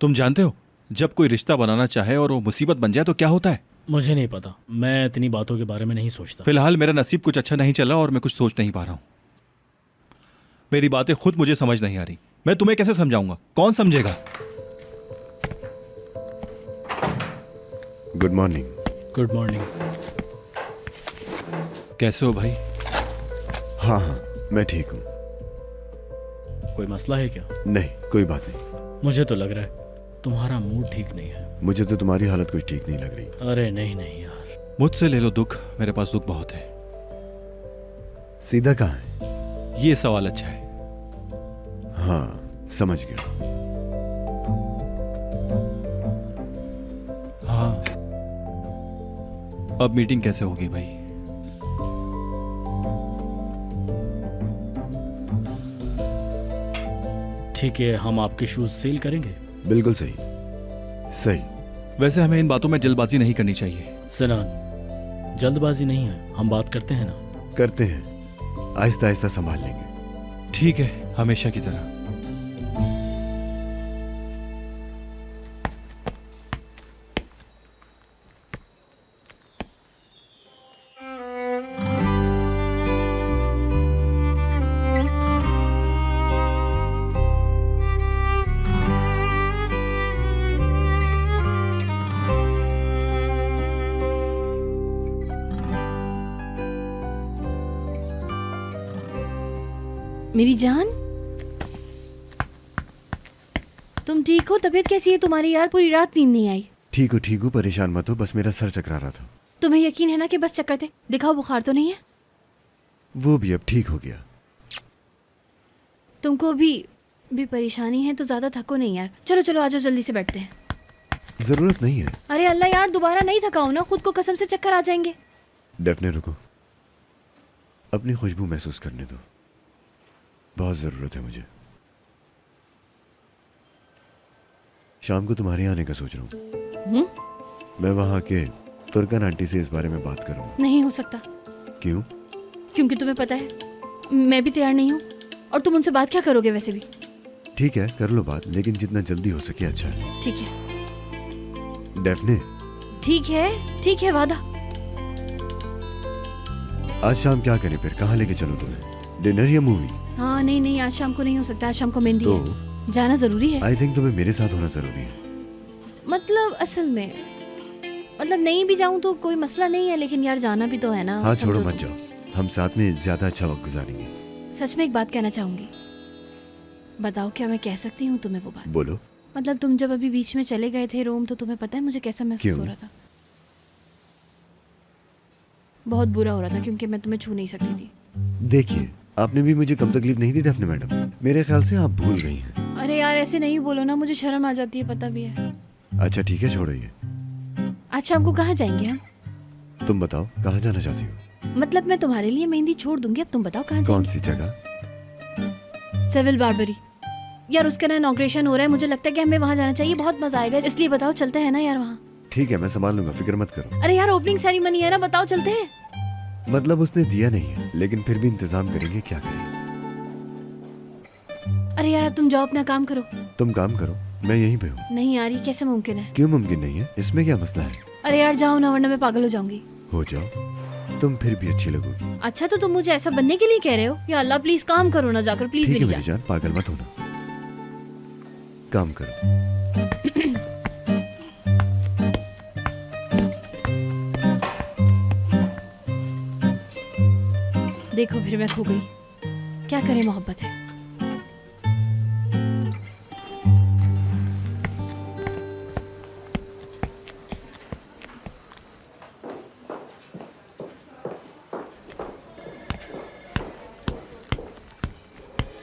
तुम जानते हो जब कोई रिश्ता बनाना चाहे और वो मुसीबत बन जाए तो क्या होता है? मुझे नहीं पता, मैं इतनी बातों के बारे में नहीं सोचता। फिलहाल मेरा नसीब कुछ अच्छा नहीं चला और मैं कुछ सोच नहीं पा रहा हूँ। मेरी बातें खुद मुझे समझ नहीं आ रही। मैं तुम्हें कैसे समझाऊंगा? कौन समझेगा? Good morning. Good morning. कैसे हो भाई? हाँ हाँ, मैं ठीक हूँ। कोई मसला है क्या? नहीं, कोई बात नहीं। मुझे तो लग रहा है तुम्हारा मूड ठीक नहीं है। मुझे तो तुम्हारी हालत कुछ ठीक नहीं लग रही। अरे नहीं नहीं यार। मुझसे ले लो दुख, मेरे पास दुख बहुत है। सीधा कहाँ है? ये सवाल अच्छा है। हाँ, समझ गया। हाँ, अब मीटिंग कैसे होगी भाई? ठीक है, हम आपके शूज सेल करेंगे। बिल्कुल सही। सही। वैसे हमें इन बातों में जल्दबाजी नहीं करनी चाहिए। सिनान, जल्दबाजी नहीं है, हम बात करते हैं ना। करते हैं, आहिस्ता आहिस्ता संभाल लेंगे। ठीक है, हमेशा की तरह। मेरी जान, तुम ठीक हो? तबीयत कैसी है तुम्हारी यार? पूरी रात नींद नहीं आई। ठीक हूँ, परेशान मत हो, बस मेरा सर चकरा रहा था। तुम्हें यकीन है ना कि बस चक्कर थे? दिखाओ, बुखार तो नहीं है? वो भी अब ठीक हो गया। तुमको भी परेशानी है तो ज्यादा थको नहीं यार। चलो चलो, आजो जल्दी से बैठते हैं। जरूरत नहीं है। अरे अल्लाह यार, दोबारा नहीं थकाओ ना, खुद को कसम से चक्कर आ जाएंगे। डेफने रुको, अपनी खुशबू महसूस करने दो, बहुत जरूरत है मुझे। शाम को तुम्हारे यहाँ आने का सोच रहा हूँ। मैं वहाँ के तुर्कन आंटी से इस बारे में बात करूँगा। नहीं हो सकता। क्यों? क्योंकि तुम्हें पता है मैं भी तैयार नहीं हूँ, और तुम उनसे बात क्या करोगे वैसे भी। ठीक है, कर लो बात, लेकिन जितना जल्दी हो सके अच्छा है। ठीक है डेफने। ठीक है, वादा। आज शाम क्या करें फिर? कहाँ लेके चलो तुम्हें? डिनर या मूवी? हाँ नहीं, आज शाम को नहीं हो सकता। आज शाम को मेहंदी तो है, जाना जरूरी है। आई थिंक तुम्हें मेरे साथ होना जरूरी है। मतलब असल में, मतलब नहीं भी जाऊं तो कोई मसला नहीं है, लेकिन यार जाना भी तो है ना। हाँ छोड़ो, मत जाओ, हम साथ में ज्यादा अच्छा वक्त गुजारेंगे। सच में एक बात कहना चाहूंगी। बताओ, क्या मैं कह सकती हूँ तुम्हें वो बात? बोलो। मतलब तुम जब अभी बीच में चले गए थे रोम, तो तुम्हें पता है मुझे कैसा महसूस हो रहा था? बहुत बुरा हो रहा था, क्योंकि मैं तुम्हें छू नहीं सकती थी। देखिए, आपने भी मुझे कम तकलीफ नहीं दी डेफने मैडम। मेरे ख्याल से आप भूल गई हैं। अरे यार ऐसे नहीं बोलो ना, मुझे शर्म आ जाती है, पता भी है। अच्छा ठीक है, छोड़ो ये। आज शाम को कहाँ जाएंगे हम? तुम बताओ, कहाँ जाना चाहती हो? मतलब मैं तुम्हारे लिए मेहंदी छोड़ दूंगी, अब तुम बताओ कहाँ कौन जाएंगे? सी जगह? सिविल बार्बरी। यार उसका ना इनॉग्रेशन हो रहा है, मुझे लगता है कि हमें वहाँ जाना चाहिए, बहुत मजा आएगा। इसलिए बताओ, चलते हैं ना यार वहाँ? ठीक है, मैं संभाल लूंगा, फिक्र मत करो। अरे यार ओपनिंग सेरेमनी है ना, बताओ चलते हैं। मतलब उसने दिया नहीं है, लेकिन फिर भी इंतजाम करेंगे, क्या करें। अरे यार तुम जाओ, अपना काम करो। तुम काम करो, मैं यहीं पे हूँ। नहीं यार, ये कैसे मुमकिन है? क्यों मुमकिन नहीं है? इसमें क्या मसला है? अरे यार जाओ ना, वरना मैं पागल हो जाऊंगी। हो जाओ, तुम फिर भी अच्छी लगोगी। अच्छा तो तुम मुझे ऐसा बनने के लिए कह रहे हो? या अल्लाह प्लीज काम करो ना जाकर, प्लीज ठीक है मेरी मेरी जान। जान, पागल मत होना, काम करो। देखो फिर मैं खो गई। क्या करें, मोहब्बत है।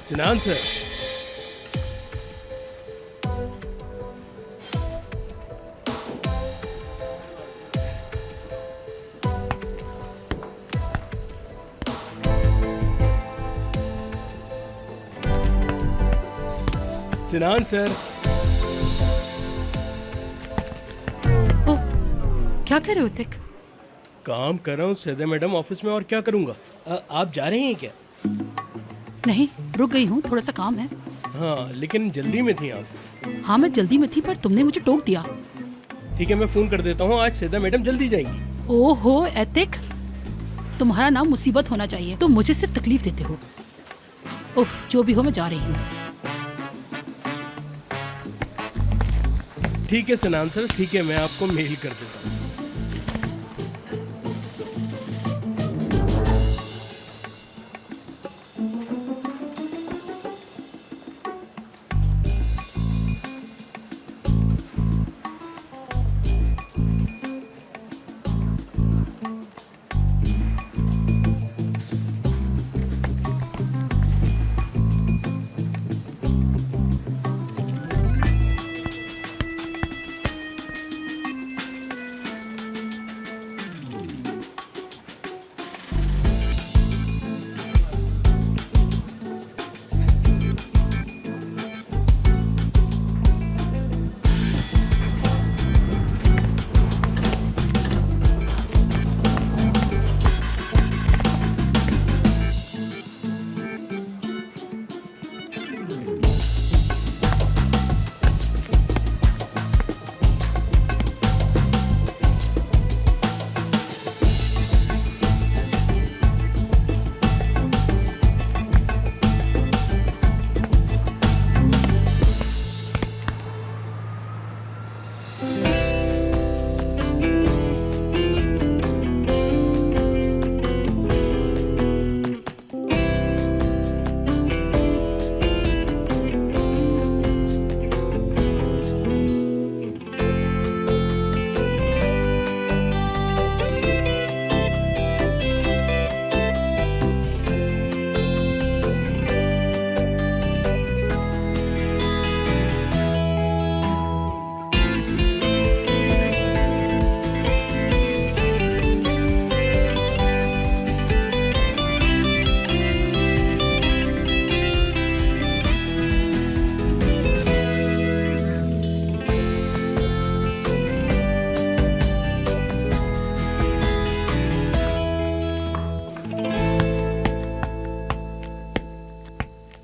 सिनान सर, सिनान सर। ओ, क्या कर रहे हो तिक? काम कर रहा हूँ सैदा मैडम ऑफिस में, और क्या करूँगा। आप जा रही हैं क्या? नहीं, रुक गई हूँ, थोड़ा सा काम है। हाँ, लेकिन जल्दी में थी आप। हाँ मैं जल्दी में थी, पर तुमने मुझे टोक दिया। ठीक है, मैं फोन कर देता हूँ, आज सैदा मैडम जल्दी जाएंगी। ओहो एतिक, तुम्हारा नाम मुसीबत होना चाहिए, तुम मुझे सिर्फ तकलीफ देते हो। उफ, जो भी हो मैं जा रही हूँ। ठीक है सनान सर, ठीक है, मैं आपको मेल कर देता हूँ।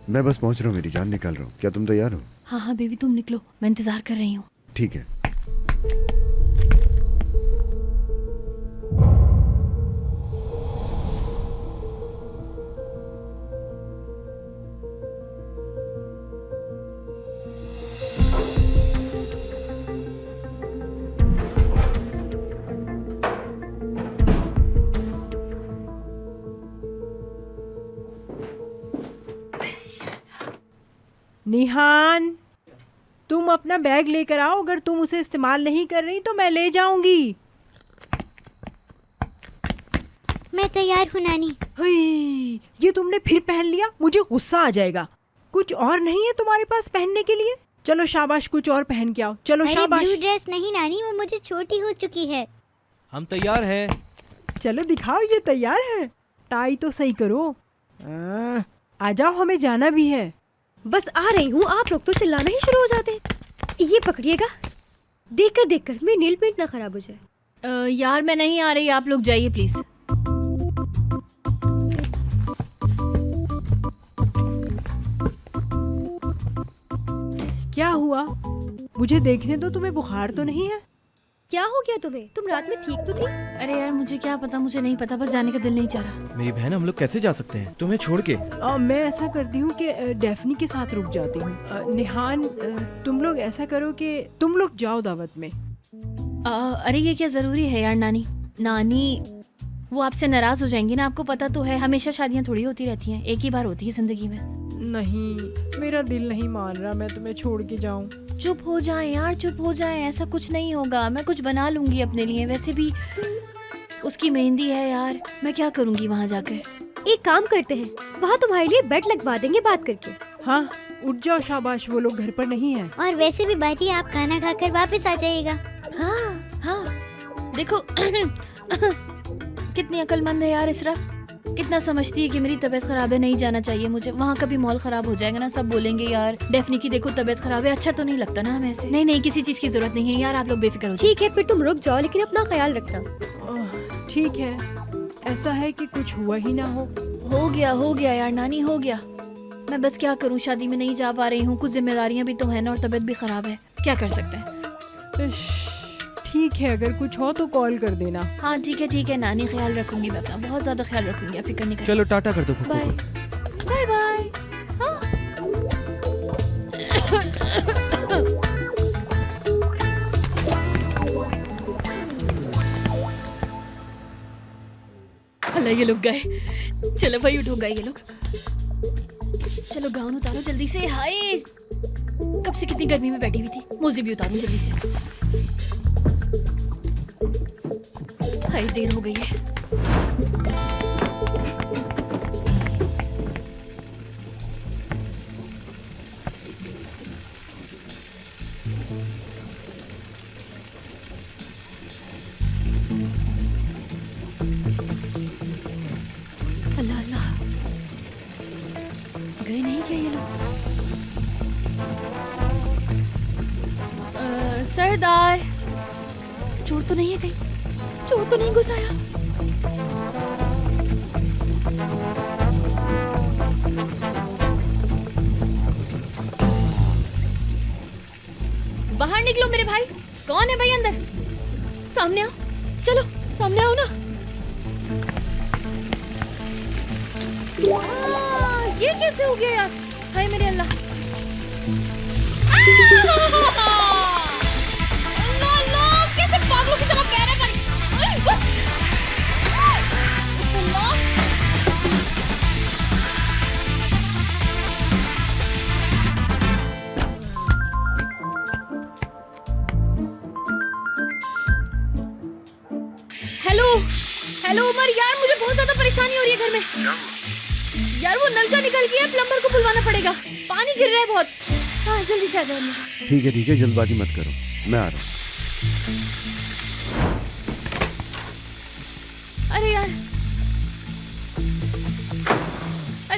मैं बस पहुंच रहा हूँ, मेरी जान निकाल रहा हूँ। क्या तुम तैयार हो? हाँ हाँ बेबी, तुम निकलो, मैं इंतजार कर रही हूँ। ठीक है। निहान, तुम अपना बैग लेकर आओ। अगर तुम उसे इस्तेमाल नहीं कर रही तो मैं ले जाऊंगी। मैं तैयार हूँ नानी। हुई, ये तुमने फिर पहन लिया, मुझे गुस्सा आ जाएगा। कुछ और नहीं है तुम्हारे पास पहनने के लिए? चलो शाबाश, कुछ और पहन के आओ। चलो अरे शाबाश। ब्लू ड्रेस नहीं नानी, वो मुझे छोटी हो चुकी है। हम तैयार हैं। चलो दिखाओ, ये तैयार है। टाई तो सही करो। आ जाओ, हमें जाना भी है। बस आ रही हूँ, आप लोग तो चिल्लाना ही शुरू हो जाते हैं। ये पकड़िएगा, देखकर मेरी नेल पेंट ना खराब हो जाए। यार मैं नहीं आ रही, आप लोग जाइए प्लीज। क्या हुआ? मुझे देखने दो, तुम्हें बुखार तो नहीं है? क्या हो गया तुम्हें? तुम रात में ठीक तो थी? अरे यार मुझे क्या पता, मुझे नहीं पता, बस जाने का दिल नहीं चाह रहा। मेरी बहन, हम लोग कैसे जा सकते हैं तुम्हें छोड़ के? मैं ऐसा करती हूँ कि डेफनी के साथ रुक जाती हूँ। निहान, तुम लोग ऐसा करो कि तुम लोग जाओ दावत में। अरे ये क्या जरूरी है यार नानी? नानी वो आपसे नाराज हो जाएंगी ना, आपको पता तो है, हमेशा शादियाँ थोड़ी होती रहती हैं, एक ही बार होती है जिंदगी में। नहीं, मेरा दिल नहीं मान रहा मैं तुम्हें छोड़ के जाऊं। चुप हो जाए यार, चुप हो जाए, ऐसा कुछ नहीं होगा, मैं कुछ बना लूंगी अपने लिए। वैसे भी उसकी मेहंदी है यार, मैं क्या करूंगी वहाँ जाकर। एक काम करते हैं, वहाँ तुम्हारे लिए बेड लगवा देंगे बात करके। हाँ, उठ जाओ, शाबाश, वो लोग घर पर नहीं है। और वैसे भी बाजी, आप खाना खाकर वापस आ जाइएगा। हाँ हाँ, देखो कितनी अक्लमंद है यार इसरा, कितना समझती है कि मेरी तबीयत खराब है, नहीं जाना चाहिए मुझे वहाँ। कभी माहौल खराब हो जाएगा ना, सब बोलेंगे यार डेफनी की देखो तबीयत खराब है, अच्छा तो नहीं लगता ना हमें ऐसे। नहीं नहीं, किसी चीज की जरूरत नहीं है यार, आप लोग बेफिक्र हो। ठीक है, फिर तुम रुक जाओ, लेकिन अपना ख्याल रखना। ठीक है, ऐसा है कि कुछ हुआ ही ना हो। हो गया यार नानी, हो गया। मैं बस क्या करूँ, शादी में नहीं जा पा रही हूँ, कुछ जिम्मेदारियाँ भी तो है ना, और तबीयत भी खराब है, क्या कर सकते हैं। ठीक है, अगर कुछ हो तो कॉल कर देना। हाँ ठीक है नानी, ख्याल रखूंगी मैं अपना, बहुत ज्यादा ख्याल रखूंगी, आप फिक्र नहीं करें। चलो टाटा कर दो। Bye bye bye. साला ये लोग गए। चलो भाई उठो, गए ये लोग। चलो गाउन उतारो जल्दी से। हाय कब से कितनी गर्मी में बैठी हुई थी, मोजे भी उतारूं जल्दी से। हाय देर हो गई है। अल्लाह अल्लाह, गए नहीं क्या ये लोग? सरदार, चोर तो नहीं है कहीं? चोर तो नहीं घुस आया? बाहर निकलो मेरे भाई। कौन है भाई अंदर? सामने आओ, चलो सामने आओ ना। ये कैसे हो गया यार? हाय मेरे अल्लाह। अल्लाह, कैसे पागलों की तरह पैर है पानी। बस अल्लाह। हेलो हेलो उमर यार, मुझे बहुत ज्यादा परेशानी हो रही है घर में। यार वो नल का निकल गया, प्लम्बर को बुलवाना पड़ेगा। पानी गिर रहा है बहुत। हाँ जल्दी से आ जाओ। ठीक है, जल्दबाजी मत करो, मैं आ रहा हूँ। अरे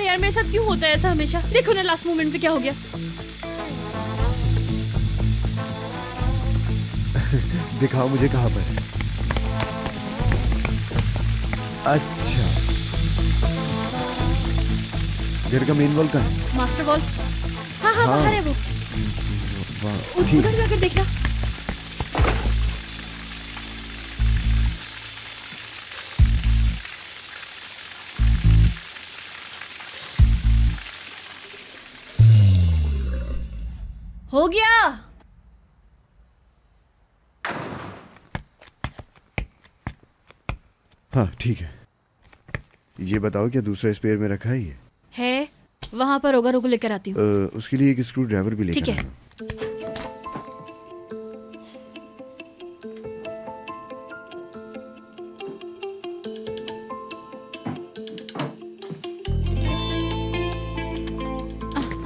यार मेरे साथ क्यों होता है ऐसा हमेशा? देखो ना लास्ट मोमेंट पे क्या हो गया। दिखाओ मुझे कहाँ पर है। अच्छा, घर का मेन वॉल कहाँ है? Master wall. हाँ बाहर है वो। ठीक। उधर जाकर देखना। हो गया। हाँ ठीक है। ये बताओ क्या दूसरा स्पेयर में रखा है ये? है वहां पर होगा, रुको लेकर आती हूँ। उसके लिए एक स्क्रू ड्राइवर भी लेकर ठीक है। आना।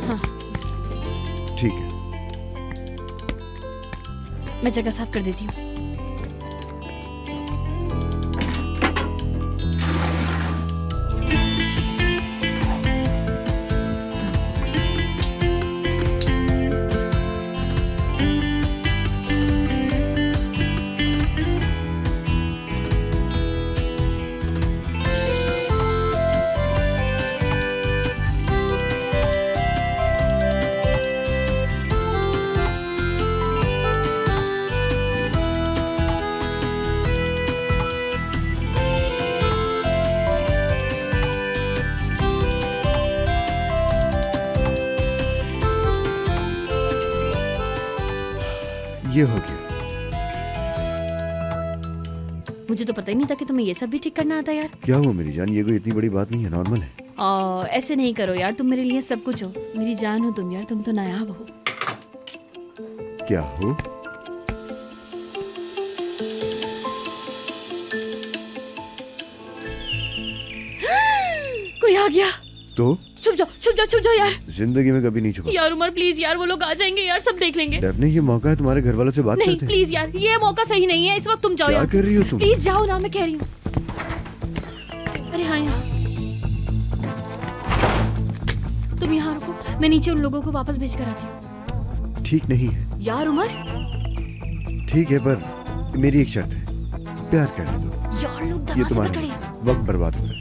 हाँ ठीक है, मैं जगह साफ कर देती हूँ। ये हो गया। मुझे तो पता ही नहीं था कि तुम्हें ये सब भी ठीक करना आता है यार। क्या हुआ मेरी जान, ये कोई इतनी बड़ी बात नहीं है, नॉर्मल है। ऐसे नहीं करो यार, तुम मेरे लिए सब कुछ हो। मेरी जान हो तुम यार, तुम तो नायाब हो। क्या हो? कोई आ गया। तो छुप जाओ यार। जिंदगी में कभी नहीं छुपा। यार उमर प्लीज यार, वो लोग आ जाएंगे यार, सब देख लेंगे। डेफने ये मौका है तुम्हारे घर वालों से बात नहीं करते हैं। प्लीज यार, ये मौका सही नहीं है इस वक्त। तुम जाओ क्या यार। कर रही हो तुम? प्लीज जाओ ना, मैं कह रही हूँ। अरे हाँ यहाँ तुम यहाँ रुको, मैं नीचे उन लोगों को वापस भेज कर आती हूँ। ठीक नहीं है यार उमर। ठीक है, पर मेरी एक शर्त है, प्यार करने दो। यार लोग ये दरवाजे पर तुम्हारा खड़े। वक्त बर्बाद हो रहा है।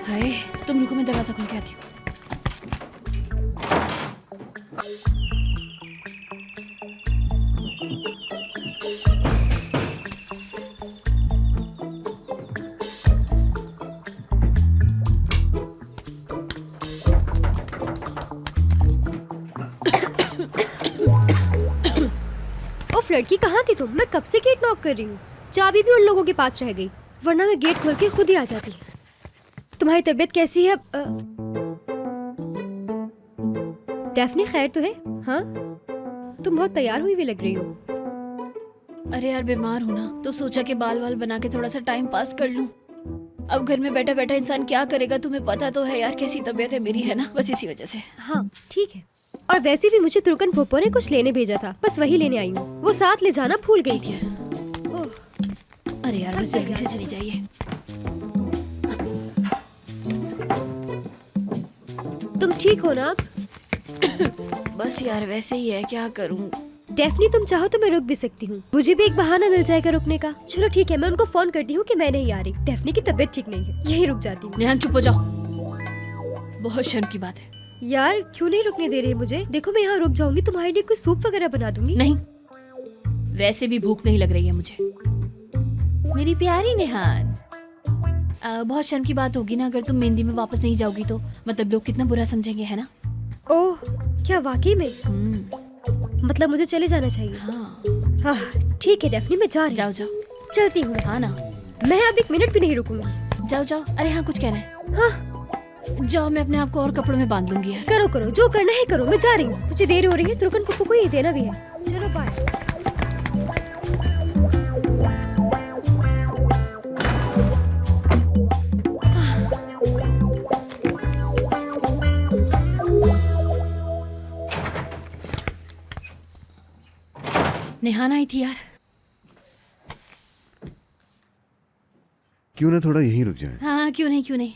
हाय तुम रुको, मैं दरवाजा खोल के आती हूँ। उफ लड़की, कहाँ थी तुम? मैं कब से गेट नॉक कर रही हूँ। चाबी भी उन लोगों के पास रह गई, वरना मैं गेट खोल के खुद ही आ जाती। तुम्हारी तबीयत कैसी है? डेफनी खैर तो है? हाँ, तुम बहुत तैयार हुई हुई लग रही हो। अरे यार बीमार हूँ ना, तो सोचा कि बाल वाल बना के थोड़ा सा टाइम पास कर लूँ। अब घर में बैठा बैठा इंसान क्या करेगा, तुम्हें पता तो है यार कैसी तबीयत है मेरी, है ना, बस इसी वजह से। हाँ ठीक है। और वैसे भी मुझे तुर्कन पोपो ने कुछ लेने भेजा था, बस वही लेने आई हूँ। वो साथ ले जाना भूल गई थी। अरे यार बस जल्दी से चली जाइए। तुम ठीक हो ना? बस यार वैसे ही है, क्या करूँ। डेफनी तुम चाहो तो मैं रुक भी सकती हूँ, मुझे भी एक बहाना मिल जाएगा रुकने का। चलो ठीक है, मैं उनको फोन करती हूँ कि मैं नहीं आ रही, डेफनी की तबीयत ठीक नहीं है, यही रुक जाती हूँ। नेहान चुप हो जाओ, बहुत शर्म की बात है। यार क्यों नहीं रुकने दे रही मुझे? देखो मैं यहाँ रुक जाऊंगी, तुम्हारे लिए कोई सूप वगैरह बना दूंगी। नहीं, वैसे भी भूख नहीं लग रही है मुझे, मेरी प्यारी नेहान। बहुत शर्म की बात होगी ना अगर तुम मेहंदी में वापस नहीं जाओगी तो, मतलब लोग कितना बुरा समझेंगे, है ना। ओह क्या वाकई में? मतलब मुझे चले जाना चाहिए? हाँ ठीक है डेफनी, मैं जा रही। जाओ जाओ, चलती हूँ। हाँ ना, मैं अब 1 मिनट भी नहीं रुकूंगी। जाओ जाओ। अरे हाँ कुछ कहना है? हाँ जाओ, मैं अपने आप को और कपड़ों में बांध लूंगी यार। करो करो, जो करना है करो, मैं जा रही हूँ, मुझे देर हो रही है, तुर्कन पप्पू को ये देना भी है। चलो बाय। नेहान आई थी यार। क्यों ना थोड़ा यहीं रुक जाए? हाँ क्यों नहीं, क्यों नहीं।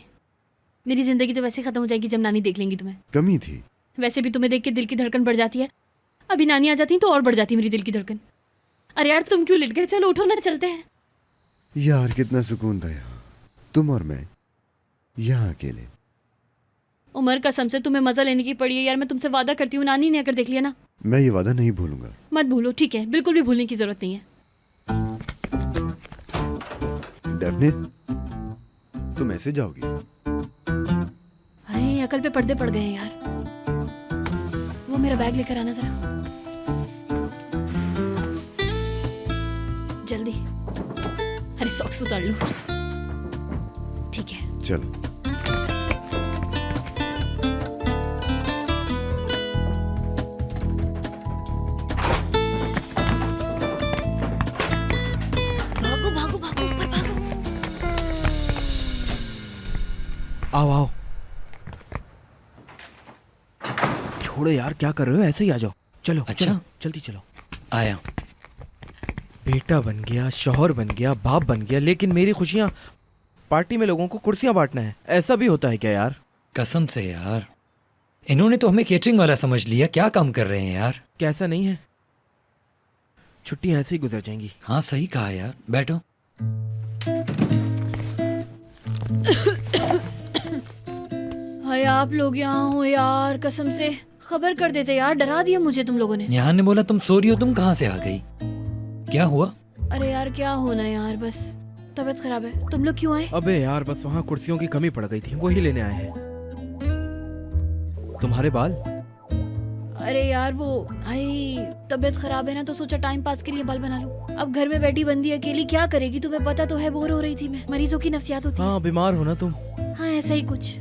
मेरी जिंदगी तो वैसे खत्म हो जाएगी जब नानी देख लेंगी तुम्हें। कमी थी। वैसे भी तुम्हें देख के दिल की धड़कन बढ़ जाती है, अभी नानी आ जाती तो और बढ़ जाती मेरी दिल की धड़कन। अरे यार तुम क्यों लेट गए? चलो उठो ना, चलते हैं। यार कितना सुकून था यहाँ, तुम और मैं यहाँ अकेले। उमर कसम से तुम्हें मजा लेने की पड़ी है यार, मैं तुमसे वादा करती हूँ, नानी ने अगर देख लिया ना। मैं ये वादा नहीं भूलूंगा। मत भूलो ठीक है, बिल्कुल भी भूलने की जरूरत नहीं है। डेफने तुम ऐसे जाओगी? हाय अकल पे पर्दे पड़ गए हैं यार। वो मेरा बैग लेकर आना जरा जल्दी। अरे सॉक्स उतार लो। ठीक है चलो। भागो भागो भागो, ऊपर भागो। आओ आओ। छोड़ो यार, क्या कर रहे हो? ऐसे ही आ जाओ। चलो अच्छा चलो, जल्दी चलो। आया। बेटा बन गया, शौहर बन गया, बाप बन गया, लेकिन मेरी खुशियां पार्टी में लोगों को कुर्सियां बांटना है। ऐसा भी होता है क्या यार? कसम से यार, इन्होंने तो हमें केटरिंग वाला समझ लिया। क्या काम कर रहे हैं यार? कैसा नहीं है, छुट्टियां ऐसे ही गुजर जाएंगी। हाँ सही कहा यार, बैठो। हाय आप लोग यहाँ हो यार, कसम से खबर कर देते यार, डरा दिया मुझे तुम लोगों ने। नेहान ने बोला तुम सो रही हो, तुम कहाँ से आ गई? क्या हुआ? अरे यार क्या होना यार, बस तबीयत खराब है। तुम लोग क्यों आए? अबे यार बस वहाँ कुर्सियों की कमी पड़ गई थी, वही लेने आए हैं। तुम्हारे बाल? अरे यार वो आई तबीयत खराब है ना, तो सोचा टाइम पास के लिए बाल बना लूं। अब घर में बैठी बंदी अकेली क्या करेगी, तुम्हें पता तो है, बोर हो रही थी मैं। मरीजों की नफसियात होती है। हाँ बीमार हो ना तुम। हाँ ऐसा ही कुछ।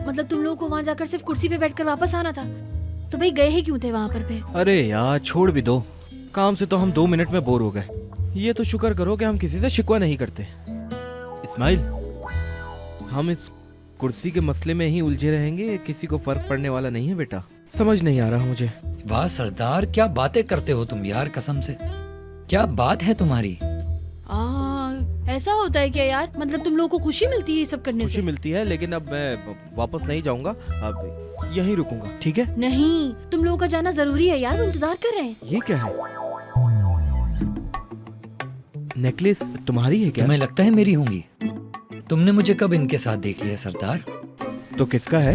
मतलब तुम लोगों को वहाँ जाकर सिर्फ कुर्सी पे बैठकर वापस आना था, तो भाई गए ही क्यों थे वहाँ पर फिर? अरे यार छोड़ भी दो, काम से तो हम 2 मिनट में बोर हो गए। ये तो शुक्र करो कि हम किसी से शिकवा नहीं करते। इस्माइल, हम इस कुर्सी के मसले में ही उलझे रहेंगे, किसी को फर्क पड़ने वाला नहीं है बेटा। समझ नहीं आ रहा मुझे। वाह सरदार, क्या बातें करते हो तुम यार, कसम से। क्या बात है तुम्हारी? ऐसा होता है क्या यार? मतलब तुम लोगों को खुशी मिलती है ये सब करने से? खुशी मिलती है, लेकिन अब मैं वापस नहीं जाऊंगा, अब यहीं रुकूंगा। ठीक है? नहीं, तुम लोगों का जाना जरूरी है यार, वो इंतजार कर रहे हैं। ये क्या है? नेकलेस तुम्हारी है क्या? तुम्हें लगता है मेरी होंगी? तुमने मुझे कब इनके साथ देख लिया सरदार? तो किसका है?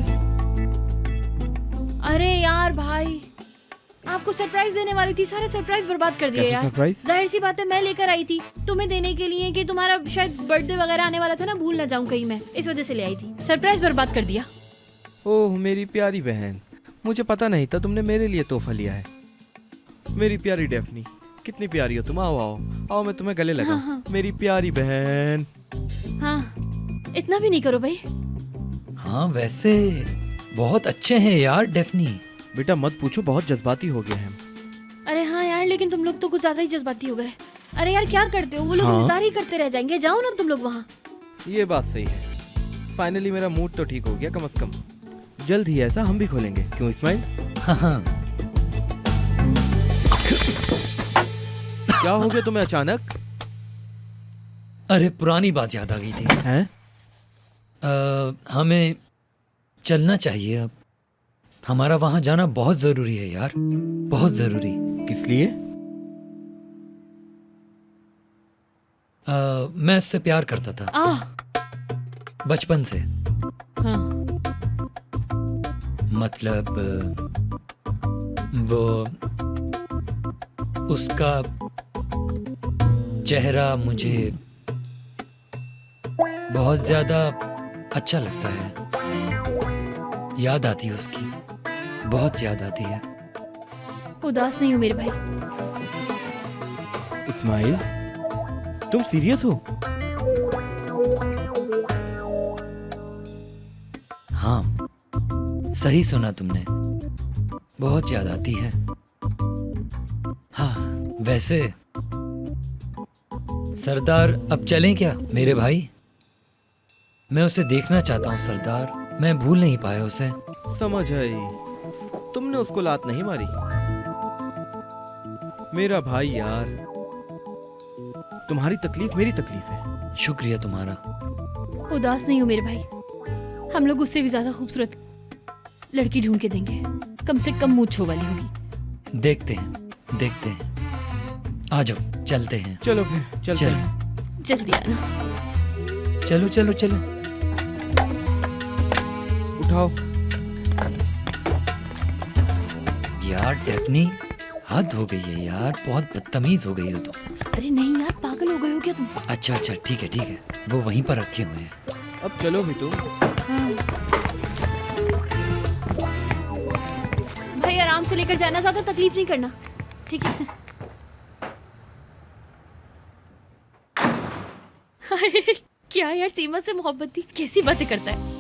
अरे यार भाई, आपको सरप्राइज देने वाली थी, सारा सरप्राइज बर्बाद कर दिया कैसा यार। सरप्राइज? जाहिर सी बात है, मैं लेकर आई थी तुम्हें देने के लिए कि तुम्हारा शायद बर्थडे वगैरह आने वाला था ना, भूल ना जाऊं कहीं मैं, इस वजह से ले आई थी। सरप्राइज बर्बाद कर दिया। ओह मेरी प्यारी बहन, मुझे पता नहीं था तुमने मेरे लिए तोहफा लिया है। मेरी प्यारी डेफनी, कितनी प्यारी हो तुम। आओ आओ आओ, मैं तुम्हें गले लगाऊं। हाँ। मेरी प्यारी बहन। हाँ, इतना भी नहीं करो भाई। हाँ वैसे बहुत अच्छे हैं यार डेफनी। बेटा मत पूछो, बहुत जज्बाती हो गए हैं। अरे हाँ यार, लेकिन तुम लोग तो कुछ ज्यादा ही जज्बाती हो गए। अरे यार क्या करते हो, वो लोग हाँ? इंतजार ही करते रह जाएंगे, जाओ ना तुम लोग वहाँ। ये बात सही है। फाइनली मेरा मूड तो ठीक हो गया, कम से कम। जल्द ही ऐसा हम भी खोलेंगे, क्यों इस्माइल? हाँ। क्या हो गया तुम्हें अचानक? अरे पुरानी बात याद आ गई थी। हैं? हमें चलना चाहिए अब। हमारा वहां जाना बहुत जरूरी है यार, बहुत जरूरी। किस लिए? मैं उससे प्यार करता था बचपन से। हाँ। मतलब वो उसका चेहरा मुझे बहुत ज्यादा अच्छा लगता है। याद आती है उसकी, बहुत याद आती है। उदास नहीं हो मेरे भाई। इस्माइल, तुम सीरियस हो? हाँ सही सुना तुमने, बहुत याद आती है। हाँ वैसे सरदार अब चलें क्या मेरे भाई? मैं उसे देखना चाहता हूँ सरदार, मैं भूल नहीं पाया उसे। समझ आई, तुमने उसको लात नहीं मारी। मेरा भाई यार, तुम्हारी तकलीफ मेरी तकलीफ है। शुक्रिया तुम्हारा। उदास नहीं हो मेरे भाई, हम लोग उससे भी ज्यादा खूबसूरत लड़की ढूंढ के देंगे, कम से कम मूंछों वाली होगी। देखते हैं देखते हैं। आ जाओ चलते हैं। चलो फिर चलते हैं। जल्दी आना। चलो चलो चलो। उठाओ। यार डेफनी, हद हो गई है यार, बहुत बदतमीज हो गई हो तुम। अरे नहीं यार, पागल हो गए हो क्या तुम? अच्छा अच्छा ठीक है ठीक है, वो वहीं पर रखे हुए हैं। अब चलो भी तुम। भाई आराम से लेकर जाना, ज्यादा तकलीफ नहीं करना, ठीक है? क्या यार, सीमा से मोहब्बत थी, कैसी बातें करता है।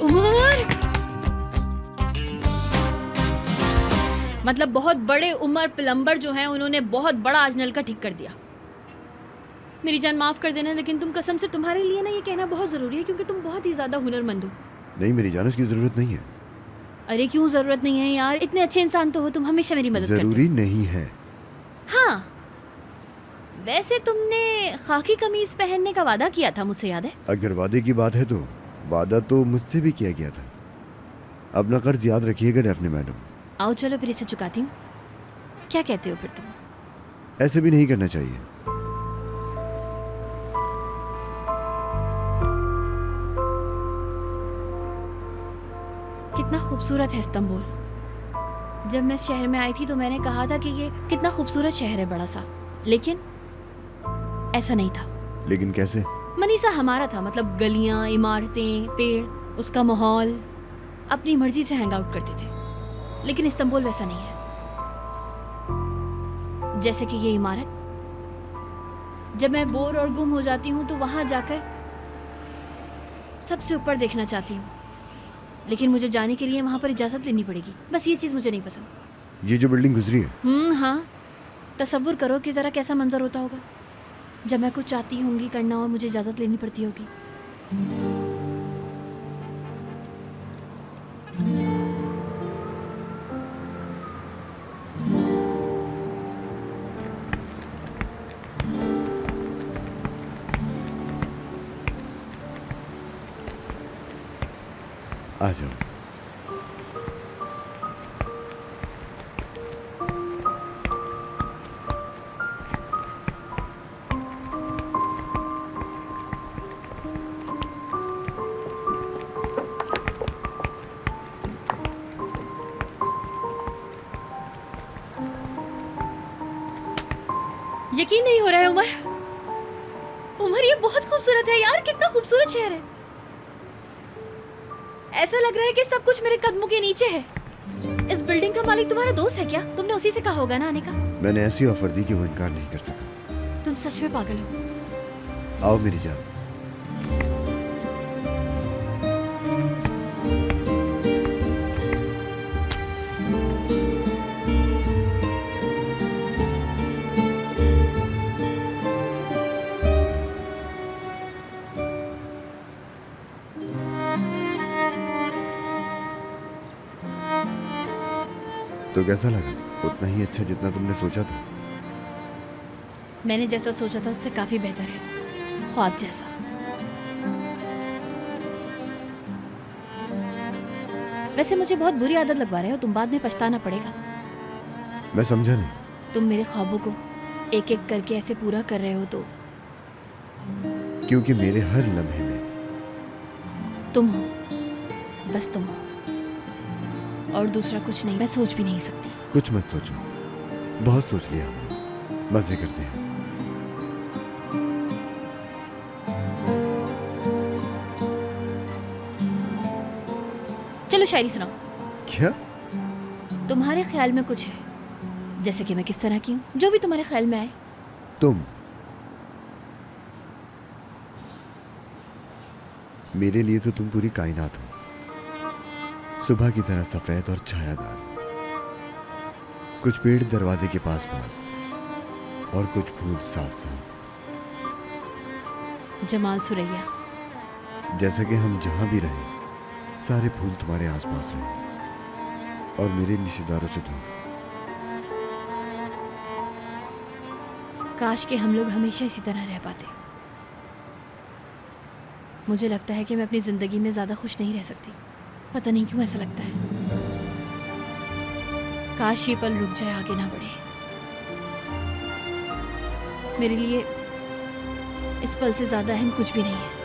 उमर, मतलब बहुत बड़े उमर प्लम्बर जो हैं, उन्होंने बहुत बड़ा आज नल का ठीक कर दिया। मेरी जान माफ कर देना, लेकिन तुम कसम से, तुम्हारे लिए ना ये कहना बहुत जरूरी है, क्योंकि तुम बहुत ही ज्यादा हुनरमंद हो। नहीं मेरी जान, उसकी जरूरत नहीं है। अरे क्यों जरूरत नहीं है यार, इतने अच्छे इंसान तो हो तुम, हमेशा मेरी मदद करते हो। जरूरी नहीं है। हाँ, वैसे तुमने खाकी कमीज पहनने का वादा किया था मुझसे, याद है? अगर वादे की बात है तो वादा तो मुझसे भी किया गया था। अपना कर्ज याद रखिएगा डेफनी मैडम। आओ चलो फिर इसे चुकाती हूँ। क्या कहते हो फिर तुम? ऐसे भी नहीं करना चाहिए। कितना खूबसूरत है इस्तांबुल। जब मैं इस शहर में आई थी तो मैंने कहा था कि ये कितना खूबसूरत शहर है, बड़ा सा, लेकिन ऐसा नहीं था। लेकिन कैसे? मनीषा हमारा था, मतलब गलियां, इमारतें, पेड़, उसका माहौल, अपनी मर्जी से हैंग आउट करते थे। लेकिन इस्तांबुल वैसा नहीं है। जैसे कि ये इमारत, जब मैं बोर और गुम हो जाती हूँ तो वहां जाकर सबसे ऊपर देखना चाहती हूँ, लेकिन मुझे जाने के लिए वहां पर इजाजत लेनी पड़ेगी। बस ये चीज मुझे नहीं पसंद। ये जो बिल्डिंग गुजरी है, हाँ, तसव्वुर करो कि जरा कैसा मंजर होता होगा जब मैं कुछ चाहती होंगी करना और मुझे इजाजत लेनी पड़ती होगी। आ जाओ। यकीन नहीं हो रहा है उमर। उमर ये बहुत खूबसूरत है यार, कितना खूबसूरत शहर है। ऐसा लग रहा है कि सब कुछ मेरे कदमों के नीचे है। इस बिल्डिंग का मालिक तुम्हारा दोस्त है क्या? तुमने उसी से कहा होगा ना आने का। मैंने ऐसी ऑफर दी कि वो इनकार नहीं कर सका। तुम सच में पागल हो। आओ मेरी जान। तो कैसा लगा? उतना ही अच्छा जितना तुमने सोचा था? मैंने जैसा सोचा था उससे काफी बेहतर है, ख्वाब जैसा। वैसे मुझे बहुत बुरी आदत लगवा रहे हो तुम, बाद में पछताना पड़ेगा। मैं समझा नहीं। तुम मेरे ख्वाबों को एक एक करके ऐसे पूरा कर रहे हो तो। क्योंकि मेरे हर लम्हे में तुम हो, बस तुम हो, और दूसरा कुछ नहीं। मैं सोच भी नहीं सकती। कुछ मत सोचो, बहुत सोच लिया हमने। मजे करते हैं। चलो शायरी सुनाओ। क्या? तुम्हारे ख्याल में कुछ है, जैसे कि मैं किस तरह की हूँ, जो भी तुम्हारे ख्याल में आए। तुम मेरे लिए तो तुम पूरी कायनात हो, सुबह की तरह सफेद और छायादार। कुछ पेड़ दरवाजे के पास पास और कुछ फूल साथ साथ। जमाल सुरैया। जैसे कि हम जहां भी रहें सारे फूल तुम्हारे आसपास रहें और मेरे रिश्तेदारों से दूर। काश कि हम लोग हमेशा इसी तरह रह पाते। मुझे लगता है कि मैं अपनी जिंदगी में ज्यादा खुश नहीं रह सकती। पता नहीं क्यों ऐसा लगता है। काश ये पल रुक जाए, आगे ना बढ़े। मेरे लिए इस पल से ज्यादा अहम कुछ भी नहीं है।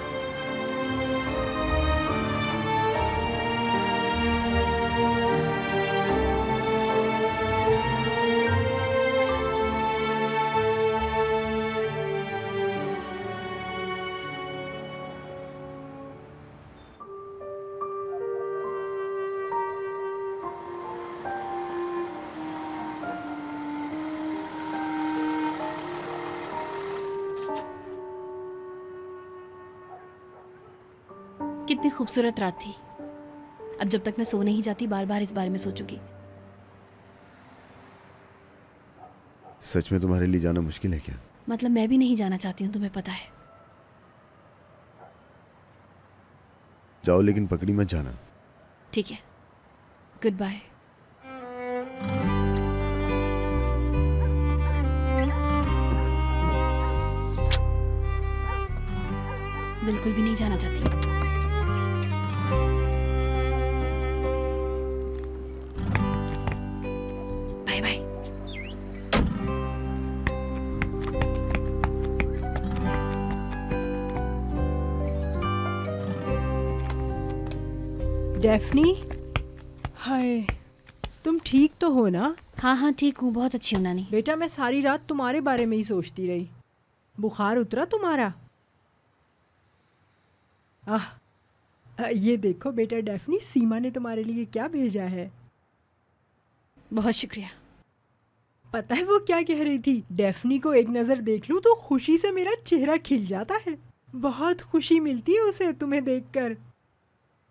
कितनी खूबसूरत रात थी। अब जब तक मैं सो नहीं जाती बार बार इस बारे में सोचूंगी। सच में तुम्हारे लिए जाना मुश्किल है क्या? मतलब मैं भी नहीं जाना चाहती हूँ, तुम्हें पता है। जाओ, लेकिन पकड़ी मत जाना। ठीक है, गुड बाय। बिल्कुल भी नहीं जाना चाहती। Bye bye. डेफनी, हाय, तुम ठीक तो हो ना? हाँ हाँ ठीक हूँ, बहुत अच्छी हूँ नानी। बेटा मैं सारी रात तुम्हारे बारे में ही सोचती रही। बुखार उतरा तुम्हारा? ये देखो बेटा डेफनी, सीमा ने तुम्हारे लिए क्या भेजा है। बहुत शुक्रिया। पता है वो क्या कह रही थी? डेफनी को एक नज़र देख लूँ तो खुशी से मेरा चेहरा खिल जाता है। बहुत खुशी मिलती है उसे तुम्हें देखकर।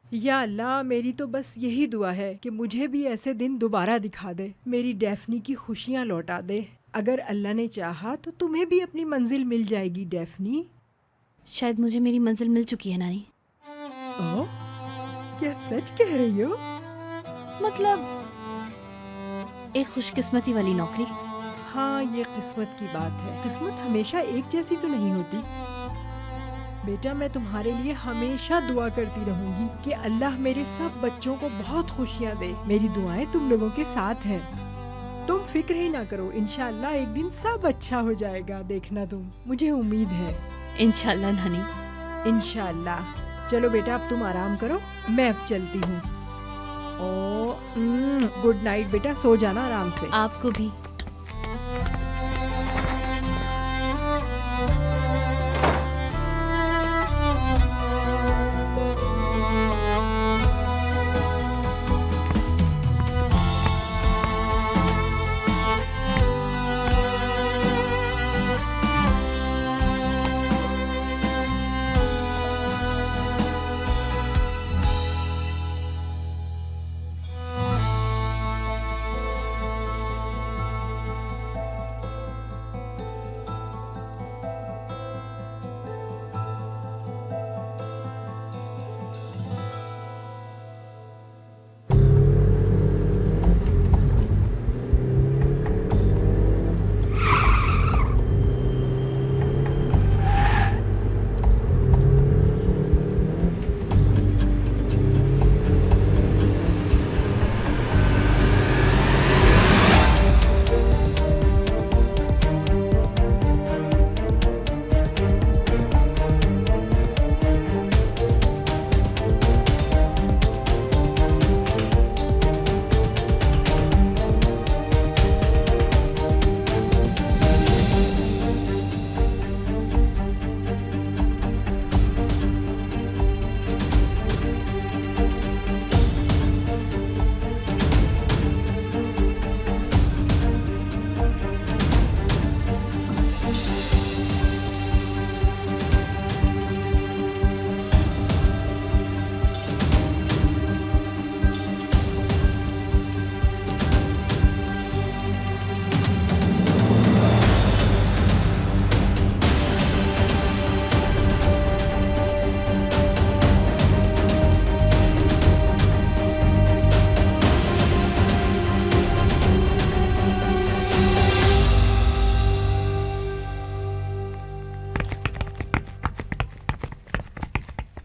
या अल्लाह, मेरी तो बस यही दुआ है कि मुझे भी ऐसे दिन दोबारा दिखा दे, मेरी डेफनी की खुशियाँ लौटा दे। अगर अल्लाह ने चाहा तो तुम्हें भी अपनी मंजिल मिल जाएगी डेफनी। शायद मुझे मेरी मंजिल मिल चुकी है नानी। ओह, क्या सच कह रही हो? मतलब एक खुशकिस्मती वाली नौकरी। हाँ, ये किस्मत की बात है। किस्मत हमेशा एक जैसी तो नहीं होती। बेटा मैं तुम्हारे लिए हमेशा दुआ करती रहूंगी कि अल्लाह मेरे सब बच्चों को बहुत खुशियाँ दे। मेरी दुआएं तुम लोगों के साथ हैं। तुम फिक्र ही ना करो, इंशाअल्लाह एक दिन सब अच्छा हो जाएगा, देखना तुम। मुझे उम्मीद है। इंशाअल्लाह नानी, इंशाअल्लाह। चलो बेटा अब तुम आराम करो, मैं अब चलती हूँ। गुड नाइट बेटा, सो जाना आराम से। आपको भी।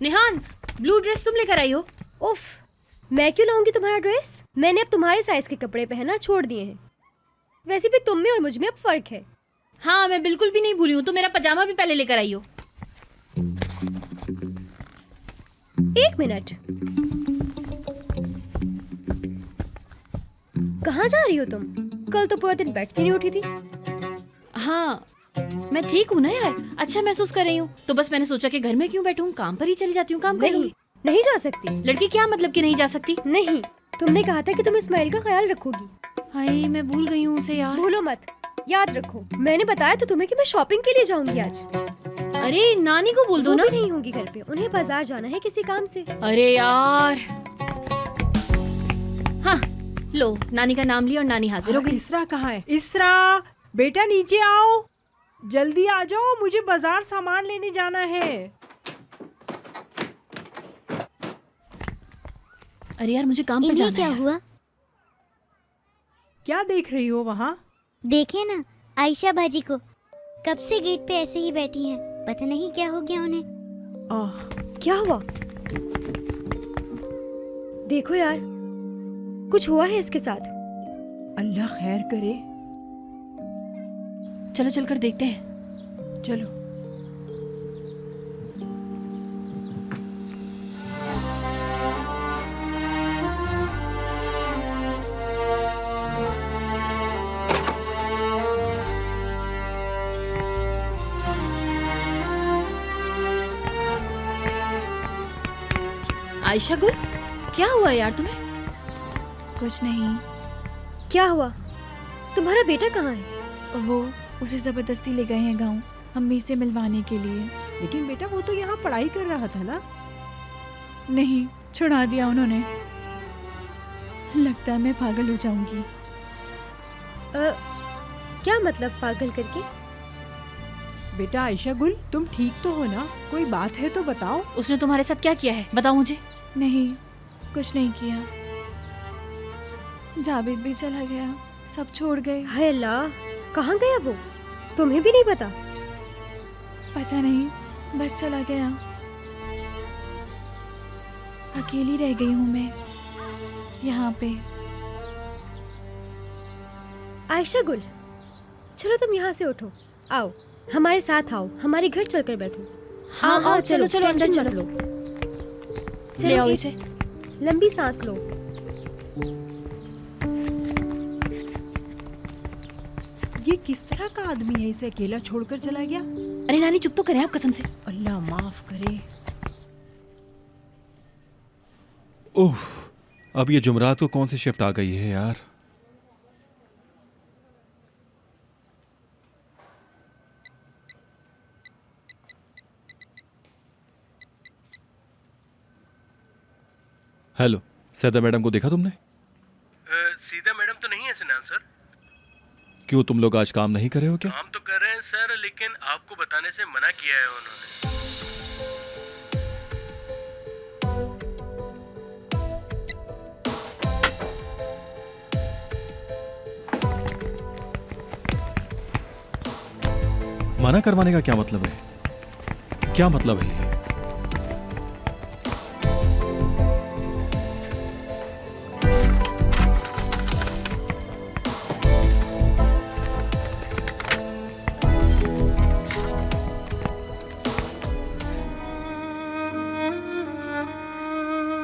निहान, ब्लू ड्रेस तुम लेकर आई हो? उफ, मैं क्यों लाऊंगी तुम्हारा ड्रेस? मैंने अब तुम्हारे साइज के कपड़े पहनना छोड़ दिए हैं। वैसे भी तुम में और मुझ में अब फर्क है। हाँ, मैं बिल्कुल भी नहीं भूली हूँ। तो मेरा पजामा भी पहले लेकर आई हो। एक मिनट, कहाँ जा रही हो तुम? कल तो पूरा दिन बेड से नहीं उठी थी। हाँ, मैं ठीक हूँ ना यार, अच्छा महसूस कर रही हूँ। तो बस मैंने सोचा कि घर में क्यों बैठूं, काम पर ही चली जाती हूँ, काम करूँगी। नहीं जा सकती। लड़की क्या मतलब कि नहीं जा सकती? नहीं, तुमने कहा था कि तुम इस्माइल का ख्याल रखोगी। हाय, मैं भूल गई हूँ उसे यार। भूलो मत, याद रखो। मैंने बताया तो तुम्हें कि मैं शॉपिंग के लिए जाऊंगी आज। अरे नानी को बोल दो ना। वो भी नहीं होंगी घर पे, उन्हें बाजार जाना है किसी काम से। अरे यार, हाँ लो, नानी का नाम लिया और नानी हाजिर हो गई। इसरा कहाँ है? इसरा बेटा नीचे आओ, जल्दी आ जाओ, मुझे बाजार सामान लेने जाना है। अरे यार, मुझे काम पे जाना है। क्या हुआ? क्या देख रही हो वहाँ? देखे ना आयशा बाजी को, कब से गेट पे ऐसे ही बैठी हैं। पता नहीं क्या हो गया उन्हें। क्या हुआ? देखो यार, कुछ हुआ है इसके साथ। अल्लाह खैर करे। चलो चलकर देखते हैं। चलो। आयशा गुल, क्या हुआ यार तुम्हें? कुछ नहीं। क्या हुआ? तुम्हारा बेटा कहाँ है? वो उसे जबरदस्ती ले गए हैं गांव, अम्मी से मिलवाने के लिए। लेकिन बेटा वो तो यहाँ पढ़ाई कर रहा था ना। नहीं, छुड़ा दिया उन्होंने। लगता है मैं पागल हो जाऊंगी। क्या मतलब पागल करके? बेटा आयशा गुल, तुम ठीक तो हो ना? कोई बात है तो बताओ। उसने तुम्हारे साथ क्या किया है, बताओ मुझे। नहीं, कुछ नहीं किया। जावेद भी चला गया, सब छोड़ गए। हाय अल्लाह, कहाँ गया वो? तुम्हें भी नहीं पता? पता नहीं, बस चला गया। अकेली रह गई हूँ मैं यहाँ पे। आयशा गुल, चलो तुम यहाँ से उठो, आओ हमारे साथ आओ, हमारे घर चलकर बैठो। हाँ हाँ, चलो चलो अंदर टेंशन चलो। मत लो। ले आओ एक इसे। लंबी सांस लो। ये किस तरह का आदमी है, इसे अकेला छोड़कर चला गया? अरे नानी चुप तो करें आप, कसम से। अल्लाह माफ करे। उफ, अब ये जुमरात को कौन सी शिफ्ट आ गई है यार। हेलो, सैदा मैडम को देखा तुमने? सीधा मैडम तो नहीं है सिनान सर। क्यों, तुम लोग आज काम नहीं कर रहे हो क्या? काम तो कर रहे हैं सर, लेकिन आपको बताने से मना किया है उन्होंने। मना करवाने का क्या मतलब है? क्या मतलब है ये?